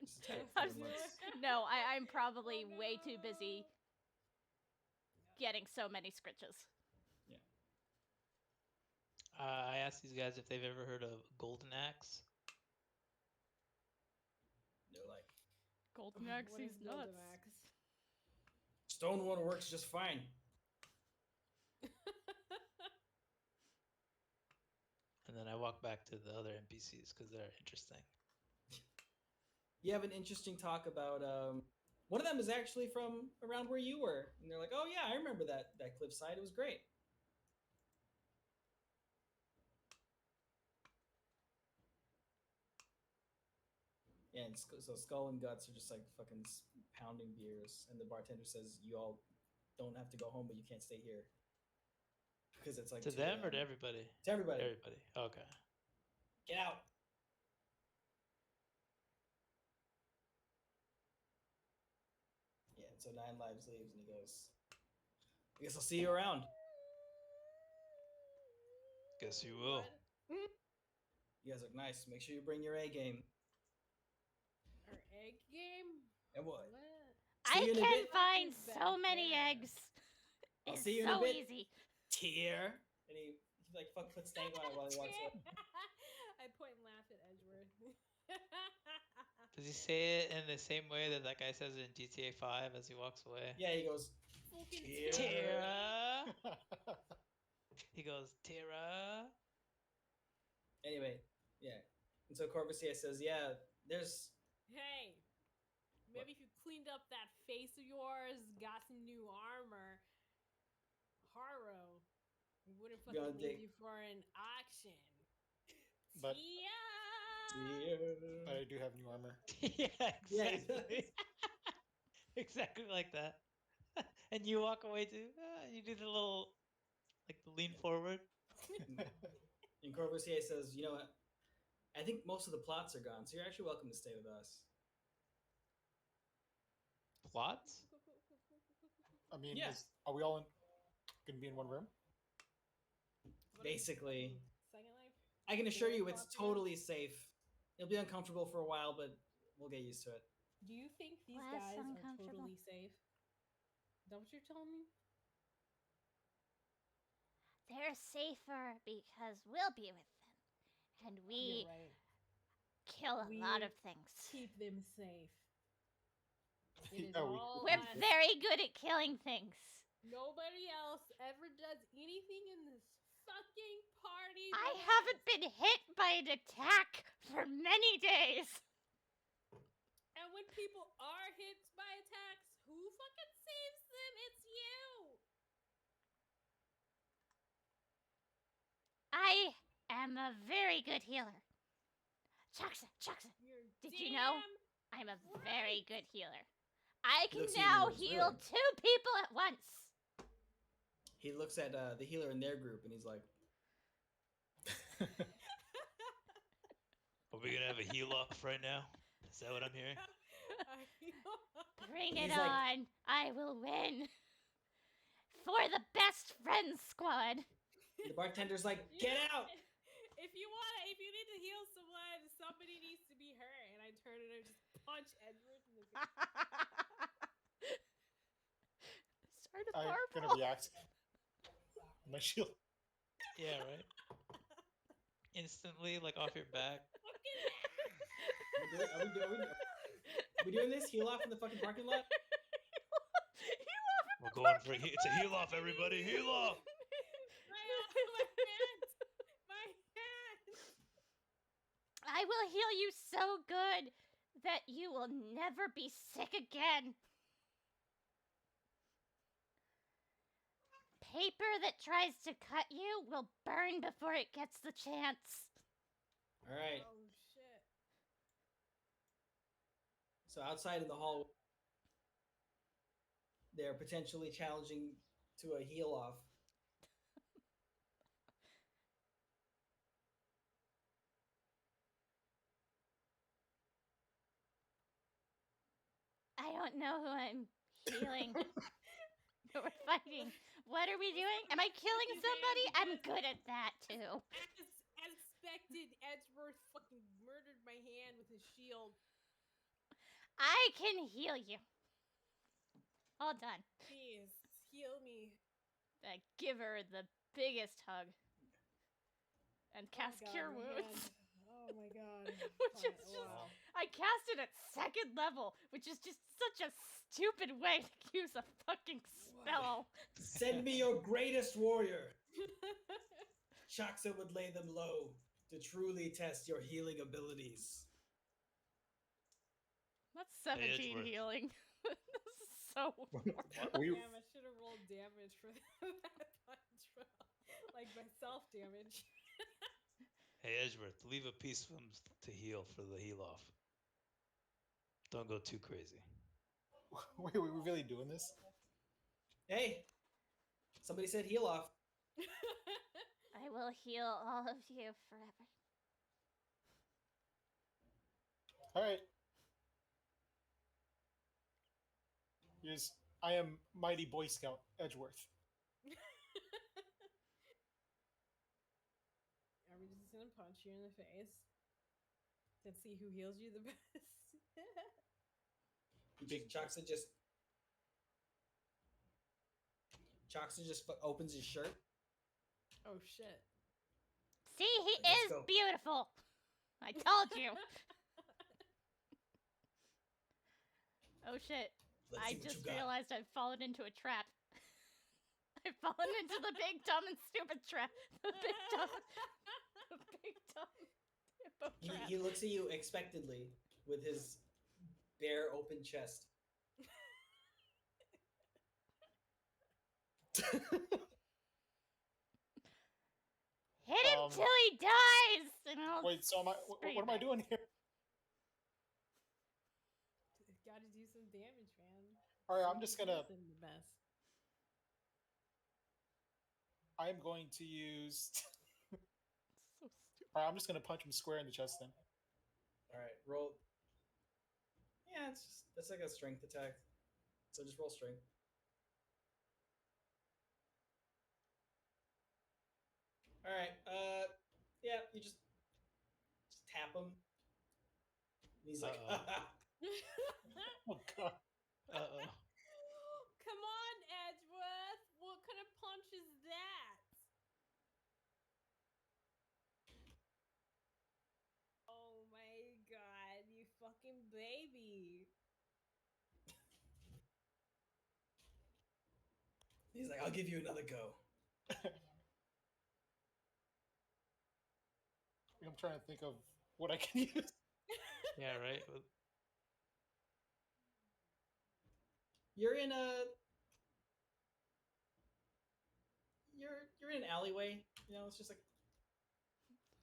Just type Just for I'm them. Let's- No, I'm probably Oh, way too busy no. getting so many scritches. I asked these guys if they've ever heard of Golden Axe. They're like, Golden What Axe, is he's Golden nuts. Axe? stone one works just fine. And then I walk back to the other NPCs because they're interesting. You have an interesting talk about one of them is actually from around where you were, and they're like, "Oh yeah, I remember that cliffside. It was great." Yeah, and so Skull and Guts are just like fucking pounding beers, and the bartender says, "You all don't have to go home, but you can't stay here because it's like To 2 them or a.m. to everybody? To everybody. Everybody. Okay. Get out." Yeah, and so Nine Lives leaves, and he goes, "I guess I'll see you around." Guess you will. What? You guys look nice. Make sure you bring your A game. Our egg game? And what? What? See you I in a can bit. find Is so that many fair? eggs. I'll It's see you in a so bit. easy. Tear. And he like fuck puts stank on it while he walks away. I point and laugh at Edgeworth. Does he say it in the same way that that guy says it in GTA 5 as he walks away? Yeah, he goes, Fucking Tear. Tara! He goes, Tara! Anyway, yeah. And so Corbusier says, yeah, there's Hey, maybe if you cleaned up that face of yours, got some new armor, Haro, we wouldn't Gonna fucking leave dig- you for an auction. But- Yeah. But I tear. do have new armor. Yeah, Yeah, exactly. Exactly like that. And you walk away too. You do the little, like the lean forward. And Corbusier says, you know what? I think most of the plots are gone, so you're actually welcome to stay with us. Plots? I mean, Yeah. are we all gonna be in one room? What Basically. Second Life? I can assure you it's Plots are totally safe. It'll be uncomfortable for a while, but we'll get used to it. Do you think these Less guys are uncomfortable. totally safe? Is that what you're telling me? They're safer because we'll be with them. And we You're right. kill a We lot of things. Keep them safe. It is Yeah, we- all We're us. very good at killing things. Nobody else ever does anything in this fucking party. I but haven't us. been hit by an attack for many days. And when people are hit by attacks, who fucking saves them? It's you. I am a very good healer. Chucksa. You're Did you know? damn I'm a right. very good healer. I can Looks now even worse, heal really. 2 people at once. He looks at the healer in their group and he's like, Are we gonna have a heal off right now? Is that what I'm hearing? Bring it He's like- on. I will win. For the best friends squad. the bartender's like, get out! If you need to heal someone, somebody needs to be hurt. And I turn and I just punch Edward in the face. Start a I'm purple. gonna react. My shield. Yeah, right? Instantly, like off your back. Are we doing this? Heal off in the fucking parking lot? You We're going for it's a heal off, everybody. Heal off. My hand! My hand! I will heal you so good that you will never be sick again. Paper that tries to cut you will burn before it gets the chance. All right. Oh shit. So outside in the hall, they're potentially challenging to a heal off. I don't know who I'm healing. But we're fighting. What are we doing? Am I killing somebody? I'm good at that too. As expected, Edgeworth fucking murdered my hand with his shield. I can heal you. All done. Please, heal me. I give her the biggest hug. And cast God, Cure my Wounds. hand. Oh my god. Which Fine, is just, wow. I cast it at 2nd level, which is just such a stupid way to use a fucking spell. Send me your greatest warrior. Shaksa would lay them low to truly test your healing abilities. That's 17 Edgeworth. healing. This is so We, Damn, I should have rolled damage for that punch. Like my self damage. Hey, Edgeworth, leave a piece for him to heal for the heal off. Don't go too crazy. wait, are we really doing this? Hey, somebody said heal off. I will heal all of you forever. All right. Yes, I am Mighty Boy Scout Edgeworth. Are we just gonna punch you in the face? Let's see who heals you the best. Big Chaksa just opens his shirt. Oh shit. See, he Let's is go. beautiful. I told you. Oh shit. Let's I see what you just got. realized I've fallen into a trap. I've fallen into the big, dumb, and stupid trap. The big, dumb, hippo trap. He looks at you expectantly with his bare open chest. Hit him till he dies! And I'll Wait, so what am I doing here? Gotta do some damage, man. All right, I'm See just who gonna. heals him the best. I'm going to use. So stupid. All right, I'm just gonna punch him square in the chest then. All right, roll. Yeah, that's like a strength attack. So just roll strength. All right. Yeah, you just tap him. And he's like, Oh god. Uh-oh. Come on, Edgeworth. What kind of punch is that? Oh my god, you fucking baby. he's like, I'll give you another go. I'm trying to think of what I can use. Yeah, right. You're in a. You're in an alleyway. You know, it's just like.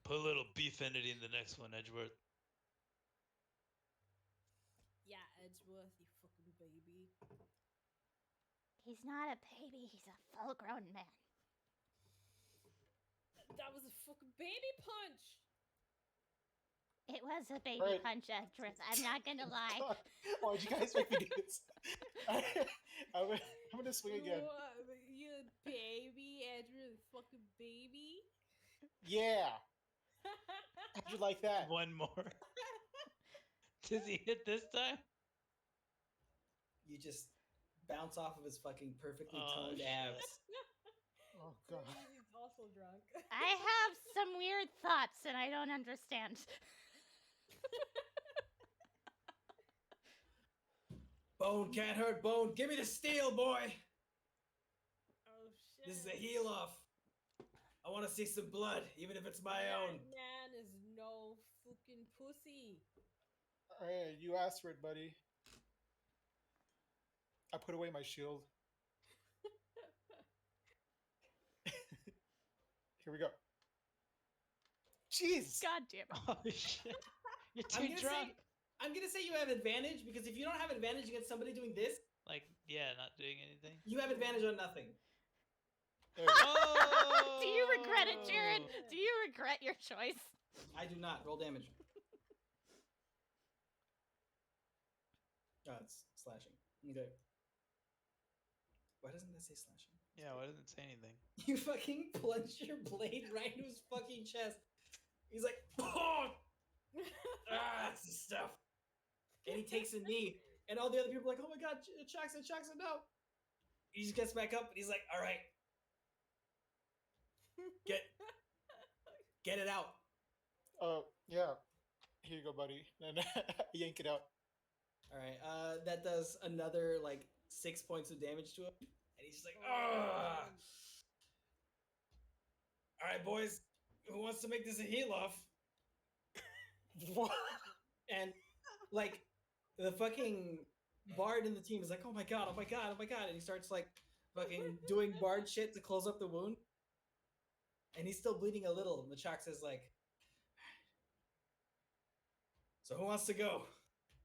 Put a little beef entity in the next one, Edgeworth. Yeah, Edgeworth, you fucking baby. He's not a baby, he's a full grown man. That was a fucking baby punch. It was a baby Right. punch, Edgeworth. I'm not gonna lie. God, why'd you guys make me do this? I'm gonna swing again. What? You baby, Edgeworth, fucking baby. Yeah. How'd you like that? One more. Does he hit this time? You just bounce off of his fucking perfectly Oh, toned shit. abs. Oh god. He's also drunk. I have some weird thoughts and I don't understand. Bone can't hurt bone. Give me the steel, boy. This is a heal off. I want to see some blood, even if it's my That own. man is no fucking pussy. Hey, you asked for it, buddy. I put away my shield. Here we go. Jeez. God damn it. Oh shit! You're I'm too gonna drunk. say I'm gonna say you have advantage because if you don't have advantage against somebody doing this, Like, yeah, not doing anything. you have advantage on nothing. There we go. Oh! Do you regret it, Jared? Do you regret your choice? I do not. Roll damage. Oh, it's slashing. Okay. Why doesn't that say slashing? Yeah, why doesn't it say anything? You fucking plunge your blade right into his fucking chest. He's like, oh! That's the stuff. And he takes a knee. And all the other people are like, oh my god, Jackson, no. He just gets back up and he's like, all right. Get it out. Oh, yeah. Here you go, buddy. And yank it out. All right. That does another like 6 points of damage to him. And he's just like, ah. All right, boys. Who wants to make this a heal off? What? And like the fucking bard in the team is like, oh my god, and he starts like fucking doing bard shit to close up the wound, and he's still bleeding a little. And the Chak says like, so who wants to go?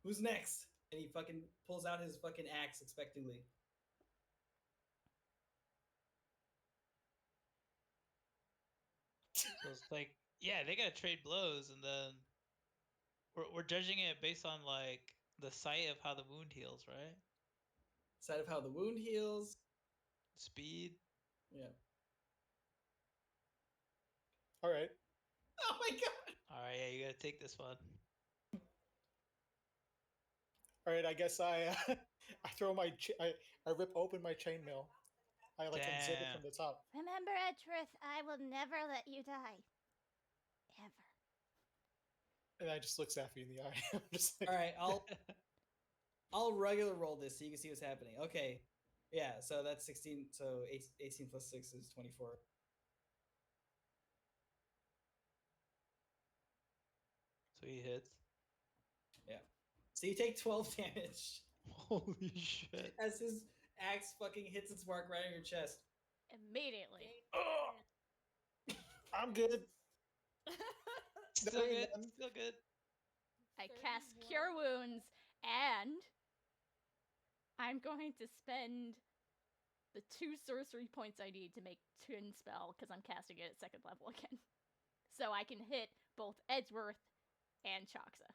Who's next? And he fucking pulls out his fucking axe expectantly. So it's like, yeah, they gotta trade blows, and then we're judging it based on like the sight of how the wound heals, right? Side of how the wound heals. Speed. Yeah. All right. Oh my god. All right, yeah, you gotta take this one. All right. I guess I I throw my I rip open my chainmail. I like unzip it from the top. Remember, Edgeworth, I will never let you die. Ever. And I just look Safi in the eye. I'm just like, All right, I'll regular roll this so you can see what's happening. Okay. Yeah, so that's 16. So 18 plus 6 is 24. So he hits. Yeah. So you take 12 damage Holy shit! as his axe fucking hits its mark right on your chest. Immediately. oh, I'm good. Still Very good. none. Still good. I cast 31. Cure Wounds, and I'm going to spend the 2 sorcery points I need to make Twin Spell, because I'm casting it at 2nd level again. So I can hit both Edgeworth and Choxa.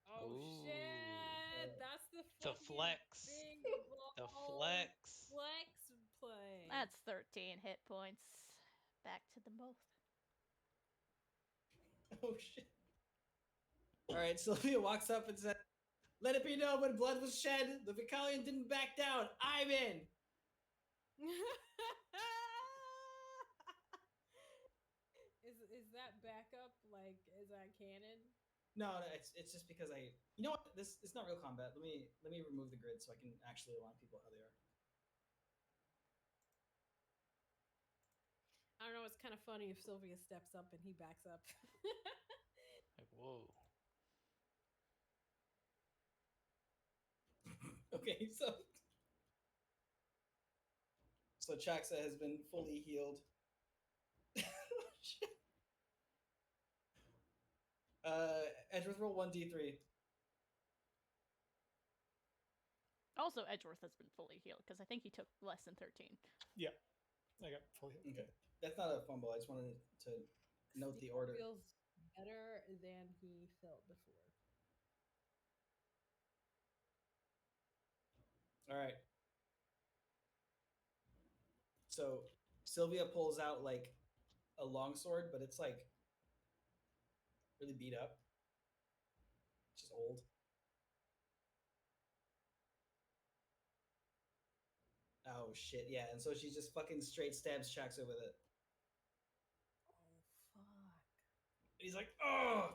Oh Ooh. shit! That's the The fucking flex. big The ball flex. flex play. That's 13 hit points. Back to them both. Oh shit. Alright, Sylvia walks up and says, let it be known when blood was shed, the Vicalion didn't back down. I'm in. Is that backup like is that canon? No, it's just because you know what? This it's not real combat. Let me remove the grid so I can actually align people how they are. I don't know. It's kind of funny if Sylvia steps up and he backs up. Like, whoa. Okay, so Chaxa has been fully healed. Shit. Edgeworth, roll 1d3. Also, Edgeworth has been fully healed, because I think he took less than 13. Yeah. I got full hit. Okay, that's not a fumble. I just wanted to note the Steve order. feels better than he felt before. All right. So Sylvia pulls out like a longsword, but it's like really beat up. It's just old. Oh shit, yeah. And so she just fucking straight stabs Chaxa with it. Oh fuck! He's like, oh,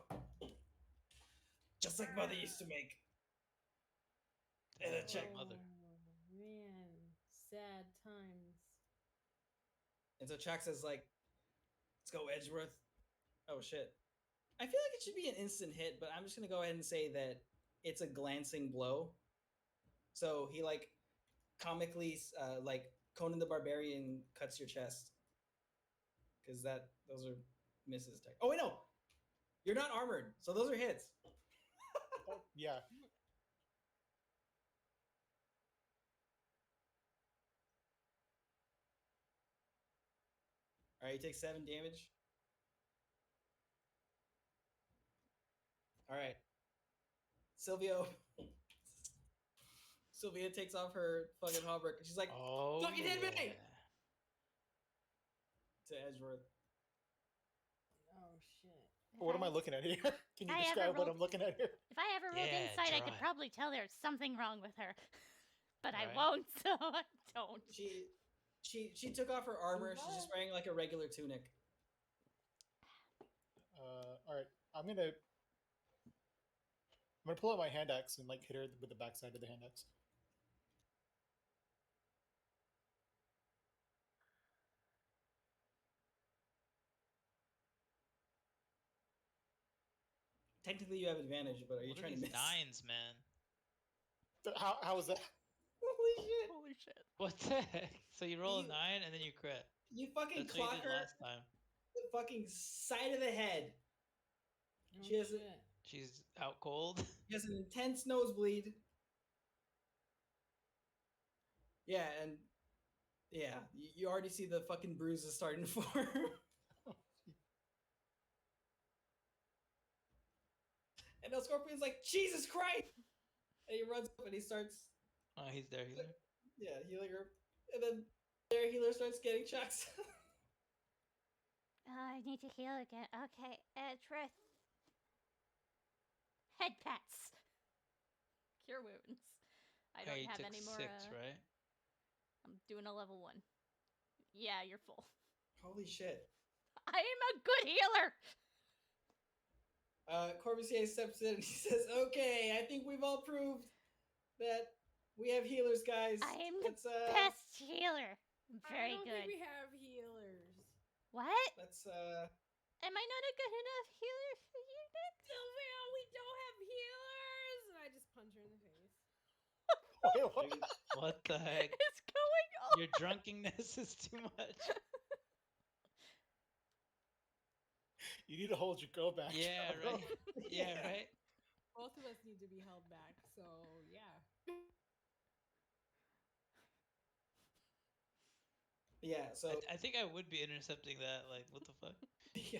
just like Mother used to make. And then check. Mother. Oh, man, sad times. And so Chuck says like, "Let's go, Edgeworth." Oh shit! I feel like it should be an instant hit, but I'm just gonna go ahead and say that it's a glancing blow. So he like comically, like Conan the Barbarian cuts your chest because those are misses. Oh wait, no, you're not armored, so those are hits. Oh, yeah. All right, you take 7 damage. All right, Silvio. Sylvia takes off her fucking hauberk and she's like, Oh, "Fucking hit me!" yeah. To Edgeworth. Oh shit. What am I looking at here? Can you I ever describe what rolled- I'm looking at here? If I ever rolled Yeah, insight, I try. could probably tell there's something wrong with her. But I Right. won't, so I don't. She took off her armor. She's just wearing like a regular tunic. All right, I'm gonna pull out my hand axe and like hit her with the backside of the hand axe. Technically, you have advantage, but are you What are trying to these miss? nines, man? How was that? Holy shit! Holy shit. What the heck? So you roll a You- 9 and then you crit. You fucking That's what you clock did her last time. the fucking side of the head. Oh, She has shit. She's out cold. She has an intense nosebleed. Yeah, and yeah, you already see the fucking bruises starting to form. And now Scorpion's like, "Jesus Christ!" And he runs up and he starts, Oh, he's there, healer. yeah, healing her. And then their healer starts getting shots. Oh, I need to heal again. Okay, Edgeworth. Head pats. Cure wounds. I don't Hey, you have took any more. 6, right? I'm doing a level 1. Yeah, you're full. Holy shit. I am a good healer! Corbusier steps in and he says, "Okay, I think we've all proved that we have healers, guys. I am the Let's best healer. Very I don't good. think we have healers. What? let's Am I not a good enough healer for you, Nick? Sylvia, we don't have healers! And I just punch her in the face. Wait, what? What the heck? What's going on? Your drunkenness is too much. You need to hold your girl back. Yeah, bro. right? Yeah, right? Both of us need to be held back, so yeah. yeah, so I think I would be intercepting that. Like, what the fuck? yeah.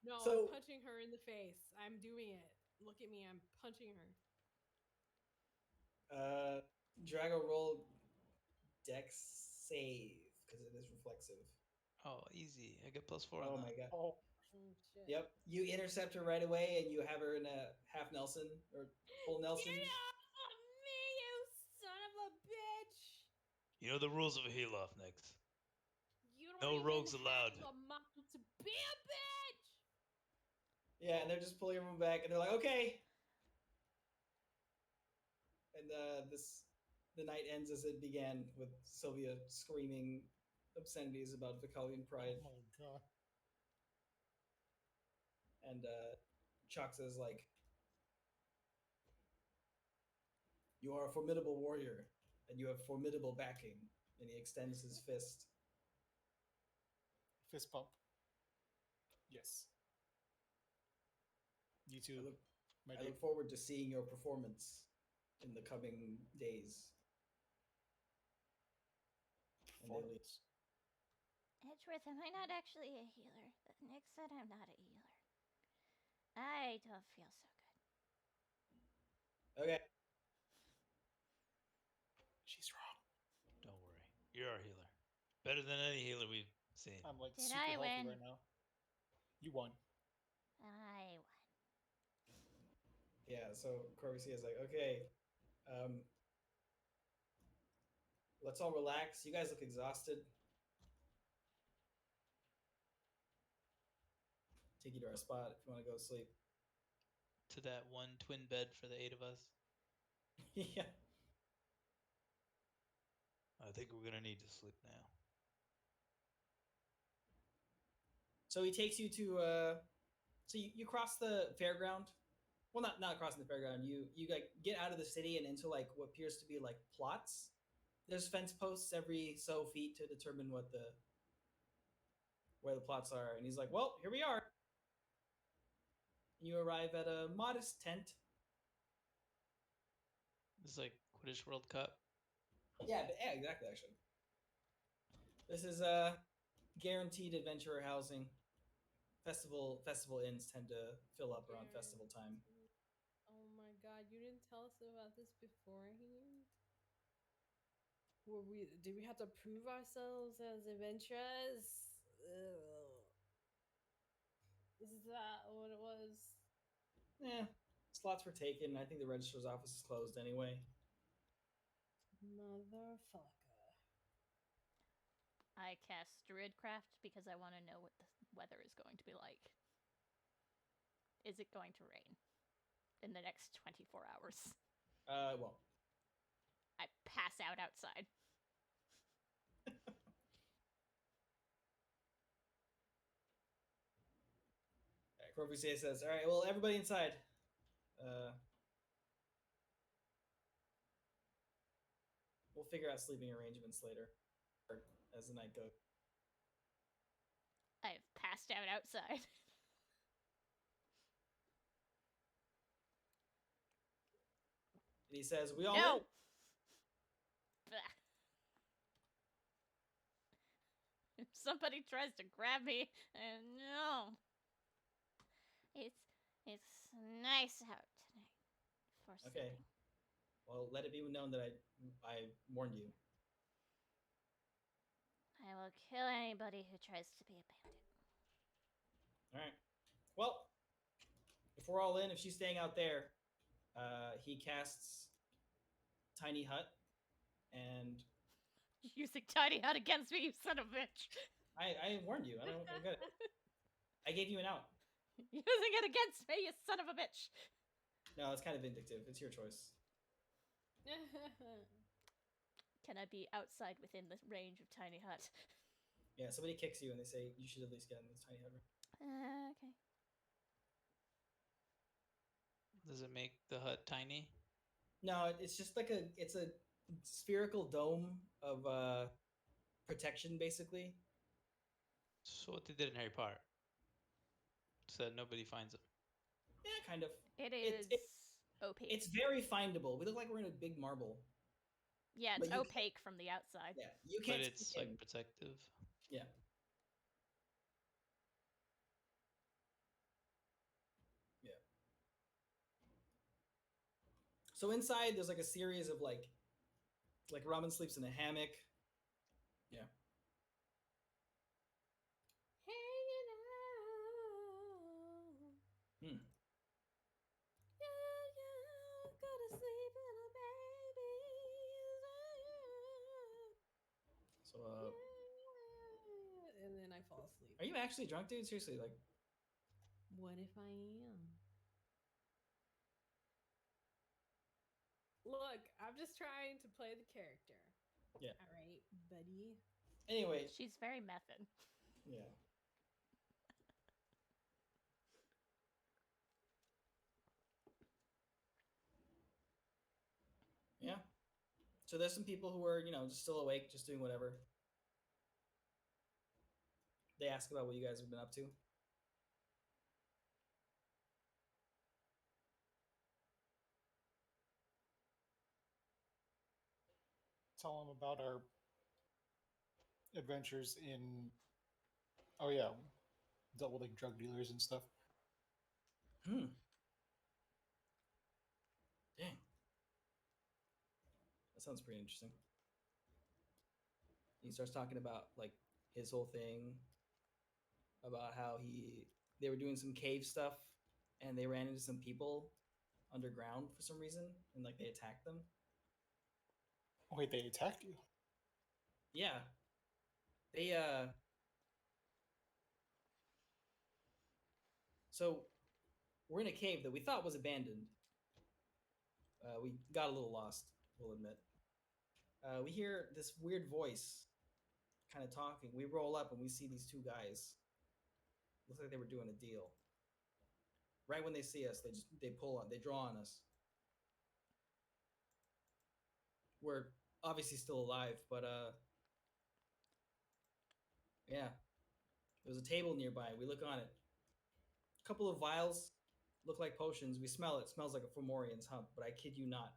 No, So- I'm punching her in the face. I'm doing it. Look at me, I'm punching her. Drago roll dex save because it is reflexive. Oh, easy. I get +4 on Oh that. my god. Oh, Oh shit. Yep. You intercept her right away and you have her in a half Nelson or full Nelson. Get off of me, you son of a bitch! You know the rules of a heal off, Nix. You don't No even rogues have allowed. a mouth to be a bitch! Yeah, and they're just pulling everyone back and they're like, "Okay." And the night ends as it began with Sylvia screaming obscenities about Vicalian pride. oh my god. And Chalk says like, "You are a formidable warrior, and you have formidable backing." And he extends his fist. Fist bump. Yes. You I too, look, my I dude. look forward to seeing your performance in the coming days. And they leave. Performance. Edgeworth, am I not actually a healer? Nick said I'm not a healer. I don't feel so good. Okay. She's wrong. Don't worry. You're our healer. Better than any healer we've seen. I'm like Did super I healthy win? right now. You won. I won. Yeah, so Corbusier is like, "Okay, um, let's all relax. You guys look exhausted. Take you to our spot if you want to go sleep." To that one twin bed for the 8 of us. Yeah. I think we're gonna need to sleep now. So he takes you to so you cross the fairground. Well, not crossing the fairground. You like get out of the city and into like what appears to be like plots. There's fence posts every so feet to determine where the plots are. And he's like, "Well, here we are." You arrive at a modest tent. It's like Quidditch World Cup. Yeah, exactly. Actually, this is guaranteed adventurer housing. Festival inns tend to fill up around festival time. Oh my god, you didn't tell us about this beforehand? Did we have to prove ourselves as adventurers? Ugh. Is that what it was? Yeah, slots were taken. I think the registrar's office is closed anyway. Motherfucker. I cast Druidcraft because I want to know what the weather is going to be like. Is it going to rain in the next 24 hours? Well, I pass out outside. Corbusier says, "All right, well, everybody inside. We'll figure out sleeping arrangements later as the night goes." I've passed out outside. And he says, "We all No! in?" If somebody tries to grab me, no. It's nice out tonight for Okay. sleeping. Well, let it be known that I warned you. I will kill anybody who tries to be a bandit. All right. Well, if we're all in, if she's staying out there, he casts Tiny Hut, and Using Tiny Hut against me, you son of a bitch. I warned you. I got it. I gave you an out. Using it against me, you son of a bitch. No, it's kind of vindictive. It's your choice. Can I be outside within the range of Tiny Hut? Yeah, somebody kicks you and they say you should at least get in this Tiny Hut room. Okay. Does it make the hut tiny? No, it's just like it's a spherical dome of protection, basically. So what they did in Harry Potter. So that nobody finds them. Yeah, kind of. It It's is opaque. It's very findable. We look like we're in a big marble. Yeah, it's but you opaque from the outside. Yeah, you can't. But it's like protective. Yeah. Yeah. So inside, there's like a series of like Robin sleeps in a hammock. Yeah. Hanging out. Hmm. Yeah, gotta sleep in a baby's So, and then I fall asleep. are you actually drunk, dude? Seriously, like. What if I am? Look, I'm just trying to play the character. Yeah. All right, buddy. Anyway. She's very method. Yeah. Yeah. So there's some people who are, just still awake, just doing whatever. They ask about what you guys have been up to. Tell them about our adventures in. Oh yeah, dealt with like drug dealers and stuff. Dang. That sounds pretty interesting. He starts talking about like his whole thing about how they were doing some cave stuff and they ran into some people underground for some reason and like they attacked them. Wait, they attacked you? Yeah. They So we're in a cave that we thought was abandoned. We got a little lost, we'll admit. We hear this weird voice kind of talking. We roll up and we see these two guys. Looks like they were doing a deal. Right when they see us, they draw on us. We're obviously still alive, but yeah. There's a table nearby. We look on it. A couple of vials look like potions. We smell it. It smells like a Fomorian's hump, but I kid you not.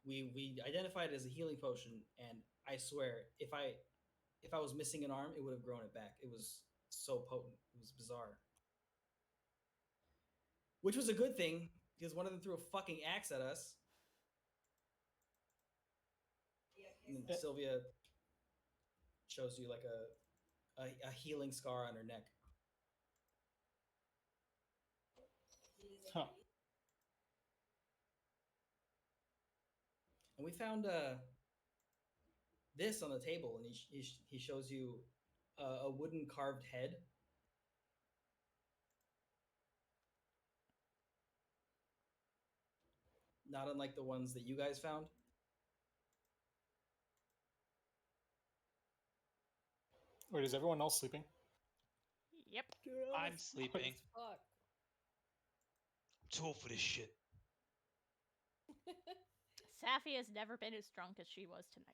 We identified it as a healing potion, and I swear, if I was missing an arm, it would have grown it back. It was so potent. It was bizarre. Which was a good thing, because one of them threw a fucking axe at us. And then Sylvia shows you like a healing scar on her neck. Huh. And we found this on the table, and he shows you a wooden carved head. Not unlike the ones that you guys found. Wait, is everyone else sleeping? Yep. Dude, I'm sleeping. Fuck. I'm too old for this shit. Safi has never been as drunk as she was tonight.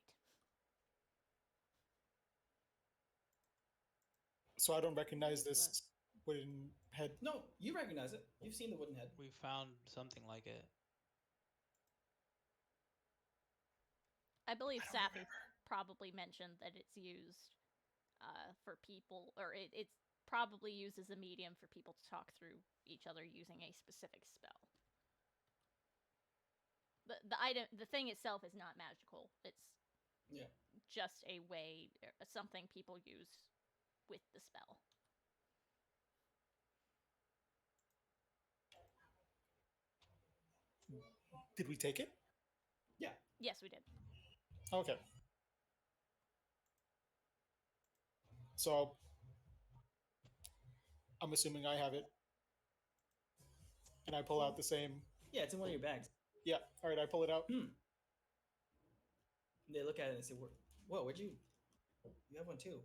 So I don't recognize this wooden head. No, you recognize it. You've seen the wooden head. We found something like it. I believe I don't Safi remember. probably mentioned that it's used for people, or it's probably used as a medium for people to talk through each other using a specific spell. The thing itself is not magical. It's just a way, something people use with the spell. Did we take it? Yeah. Yes, we did. Okay. So I'm assuming I have it. And I pull out the same. Yeah, it's in one of your bags. Yeah. All right, I pull it out. They look at it and say, "Whoa, where'd you? You have one too."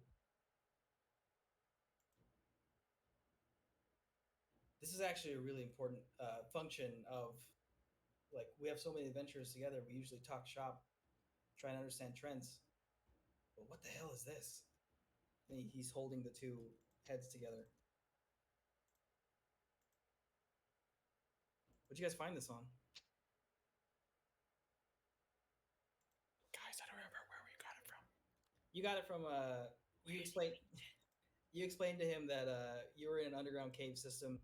This is actually a really important function of, like, we have so many adventures together. We usually talk shop, try and understand trends. But what the hell is this? And he's holding the two heads together. What'd you guys find this on? Guys, I don't remember where we got it from. You got it from you explained to him that you were in an underground cave system,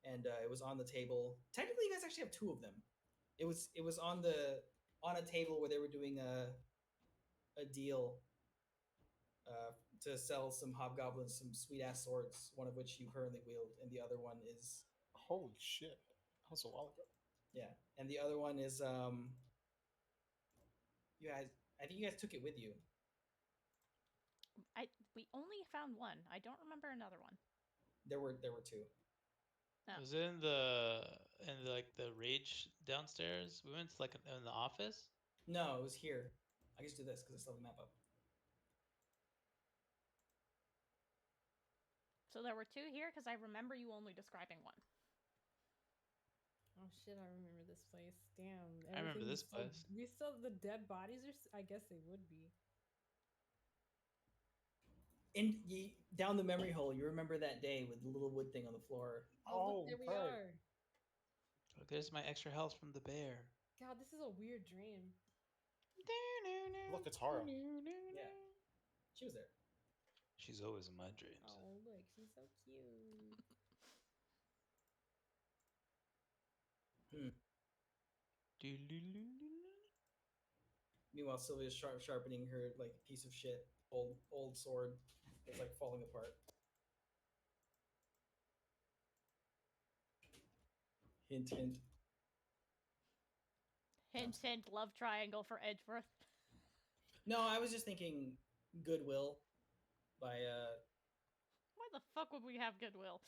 and it was on the table. Technically, you guys actually have two of them. It was on a table where they were doing a deal to sell some hobgoblins some sweet ass swords. One of which you currently wield, and the other one is Holy shit. That was a while ago. yeah, and the other one is you guys. I think you guys took it with you. We only found one. I don't remember another one. There were two. Oh. Was it in like the rage downstairs? We went to like in the office. No, it was here. I can just do this because I still have the map up. So there were two here because I remember you only describing one. Oh shit! I remember this place. Damn. I remember this everything's place. We still the dead bodies are. I guess they would be. And down the memory hole, you remember that day with the little wood thing on the floor. Oh, look, there we right. are. Oh, there's my extra health from the bear. God, this is a weird dream. Look, it's Hara. Yeah, she was there. She's always in my dreams. Oh, look, she's so cute. Meanwhile, Sylvia's sharpening her like piece of shit old sword that's like falling apart. Hint, hint. Hint, hint, love triangle for Edgeworth. No, I was just thinking Goodwill by Why the fuck would we have Goodwill?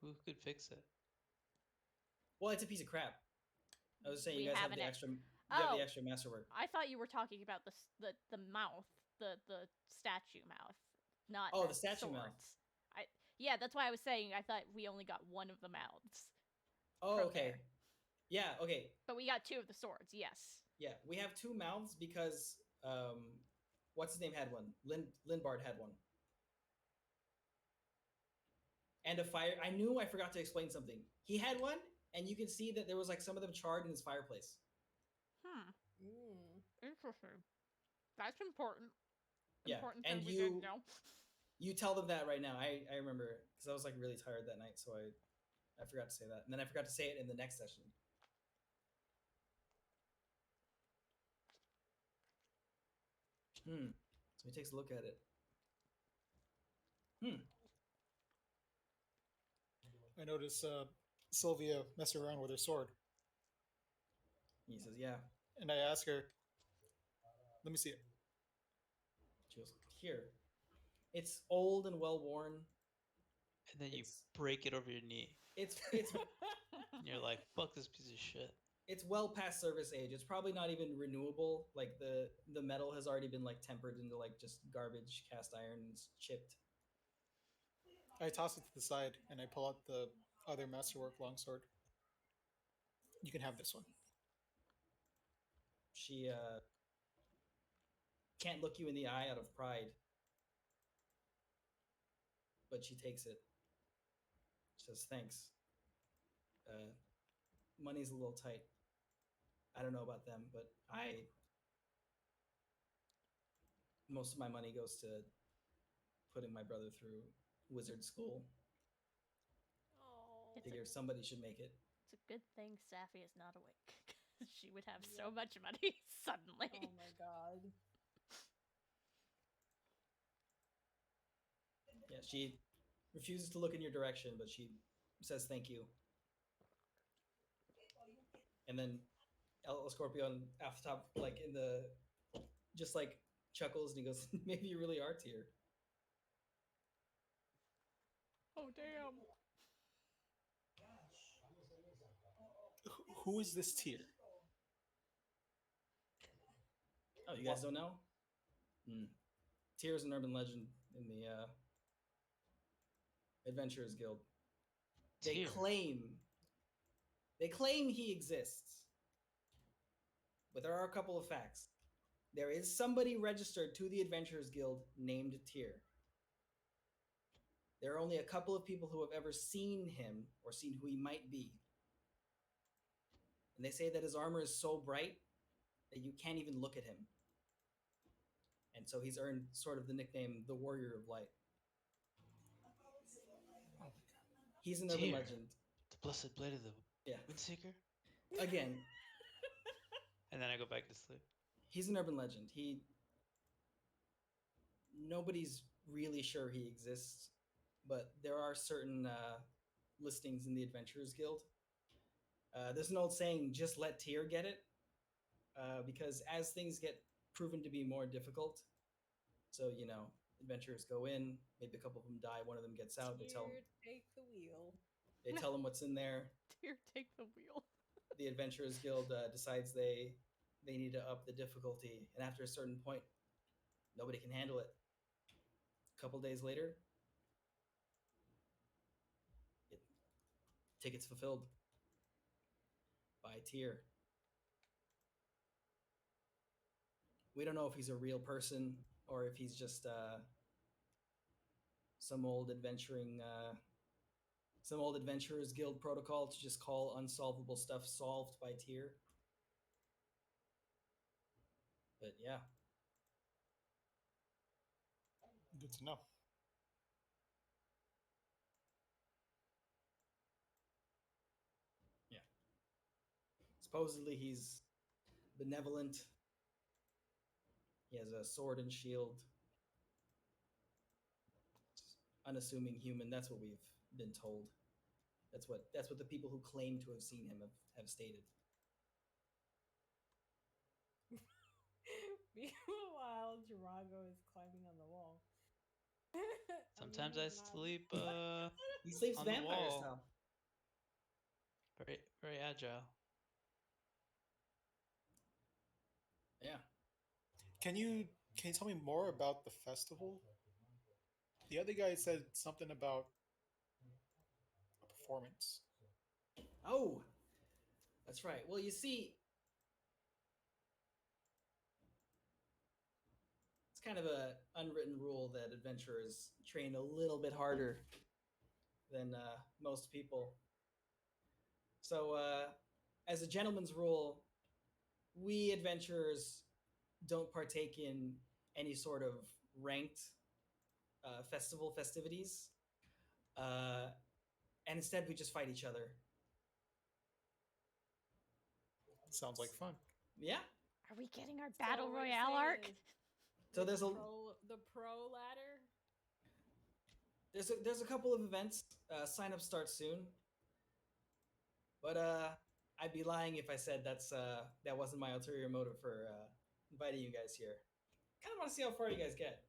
Who could fix it? well, it's a piece of crap. I was saying We you guys have have the an extra. You have Oh. the extra masterwork. I thought you were talking about the mouth, the statue mouth, not Oh, the statue swords. mouth. Yeah, that's why I was saying I thought we only got one of the mouths. Oh, from okay. there. Yeah, okay. But we got two of the swords, yes. Yeah, we have two mouths because what's his name had one. Lindbard had one. And a fire. I knew I forgot to explain something. He had one, and you can see that there was like some of them charred in his fireplace. Interesting. That's important. Yeah, Important and thing we didn't know. You tell them that right now. I remember because I was like really tired that night, so I forgot to say that, and then I forgot to say it in the next session. So he takes a look at it. I notice Sylvia messing around with her sword. He says, "Yeah." And I ask her, "Let me see it." She goes, "Here. It's old and well worn." And then you break it over your knee. It's And you're like, fuck this piece of shit. It's well past service age. It's probably not even renewable. Like the metal has already been like tempered into like just garbage cast iron and it's chipped. I toss it to the side and I pull out the other masterwork longsword. You can have this one. She can't look you in the eye out of pride, but she takes it. She says, "Thanks. Money's a little tight. I don't know about them, but most of my money goes to putting my brother through wizard school. Oh. Figure somebody should make it." It's a good thing Safi is not awake. She would have so much money suddenly. Oh my god. Yeah, she refuses to look in your direction, but she says thank you. And then El Scorpion off the top, like in the, just like chuckles and he goes, "Maybe you really are Tyr." Oh damn. Who is this Tyr? Oh, you guys don't know? Tyr is an urban legend in the Adventurers Guild. They Tyr. claim he exists, but there are a couple of facts. There is somebody registered to the Adventurers Guild named Tyr. There are only a couple of people who have ever seen him or seen who he might be. And they say that his armor is so bright that you can't even look at him. And so he's earned sort of the nickname the Warrior of Light. He's an urban Tyr. legend. The blessed blade of the Windseeker? Again, And then I go back to sleep. he's an urban legend. Nobody's really sure he exists, but there are certain listings in the Adventurers Guild. There's an old saying, "Just let Tyr get it," because as things get proven to be more difficult, so adventurers go in, maybe a couple of them die, one of them gets out. They tell take the wheel. them what's in there. Tyr, take the wheel. The Adventurers Guild decides they need to up the difficulty, and after a certain point, nobody can handle it. A couple days later, tickets fulfilled by Tyr. We don't know if he's a real person or if he's just some old Adventurers Guild protocol to just call unsolvable stuff solved by Tyr. But yeah. Good to know. Yeah. Supposedly he's benevolent. He has a sword and shield. Unassuming human. That's what we've been told. That's what the people who claim to have seen him have stated. Meanwhile, Jirago is climbing on the wall. Sometimes I sleep He sleeps on the vampire wall. style. Very, very agile. Yeah. Can you tell me more about the festival? The other guy said something about a performance. Oh, that's right. Well, you see, it's kind of a unwritten rule that adventurers train a little bit harder than most people. So, as a gentleman's rule, we adventurers don't partake in any sort of ranked festivities, uh, and instead we just fight each other. Sounds like fun. Yeah. Are we getting our So battle what you're royale saying arc? is So there's a the pro ladder. there's a couple of events. Sign up starts soon, but I'd be lying if I said that wasn't my ulterior motive for inviting you guys here. Kind of want to see how far you guys get.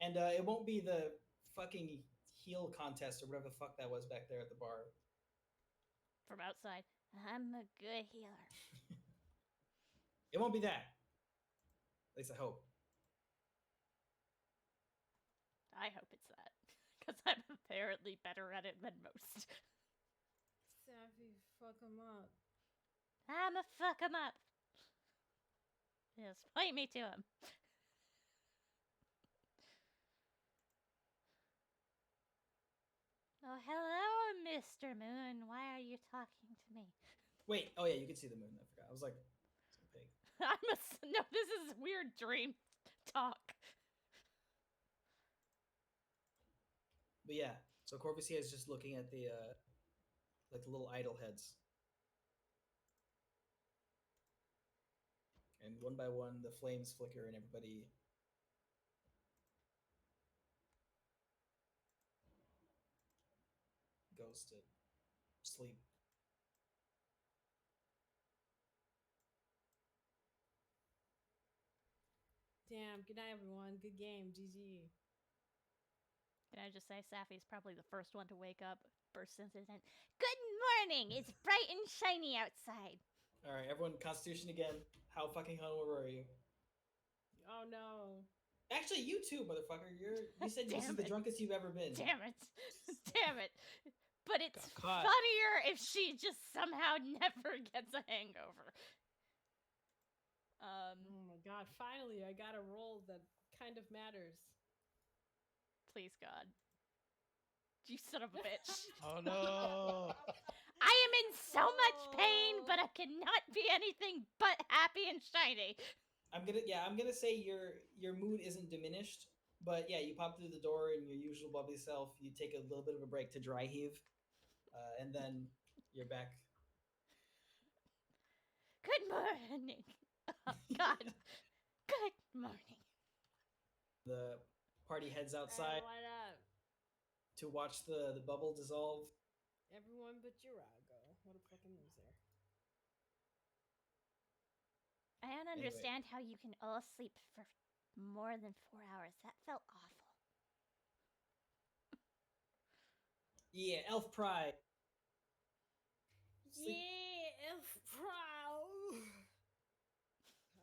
And it won't be the fucking heel contest or whatever the fuck that was back there at the bar. From outside. I'm a good healer. It won't be that. At least I hope. I hope it's that. Because I'm apparently better at it than most. Sappy, fuck him up. I'ma fuck him up. Just point me to him. Oh, hello, Mr. Moon. Why are you talking to me? Wait. Oh yeah, you can see the moon. I forgot. I was like, pig. No, this is weird dream talk. But yeah, so Corbusier is just looking at the like the little idol heads, and one by one the flames flicker and everybody goes to sleep. Damn. Good night, everyone. Good game. GG. Can I just say, Safi's probably the first one to wake up, burst into the tent. Good morning! It's bright and shiny outside. All right, everyone, Constitution again. How fucking hungover are you? Oh no. Actually, you too, motherfucker. You said this is Damn the it. drunkest you've ever been. Damn it. Damn it. But it's Got caught. funnier if she just somehow never gets a hangover. Oh my god. Finally, I got a role that kind of matters. Please, God. You son of a bitch. Oh no! I am in so much pain, but I cannot be anything but happy and shiny. I'm gonna say your mood isn't diminished, but yeah, you pop through the door in your usual bubbly self. You take a little bit of a break to dry heave, and then you're back. Good morning. Oh, God. Good morning. The party heads Hey, outside what up? to watch the bubble dissolve. Everyone but Jirago. What a fucking loser. I don't Anyway. understand how you can all sleep for more than 4 hours. That felt awful. Yeah, elf pride. Sleep. Yeah, elf proud.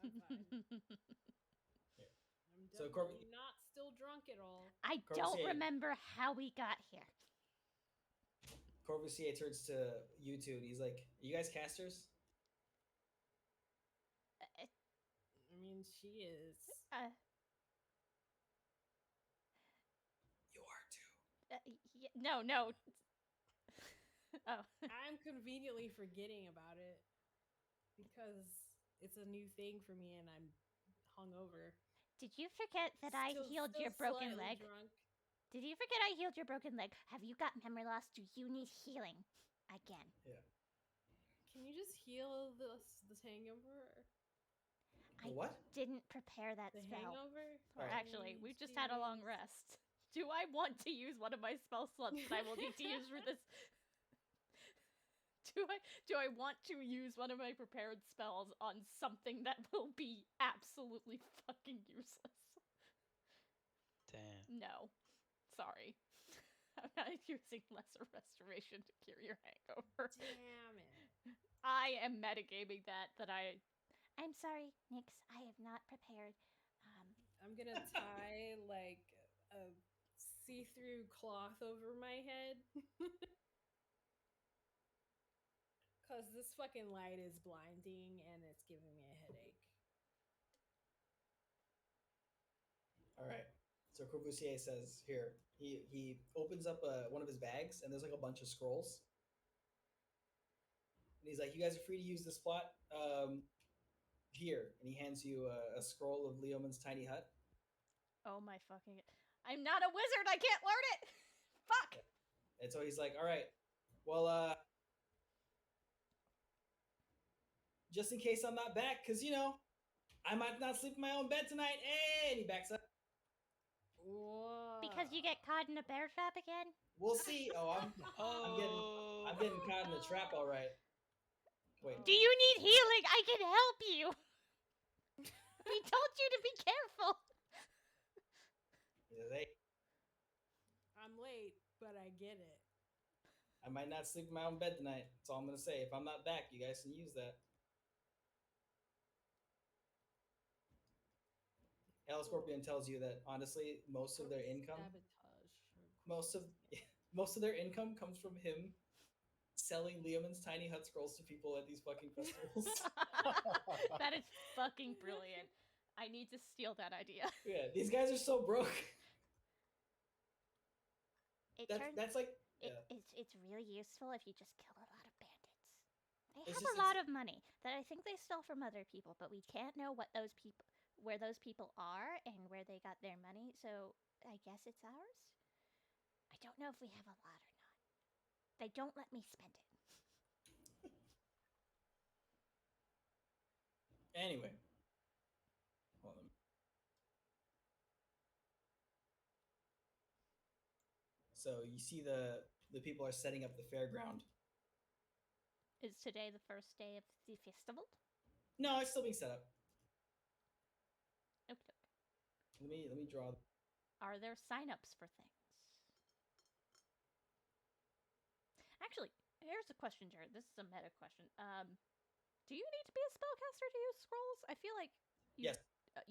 I'm fine. I'm So, definitely not still drunk at all. I Corbusier. don't remember how we got here. Corbusier turns to you two and he's like, "Are you guys casters?" I mean, she is. You are too. No. Oh. I'm conveniently forgetting about it because it's a new thing for me and I'm hungover. Did you forget that I healed your broken slightly leg? drunk. Did you forget I healed your broken leg? Have you got memory loss? Do you need healing? Again. Yeah. Can you just heal this hangover? The what? Didn't prepare that The spell. hangover? Or Alright. actually, we've just had a long rest. Do I want to use one of my spell slots that I will need to use for this? Do I want to use one of my prepared spells on something that will be absolutely fucking useless? Damn. No. Sorry. I'm not using lesser restoration to cure your hangover. Damn it. I am metagaming that I'm sorry, Nix. I have not prepared. I'm gonna tie like a see-through cloth over my head. Cause this fucking light is blinding and it's giving me a headache. All right. So Corbusier says here he opens up one of his bags and there's like a bunch of scrolls. And he's like, "You guys are free to use this plot. Here," and he hands you a scroll of Leoman's tiny hut. Oh my fucking... I'm not a wizard! I can't learn it! Fuck! And so he's like, "All right, well, just in case I'm not back, because I might not sleep in my own bed tonight." Hey, and he backs up. Whoa. Because you get caught in a bear trap again? We'll see. Oh, Oh, I'm getting caught in the trap, all right. Wait, Do you need healing? I can help you! We told you to be careful! he says, "Hey, I'm late, but I get it. I might not sleep in my own bed tonight. That's all I'm gonna say. If I'm not back, you guys can use that." Hell Scorpion tells you that honestly, most of their income, Sabotage. most of their income comes from him selling Leoman's tiny hut scrolls to people at these fucking festivals. That is fucking brilliant. I need to steal that idea. Yeah, these guys are so broke. That's like It's really useful if you just kill a lot of bandits. They It's have just- a lot of money that I think they stole from other people, but we can't know where those people are and where they got their money, so I guess it's ours? I don't know if we have a lot or not. They don't let me spend it. Anyway, hold on. So you see the people are setting up the fairground. Is today the first day of the festival? No, it's still being set up. Okay. Let me draw. Are there sign-ups for things? Actually, here's a question, Jared. This is a meta question. Do you need to be a spellcaster to use scrolls? I feel like Yes,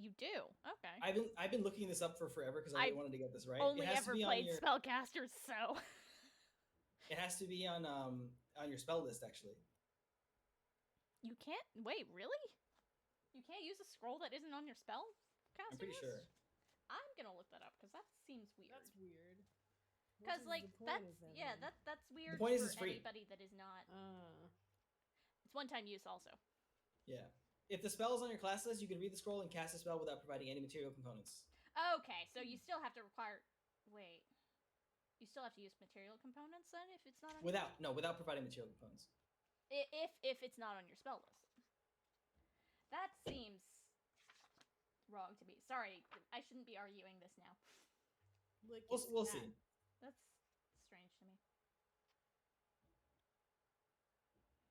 you do. Okay. I've been looking this up for forever because I really I've wanted to get this right. Only it has ever to be played on your, spellcasters, so It has to be on your spell list actually. you can't. Wait, really? You can't use a scroll that isn't on your spell casting I'm pretty list? sure. I'm gonna look that up because that seems weird. That's weird. What Because is like the point that's is then? that's weird point is for it's free. anybody that is not. Uh, It's one-time use also. Yeah. If the spell is on your class list, you can read the scroll and cast a spell without providing any material components. Okay, so you still have to require. Wait, you still have to use material components then if it's not on Without providing material components. if it's not on your spell list. That seems wrong to me. Sorry, I shouldn't be arguing this now. like We'll see. That's strange to me.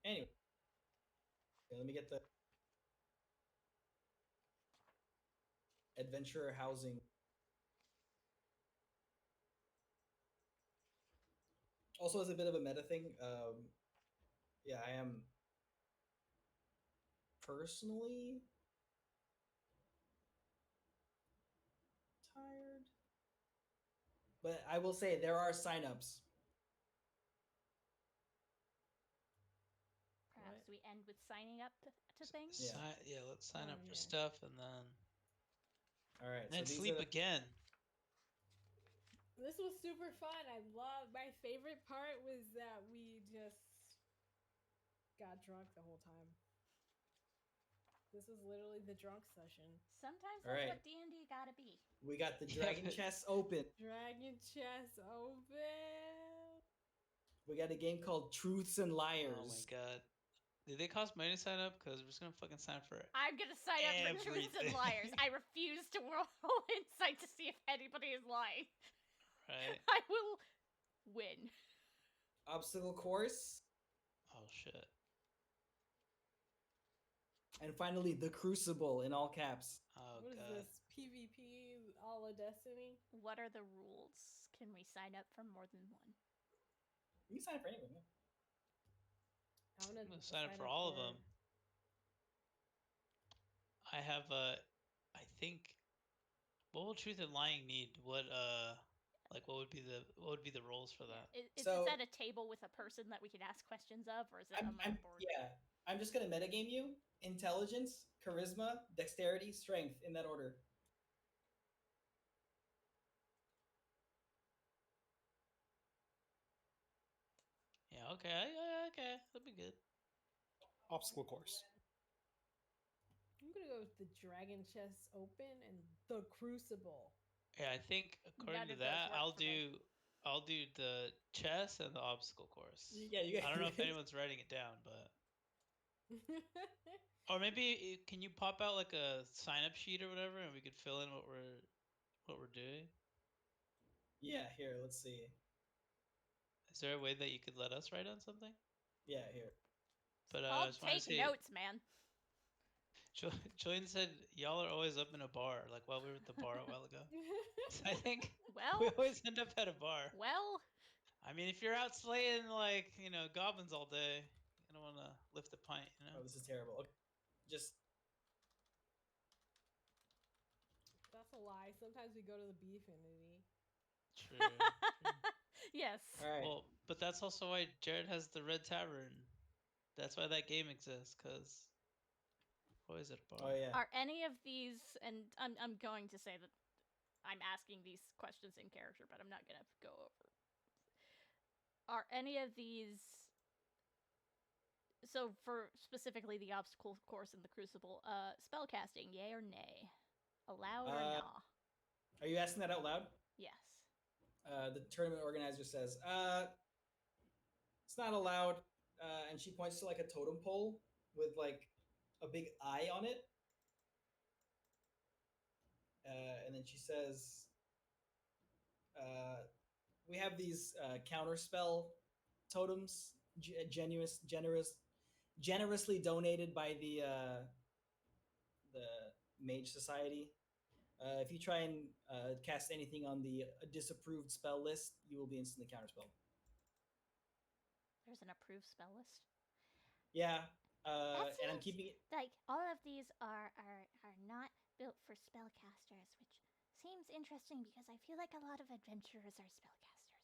Anyway, let me get the adventurer housing. Also, as a bit of a meta thing, yeah, I am personally tired, but I will say there are signups. Perhaps What? we end with signing up to things. Yeah. Let's sign Oh, up for yeah. stuff and then All right, then so these sleep are again. This was super fun. My favorite part was that we just got drunk the whole time. This was literally the drunk session. Sometimes All that's right. what D&D gotta be. we got the Yeah, dragon but- chest open. Dragon chest open. We got a game called Truths and Liars. Oh my god. Did they cost money to sign up? Because we're just gonna fucking sign up for it. I'm gonna sign up for Truths and Everything. Liars. I refuse to roll insight to see if anybody is lying. Right? I will win. Obstacle course, Oh shit. and finally the Crucible in all caps. Oh What is god. this? PvP a la Destiny? What are the rules? Can we sign up for more than one? You can sign up for anyone. Yeah. I'm I'm gonna gonna sign up for all of them. I have I think. What will truth and lying need? What like what would be the roles for that? Is So- this at a table with a person that we can ask questions of, or is it on like a board? I'm just gonna metagame you: intelligence, charisma, dexterity, strength, in that order. Yeah. Okay. Okay. That'd be good. Obstacle course. I'm gonna go with the Dragon Chest Open and the Crucible. Yeah, I think according None to of those that, work for me. I'll do the chess and the obstacle course. Yeah, you guys. I don't know if anyone's writing it down, but or maybe can you pop out like a sign up sheet or whatever, and we could fill in what we're doing. Yeah, here. Let's see. Is there a way that you could let us write on something? Yeah, here. But I'll I just wanted to take say, notes, man. Julian said y'all are always up in a bar, like while we were at the bar a while ago. So I think we Well, always end up at a bar. well, I mean, if you're out slaying like goblins all day, you don't want to lift a pint, Oh, this is terrible. Okay. Just That's a lie. Sometimes we go to the Beefinity. True. yes. all right. Well, but that's also why Jared has the Red Tavern. That's why that game exists, because always at a bar. Oh yeah. Are any of these, and I'm going to say that I'm asking these questions in character, but I'm not gonna go over. Are any of these, so for specifically the obstacle course in the Crucible, spellcasting, yay or nay? Allowed or nah? Are you asking that out loud? Yes. The tournament organizer says, it's not allowed. And she points to like a totem pole with like a big eye on it. And then she says, we have these counterspell totems, generously donated by the Mage Society. If you try and cast anything on the disapproved spell list, you will be instantly counterspelled. There's an approved spell list. Yeah, That and I'm seems keeping it. like all of these are not built for spellcasters, which seems interesting because I feel like a lot of adventurers are spellcasters.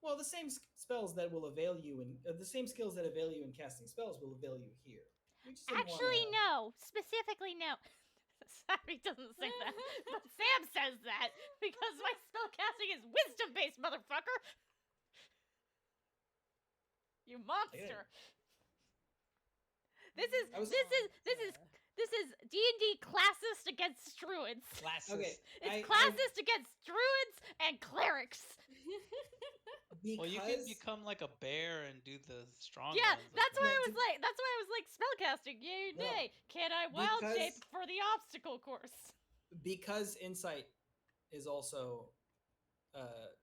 Well, the same spells that will avail you, and the same skills that avail you in casting spells will avail you here. We just didn't Actually, wanna- no. Specifically, no. Sorry, doesn't say that, but Sam says that because my spellcasting is wisdom-based, motherfucker. You monster. This is D&D classist against druids. Classes. Okay, It's classist against druids and clerics. because Well, you can become like a bear and do the strong Yeah, ones. that's why I No, was like, spellcasting, yay or No, nay. Can I wild because- shape for the obstacle course? because insight is also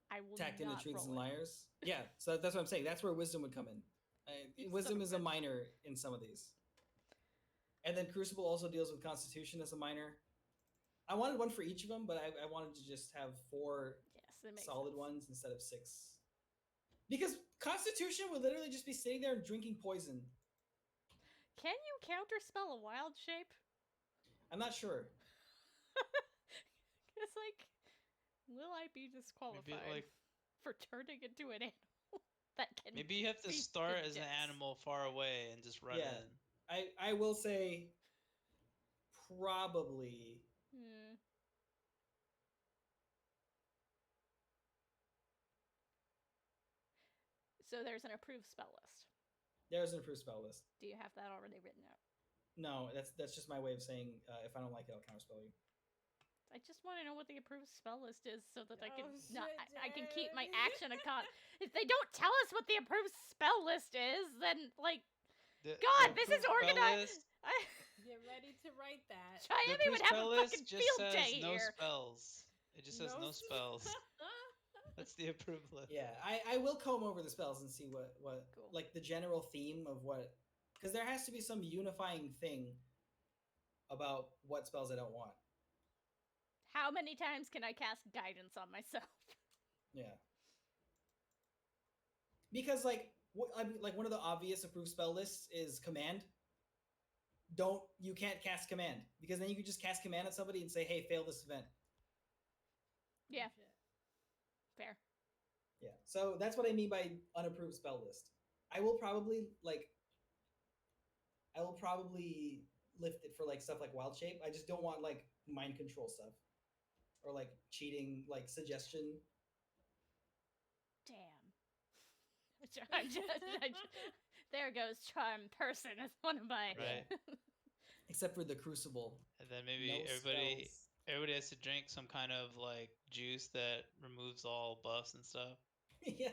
I will tacked into not truths roll and it. liars. Yeah, so that's what I'm saying. That's where wisdom would come in. You Wisdom son of is a a bitch. minor in some of these. And then Crucible also deals with Constitution as a minor. I wanted one for each of them, but I wanted to just have 4 Yes, that makes solid sense. ones instead of 6. Because Constitution would literally just be sitting there and drinking poison. Can you counterspell a wild shape? I'm not sure. It's like, will I be disqualified like- for turning into an animal that can? Maybe you have to feast start the as an dicks? animal far away and just run Yeah. in. I will say probably Hmm. So there's an approved spell list. there's an approved spell list. Do you have that already written out? No, that's just my way of saying if I don't like it, I'll counterspell you. I just want to know what the approved spell list is so that I can Oh, not, shit, I can keep my Jared. action account. If they don't tell us what the approved spell list is, then like The God, this is approved spell organized. list- Get ready to write that. The Miami approved would have spell a list fucking just field says day no here. spells. It just says no s- spells. That's the approved list. Yeah, I will comb over the spells and see what Cool. like the general theme of what, because there has to be some unifying thing about what spells I don't want. How many times can I cast guidance on myself? Yeah. Because like I mean, like one of the obvious approved spell lists is command. You can't cast command because then you can just cast command at somebody and say, "Hey, fail this event." Yeah, Oh, shit. fair. Yeah. So that's what I mean by unapproved spell list. I will probably lift it for like stuff like wild shape. I just don't want like mind control stuff or like cheating, like suggestion. Damn. There goes charm person as one of my. Right. Except for the crucible. And then maybe No everybody spells. has to drink some kind of like juice that removes all buffs and stuff. Yeah.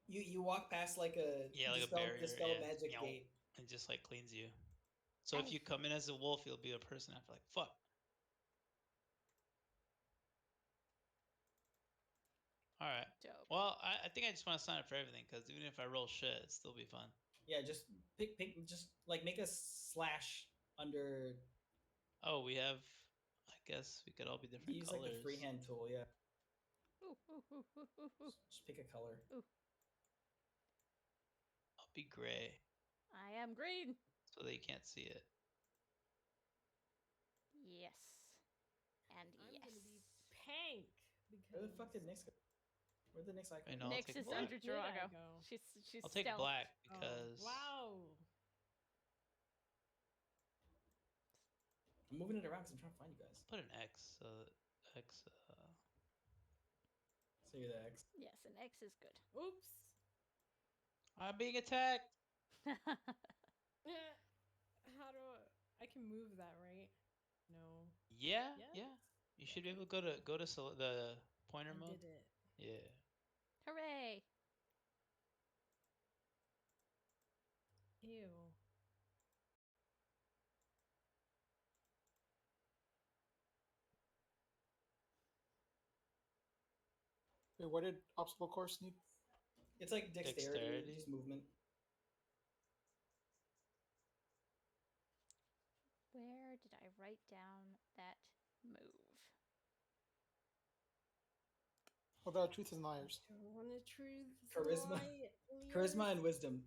You walk past like a Yeah, like a barrier. dispel Yeah. magic Meow. gate. And just like cleans you. So if I- you come in as a wolf, you'll be a person after like fuck. All right. Dope. Well, I think I just want to sign up for everything because even if I roll shit, it'll still be fun. Yeah, just pick just like make a slash under. Oh, we have. I guess we could all be different Use colors. like the freehand tool. Yeah, Ooh, ooh, ooh, ooh, ooh, ooh. just pick a color. I'll be gray I am green. so they can't see it. Yes. And I'm yes. gonna be pink because Where the fuck did Nyx go? Where'd the Nyx icon? I know, go? I'll Nyx take is black. under Where did I Drago. go? She's I'll take stealth. black Oh, because wow. I'm moving it around because I'm trying to find you guys. put an X. So X. So you're the X. Yes, an X is good. Oops. I'm being attacked. Eh, How do I can move that, right? No. Yeah, Yes? yeah. You should be able to go to the pointer I mode. did it. Yeah. Hooray! Ew. Wait, what did obstacle course need? It's like dexterity, Dexterity? just movement. Where did I write down that move? What about truth and liars? I want to truth. Charisma. Charisma and wisdom.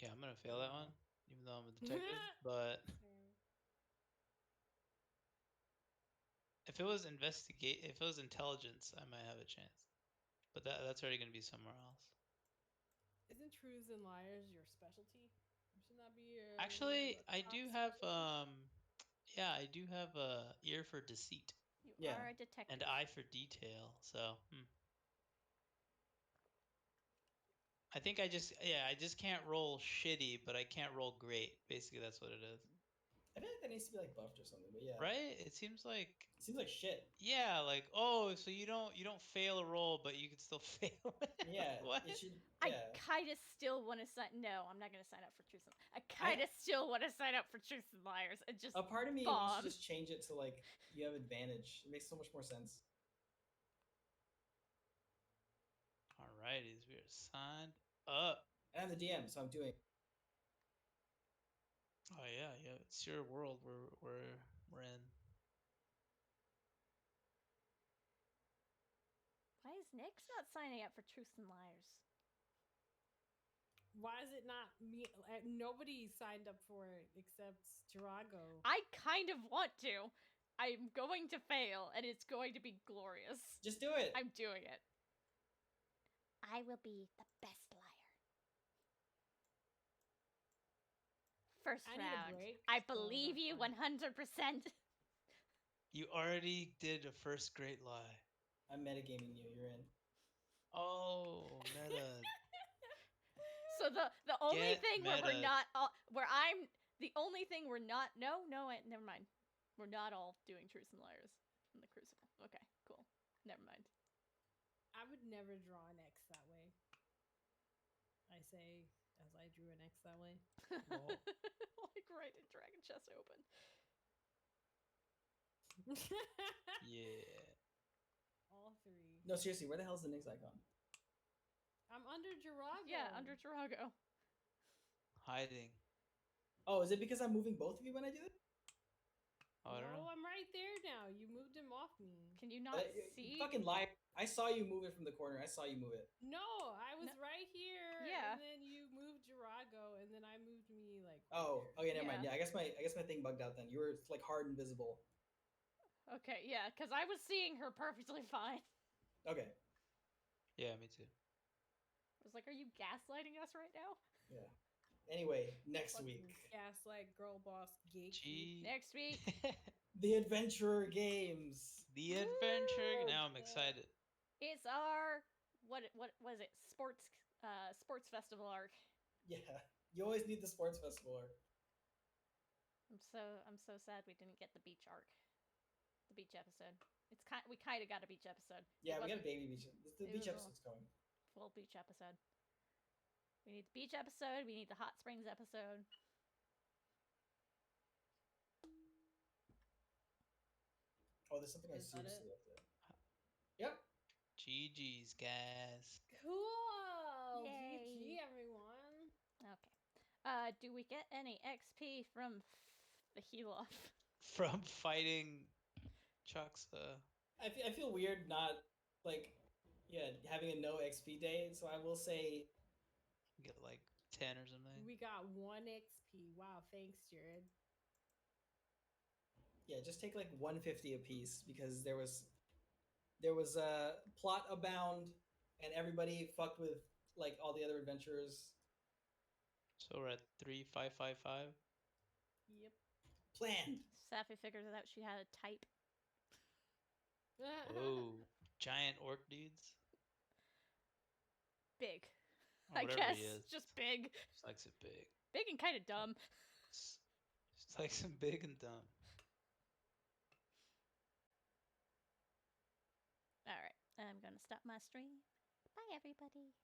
Yeah, I'm gonna fail that one, even though I'm a detective. But if it was if it was intelligence, I might have a chance. But that's already gonna be somewhere else. Isn't truths and liars your specialty? Shouldn't that be your Actually, I top do have specialty? yeah, I do have a ear for deceit You Yeah. are a detective. and eye for detail. So I think I just can't roll shitty, but I can't roll great. Basically, that's what it is. I feel like that needs to be like buffed or something, but yeah. Right? It seems like It seems like shit. yeah, like oh, so you don't fail a roll, but you can still fail. Yeah. What? It should. I Yeah. kind of still want to sign. No, I'm not going to sign up for Truth and I kind of still want to sign up for Truth and Liars and just A part of me bomb. wants to just change it to like you have advantage. It makes so much more sense. Alrighties, we are signed up. And I'm the DM, so I'm doing. Oh yeah, it's your world. We're in. Why is Nyx not signing up for Truth and Liars? Why is it not me? Nobody signed up for it except Drago. I kind of want to. I'm going to fail, and it's going to be glorious. Just do it. I'm doing it. I will be the best liar. First I need a round. break, I so believe that's you fine. 100%. You already did a first great lie. I'm metagaming you. You're in. Oh, meta. So the only Get thing where we're meta. not all, where I'm the only thing we're not never mind. We're not all doing Truths and Liars from the Crucible. Okay, cool. Never mind. I would never draw an X that way. I say as I drew an X that way. Lol. Like right in Dragon Chest open. Yeah. All three. No, seriously, where the hell's the Nyx icon? I'm under Drago. Yeah, under Drago. Hiding. Oh, is it because I'm moving both of you when I do it? Oh, I don't No, know. I'm right there now. You moved him off me. Can you not You see? fucking liar. I saw you move it from the corner. I saw you move it. No, I was No. right here. Yeah. And then you moved Jirago, and then I moved me like. Right Oh, here. okay, never mind. Yeah. Yeah, I guess my thing bugged out then. You were like hard invisible. Okay, yeah, because I was seeing her perfectly fine. Okay. Yeah, me too. I was like, are you gaslighting us right now? Yeah. Anyway, next Fucking week, Gaslight girl boss gatekeep. Gee. Next week. the Adventurer Games. The adventure. Woo! Now I'm excited. It's our what was it? Sports festival arc. Yeah, you always need the sports festival arc. I'm so sad we didn't get the beach arc. The beach episode. We kind of got a beach episode. Yeah, It we got a wasn't baby beach. The it beach was a episode's coming. full beach episode. We need the beach episode. We need the hot springs episode. Oh, there's something I Is that seriously it? have to. Yep. GG's, guys. Cool. Yay. GG, everyone. Okay. Do we get any XP from the heal off? From fighting Chucksa. I feel weird not like, yeah, having a no XP day. So I will say, Get like 10 or something. We got 1 XP. Wow, thanks, Jared. yeah, just take like 150 apiece because there was a plot abound and everybody fucked with like all the other adventurers. So we're at 3,555. Yep. Planned. Safi figures out she had a type. Oh, giant orc dudes. Big. Or I whatever guess. he is. Just big. Just likes it big. Big and kind of dumb. Just likes him big and dumb. Alright. I'm going to stop my stream. Bye, everybody.